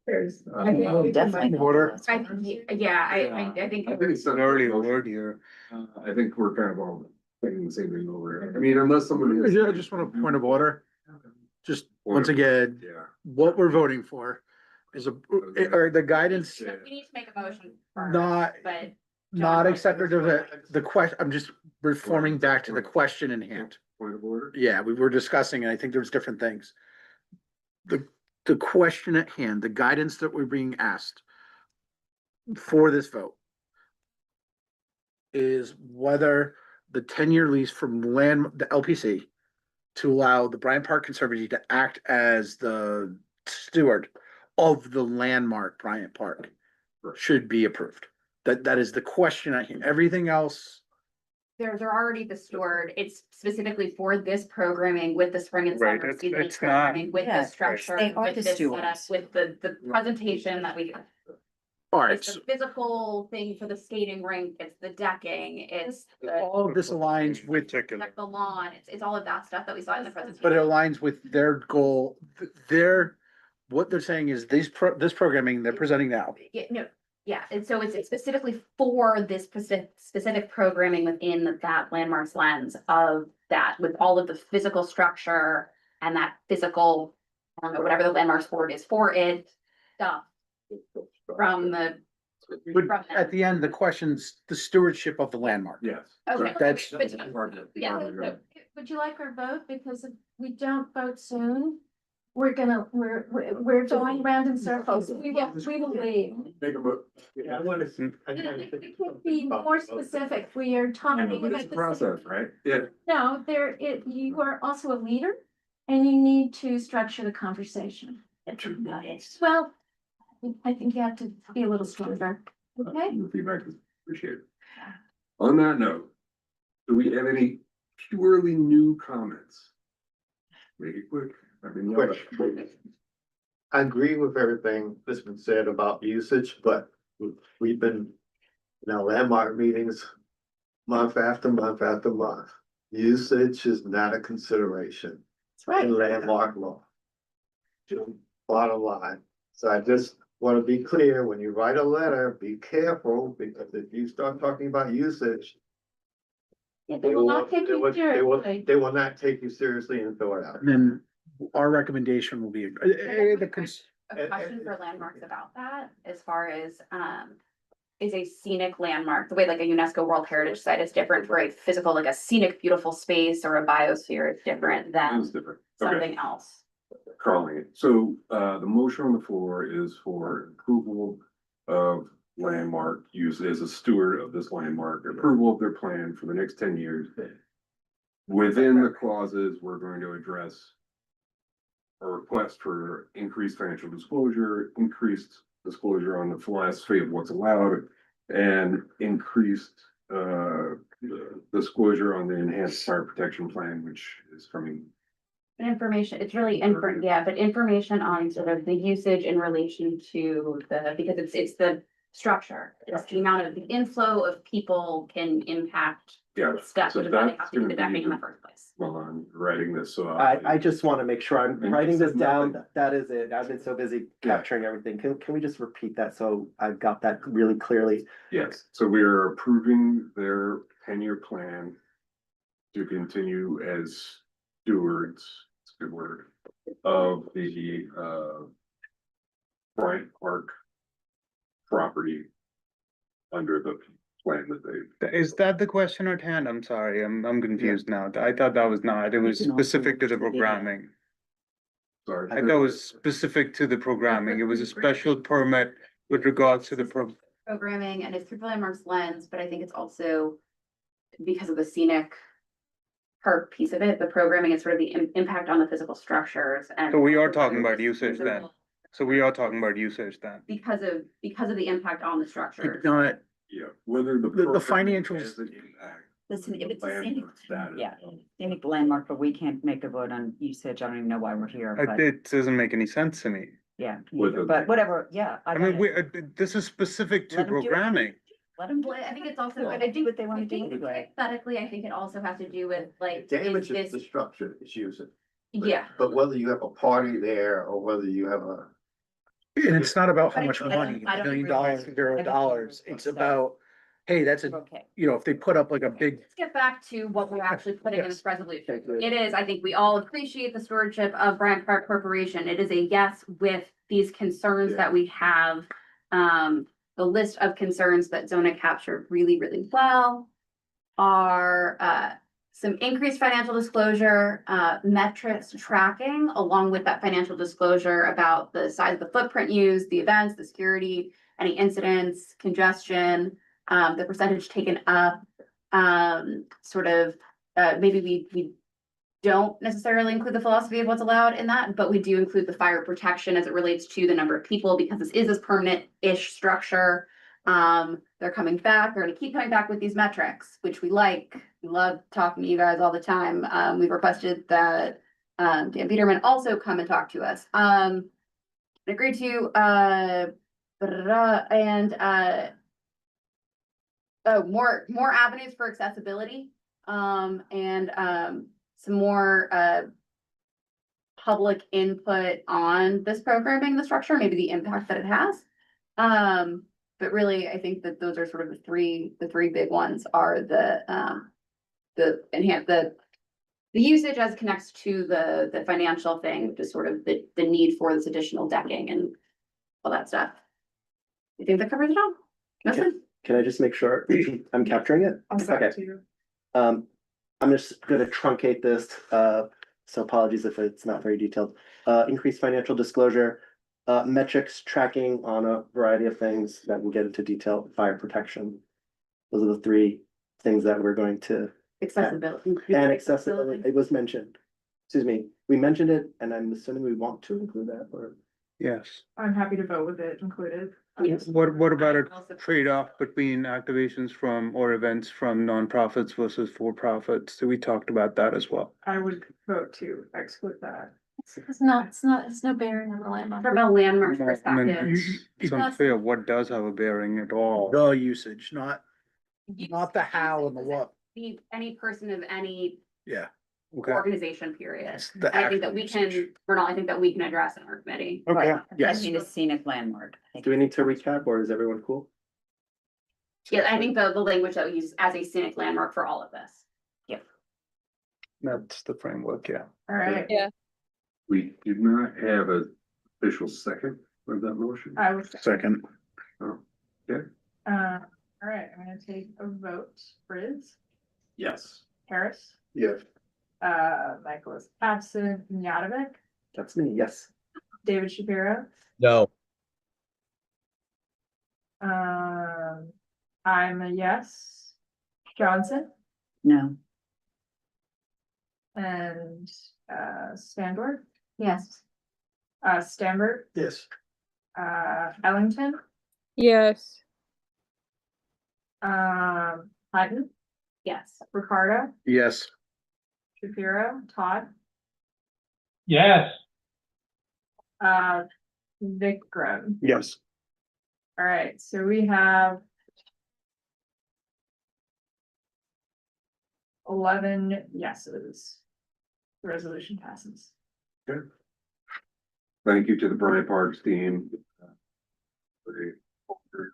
[SPEAKER 2] Definitely. Order.
[SPEAKER 7] I think
[SPEAKER 3] It's an early word here.
[SPEAKER 6] I think we're kind of all thinking the same thing over here. I mean, unless somebody.
[SPEAKER 2] I just want a point of order. Just once again,
[SPEAKER 6] Yeah.
[SPEAKER 2] what we're voting for is or the guidance,
[SPEAKER 7] we need to make a motion first,
[SPEAKER 2] not,
[SPEAKER 7] but
[SPEAKER 2] not accepted of the question. I'm just reforming back to the question in hand.
[SPEAKER 6] Point of order?
[SPEAKER 2] Yeah, we were discussing, and I think there's different things. The question at hand, the guidance that we're being asked for this vote is whether the 10-year lease from the LPC to allow the Bryant Park Conservancy to act as the steward of the landmark Bryant Park should be approved. That is the question at hand. Everything else.
[SPEAKER 7] they're already the steward. It's specifically for this programming with the spring and
[SPEAKER 3] Right,
[SPEAKER 7] summer
[SPEAKER 3] it's-
[SPEAKER 7] season
[SPEAKER 3] it's not-
[SPEAKER 7] programming, with
[SPEAKER 10] Yeah,
[SPEAKER 7] the structure,
[SPEAKER 10] they are
[SPEAKER 7] with
[SPEAKER 10] the
[SPEAKER 7] this setup,
[SPEAKER 10] stewards.
[SPEAKER 7] with the presentation that we have.
[SPEAKER 2] All right,
[SPEAKER 7] It's the physical thing for the skating rink, it's the decking, it's
[SPEAKER 2] all of this aligns with,
[SPEAKER 3] Particular.
[SPEAKER 7] the lawn, it's all of that stuff that we saw in the presentation.
[SPEAKER 2] but it aligns with their goal. What they're saying is this programming they're presenting now.
[SPEAKER 7] Yeah, and so it's specifically for this specific programming within that landmarks lens of that, with all of the physical structure and that physical, I don't know, whatever the landmarks board is for it, stuff from the.
[SPEAKER 2] But
[SPEAKER 7] from that.
[SPEAKER 2] at the end, the question's the stewardship of the landmark.
[SPEAKER 6] Yes.
[SPEAKER 7] Okay.
[SPEAKER 2] That's,
[SPEAKER 7] Yeah.
[SPEAKER 13] Would you like our vote? Because if we don't vote soon, we're going round in circles. We will leave.
[SPEAKER 6] Make a vote.
[SPEAKER 12] Yeah, I want to.
[SPEAKER 13] We could be more specific. We are talking
[SPEAKER 6] It's
[SPEAKER 13] about
[SPEAKER 6] a process, right? Yeah.
[SPEAKER 13] No, you are also a leader and you need to structure the conversation. Well, I think you have to be a little stronger, okay?
[SPEAKER 6] The feedback is appreciated. On that note, do we have any purely new comments? Make it quick. I mean,
[SPEAKER 12] I agree with everything that's been said about usage, but we've been in our landmark meetings month after month after month. Usage is not a consideration.
[SPEAKER 13] That's
[SPEAKER 12] and
[SPEAKER 13] right.
[SPEAKER 12] landmark law. Bottom line. So I just want to be clear, when you write a letter, be careful, because if you start talking about usage,
[SPEAKER 13] Yeah, they will not take you seriously.
[SPEAKER 12] they will not take you seriously and throw it out.
[SPEAKER 2] And then our recommendation will be, the
[SPEAKER 7] A question for landmarks about that, as far as, is a scenic landmark, the way like a UNESCO World Heritage Site is different for a physical, like a scenic, beautiful space or a biosphere is different than
[SPEAKER 6] It's different. Okay.
[SPEAKER 7] something else.
[SPEAKER 6] Calling it. So, the motion on the floor is for approval of landmark use as a steward of this landmark, approval of their plan for the next 10 years. Within the clauses, we're going to address a request for increased financial disclosure, increased disclosure on the philosophy of what's allowed, and increased, disclosure on the enhanced fire protection plan, which is coming.
[SPEAKER 7] Information, it's really important, yeah, but information on sort of the usage in relation to the, because it's the structure. It's the amount of the inflow of people can impact
[SPEAKER 6] Yeah.
[SPEAKER 7] stuff,
[SPEAKER 6] so
[SPEAKER 7] which is why they
[SPEAKER 6] that's
[SPEAKER 7] have to do
[SPEAKER 6] gonna
[SPEAKER 7] the decking in the
[SPEAKER 6] be-
[SPEAKER 7] first place.
[SPEAKER 6] Well, I'm writing this, so.
[SPEAKER 4] I just want to make sure I'm
[SPEAKER 6] And
[SPEAKER 4] writing
[SPEAKER 6] you
[SPEAKER 4] this
[SPEAKER 6] said
[SPEAKER 4] down.
[SPEAKER 6] nothing.
[SPEAKER 4] That is it. I've been so busy
[SPEAKER 6] Yeah.
[SPEAKER 4] capturing everything. Can we just repeat that so I've got that really clearly?
[SPEAKER 6] Yes, so we are approving their 10-year plan to continue as stewards, it's a good word, of the Bryant Park property under the plan that they.
[SPEAKER 3] Is that the question at hand? I'm sorry, I'm confused now. I thought that was not, it was specific to the programming.
[SPEAKER 6] Sorry.
[SPEAKER 3] I thought it was specific to the programming. It was a special permit with regards to the
[SPEAKER 7] Programming and it's through the landmarks lens, but I think it's also because of the scenic part piece of it, the programming is sort of the impact on the physical structures and.
[SPEAKER 3] So we are talking about usage then. So we are talking about usage then.
[SPEAKER 7] Because of the impact on the structures.
[SPEAKER 2] not,
[SPEAKER 6] Yeah, whether the.
[SPEAKER 2] The
[SPEAKER 6] program
[SPEAKER 2] financials-
[SPEAKER 6] has an impact
[SPEAKER 10] Listen, if it's a
[SPEAKER 6] Landmark
[SPEAKER 10] scenic,
[SPEAKER 6] status.
[SPEAKER 10] yeah, scenic landmark, but we can't make a vote on usage. I don't even know why we're here, but
[SPEAKER 3] It doesn't make any sense to me.
[SPEAKER 10] yeah,
[SPEAKER 6] With
[SPEAKER 10] neither.
[SPEAKER 6] the-
[SPEAKER 10] But whatever, yeah.
[SPEAKER 3] I mean, this is specific to
[SPEAKER 10] Let 'em do it.
[SPEAKER 3] programming.
[SPEAKER 10] Let them,
[SPEAKER 7] Well, I think it's also,
[SPEAKER 10] let them do what they want
[SPEAKER 7] I
[SPEAKER 10] to do
[SPEAKER 7] think
[SPEAKER 10] anyway.
[SPEAKER 7] hypothetically, I think it also has to do with like,
[SPEAKER 12] Damage
[SPEAKER 7] is
[SPEAKER 12] is the
[SPEAKER 7] this,
[SPEAKER 12] structure it's using.
[SPEAKER 7] yeah.
[SPEAKER 12] But whether you have a party there or whether you have a,
[SPEAKER 2] and it's not about how
[SPEAKER 7] But
[SPEAKER 2] much
[SPEAKER 7] I don't-
[SPEAKER 2] money,
[SPEAKER 7] I don't
[SPEAKER 2] $1 million,
[SPEAKER 7] agree.
[SPEAKER 2] $0. It's about, hey, that's a,
[SPEAKER 10] Okay.
[SPEAKER 2] if they put up like a big,
[SPEAKER 7] Let's get back to what we're actually putting in this
[SPEAKER 2] Yes.
[SPEAKER 7] resolution. It is, I think we all appreciate the stewardship of Bryant Park Corporation. It is a yes with these concerns that we have. The list of concerns that Zona captured really, really well are some increased financial disclosure, metrics tracking, along with that financial disclosure about the size of the footprint used, the events, the security, any incidents, congestion, the percentage taken up, sort of, maybe we don't necessarily include the philosophy of what's allowed in that, but we do include the fire protection as it relates to the number of people, because this is this permanent-ish structure. They're coming back, they're gonna keep coming back with these metrics, which we like. We love talking to you guys all the time. We've requested that Dan Peterman also come and talk to us. Agreed to, more avenues for accessibility, and some more public input on this programming, the structure, maybe the impact that it has. But really, I think that those are sort of the three big ones are the usage as it connects to the financial thing, which is sort of the need for this additional decking and all that stuff. You think that covers it all? Justin?
[SPEAKER 4] Can I just make sure I'm capturing it?
[SPEAKER 8] I'll send
[SPEAKER 4] Okay.
[SPEAKER 8] it to you.
[SPEAKER 4] I'm just gonna truncate this, so apologies if it's not very detailed. Increased financial disclosure, metrics tracking on a variety of things that will get into detail, fire protection. Those are the three things that we're going to,
[SPEAKER 7] Accessibility.
[SPEAKER 4] and accessibility, it was mentioned. Excuse me, we mentioned it, and I'm assuming we want to include that, or?
[SPEAKER 3] Yes.
[SPEAKER 8] I'm happy to vote with it included.
[SPEAKER 7] Yes.
[SPEAKER 3] What about a
[SPEAKER 7] Also-
[SPEAKER 3] trade-off between activations from or events from nonprofits versus for-profits? So we talked about that as well.
[SPEAKER 8] I would vote to exclude that.
[SPEAKER 13] It's no bearing on the landmark.
[SPEAKER 7] From a landmark
[SPEAKER 3] Well, I mean,
[SPEAKER 7] perspective.
[SPEAKER 3] it's unclear what does have a bearing at all.
[SPEAKER 2] the usage, not the how and the what.
[SPEAKER 7] Any person of any
[SPEAKER 2] Yeah. Okay.
[SPEAKER 7] organization period.
[SPEAKER 2] It's the
[SPEAKER 7] And I think that we
[SPEAKER 2] actual
[SPEAKER 7] can,
[SPEAKER 2] usage.
[SPEAKER 7] Ronald, I think that we can address in our committee.
[SPEAKER 2] Okay,
[SPEAKER 10] I
[SPEAKER 2] yes.
[SPEAKER 10] mean, a scenic landmark. I think
[SPEAKER 16] Do we need to
[SPEAKER 10] it's-
[SPEAKER 16] recap or is everyone cool?
[SPEAKER 7] Yeah, I think the language that we use as a scenic landmark for all of this.
[SPEAKER 2] That's the framework, yeah.
[SPEAKER 8] All right,
[SPEAKER 6] We did not have an official second for that motion.
[SPEAKER 8] I was,
[SPEAKER 2] Second.
[SPEAKER 6] Oh,
[SPEAKER 8] all right, I'm gonna take a vote. Briz,
[SPEAKER 6] yes.
[SPEAKER 8] Harris,
[SPEAKER 12] Yes.
[SPEAKER 8] Michael is absent, Nyadovic,
[SPEAKER 16] That's me, yes.
[SPEAKER 8] David Shapiro,
[SPEAKER 5] No.
[SPEAKER 8] I'm a yes. Johnson
[SPEAKER 10] No,
[SPEAKER 8] and, Sandor,
[SPEAKER 13] Yes.
[SPEAKER 8] Stambert,
[SPEAKER 12] Yes.
[SPEAKER 8] Ellington,
[SPEAKER 11] Yes.
[SPEAKER 8] Hutton,
[SPEAKER 7] Yes.
[SPEAKER 8] Ricardo,
[SPEAKER 2] Yes.
[SPEAKER 8] Shapiro, Todd,
[SPEAKER 14] Yes.
[SPEAKER 8] Vikram.
[SPEAKER 2] Yes.
[SPEAKER 8] All right, so we have 11 yeses. The resolution passes.
[SPEAKER 6] Thank you to the Bryant Parks team. For a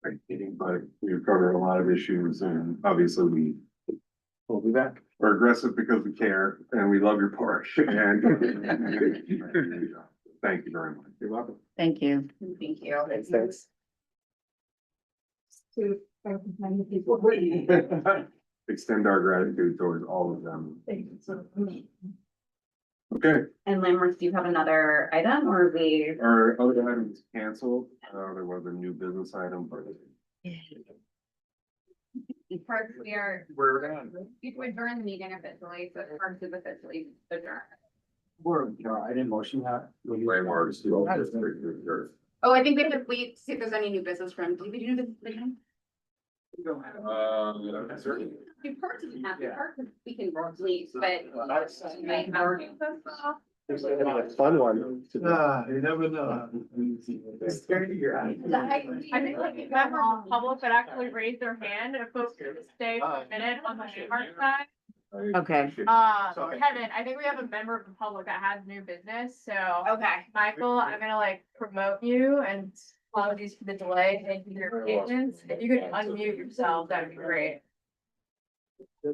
[SPEAKER 6] great meeting, but we've covered a lot of issues and obviously
[SPEAKER 16] We'll be back.
[SPEAKER 6] we're aggressive because we care and we love your park. And thank you very much.
[SPEAKER 16] You're welcome.
[SPEAKER 10] thank you.
[SPEAKER 7] Thank you.
[SPEAKER 16] Thanks.
[SPEAKER 6] Extend our gratitude towards all of them. Okay,
[SPEAKER 7] And landmarks, do you have another item or we?
[SPEAKER 6] our other item is canceled. There was a new business item.
[SPEAKER 7] Parks, we are,
[SPEAKER 6] We're done.
[SPEAKER 7] we adjourn the meeting officially, so Parks is officially adjourned.
[SPEAKER 16] I didn't motion that.
[SPEAKER 6] Landmarks.
[SPEAKER 7] Oh, I think we have to wait, to see if there's any new business from, did we do this again?
[SPEAKER 6] Certainly.
[SPEAKER 7] The park doesn't have, the park, we can leave, but.
[SPEAKER 16] There's a fun one.
[SPEAKER 12] You never know.
[SPEAKER 16] It's scary to your eyes.
[SPEAKER 8] I think like if members of the public that actually raise their hand, if folks could stay for a minute on the landmark side.
[SPEAKER 10] Okay,
[SPEAKER 8] Kevin, I think we have a member of the public that has new business, so.
[SPEAKER 7] Okay.
[SPEAKER 8] Michael, I'm gonna like promote you and apologies for the delay. Thank you for your patience. If you could unmute yourself, that'd be great.
[SPEAKER 12] Yeah.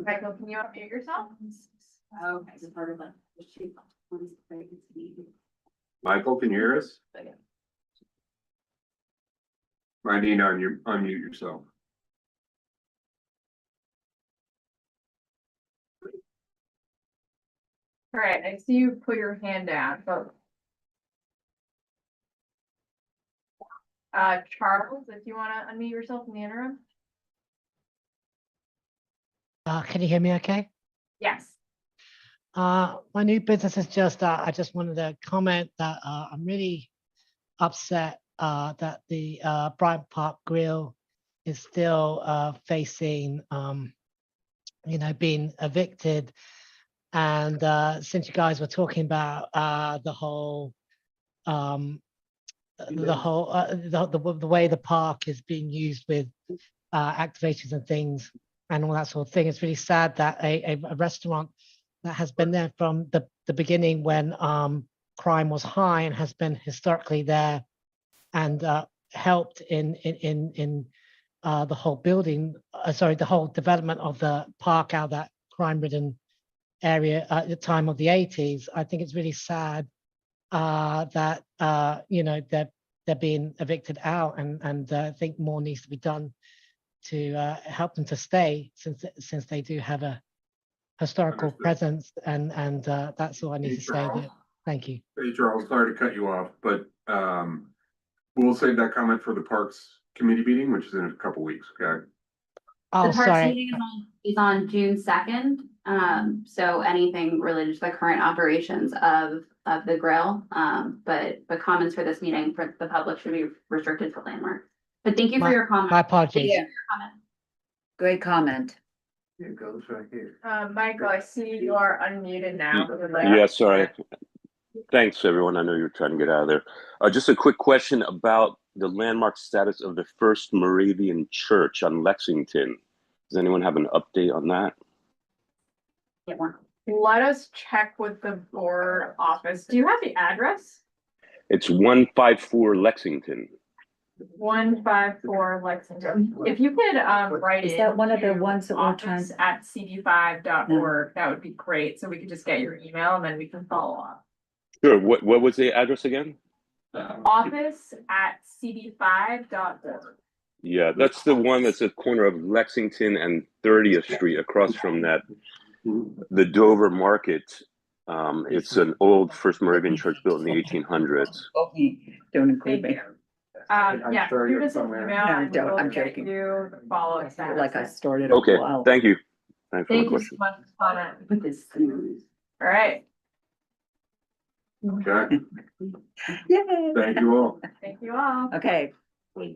[SPEAKER 8] Michael, can you unmute yourself?
[SPEAKER 7] Okay, so part of the.
[SPEAKER 6] Michael, can you hear us? Might need to unmute yourself.
[SPEAKER 8] All right, I see you put your hand down, but. Charles, if you wanna unmute yourself in the interim?
[SPEAKER 15] Can you hear me okay?
[SPEAKER 8] Yes.
[SPEAKER 15] My new business is just, I just wanted to comment that I'm really upset that the Bryant Park Grill is still facing, being evicted. And since you guys were talking about the way the park is being used with activations and things and all that sort of thing, it's really sad that a restaurant that has been there from the beginning when crime was high and has been historically there and helped in the whole building, the whole development of the park out of that crime-ridden area at the time of the 80s. I think it's really sad that they're being evicted out, and I think more needs to be done to help them to stay since they do have a historical
[SPEAKER 6] Understood.
[SPEAKER 15] presence, and that's all I need
[SPEAKER 6] Hey,
[SPEAKER 15] to say.
[SPEAKER 6] Charles.
[SPEAKER 15] Thank you.
[SPEAKER 6] Hey, Charles, sorry to cut you off, but we'll save that comment for the Parks Committee meeting, which is in a couple weeks, okay?
[SPEAKER 15] Oh,
[SPEAKER 7] The parks
[SPEAKER 15] sorry.
[SPEAKER 7] meeting is on June 2nd. So anything related to the current operations of the grill. But comments for this meeting for the public should be restricted to landmark. But thank you for your comment.
[SPEAKER 15] My apologies.
[SPEAKER 7] Thank you for your comment.
[SPEAKER 10] great comment.
[SPEAKER 12] Here it goes right here.
[SPEAKER 8] Michael, I see you are unmuted now.
[SPEAKER 17] Yeah, sorry. Thanks, everyone. I know you're trying to get out of there. Just a quick question about the landmark status of the First Moravian Church on Lexington. Does anyone have an update on that?
[SPEAKER 8] Let us check with the board office. Do you have the address?
[SPEAKER 17] It's 154 Lexington.
[SPEAKER 8] 154 Lexington. If you could write
[SPEAKER 10] Is
[SPEAKER 8] it.
[SPEAKER 10] that one of the ones that we're trying-
[SPEAKER 8] At cb5.org, that would be great. So we could just get your email and then we can follow up.
[SPEAKER 17] Sure. What was the address again?
[SPEAKER 8] Office@cb5.org.
[SPEAKER 17] Yeah, that's the one that's at the corner of Lexington and 30th Street, across from the Dover Market. It's an old First Moravian church built in the 1800s.
[SPEAKER 10] Don't include
[SPEAKER 8] Thank
[SPEAKER 10] me.
[SPEAKER 8] you. Yeah,
[SPEAKER 16] sure
[SPEAKER 8] shoot
[SPEAKER 16] you're
[SPEAKER 8] us an
[SPEAKER 16] somewhere.
[SPEAKER 8] email
[SPEAKER 10] No,
[SPEAKER 8] and
[SPEAKER 10] don't.
[SPEAKER 8] we'll
[SPEAKER 10] I'm
[SPEAKER 8] get
[SPEAKER 10] joking.
[SPEAKER 8] you the follow-up. status.
[SPEAKER 10] Like I started a
[SPEAKER 17] Okay,
[SPEAKER 10] while.
[SPEAKER 17] thank you. Thanks for the
[SPEAKER 8] Thank you so
[SPEAKER 17] question.
[SPEAKER 8] much, Connor.
[SPEAKER 10] With this.
[SPEAKER 8] All right,
[SPEAKER 6] Okay,
[SPEAKER 10] Yay.
[SPEAKER 6] thank you all.
[SPEAKER 8] thank you all.
[SPEAKER 10] Okay,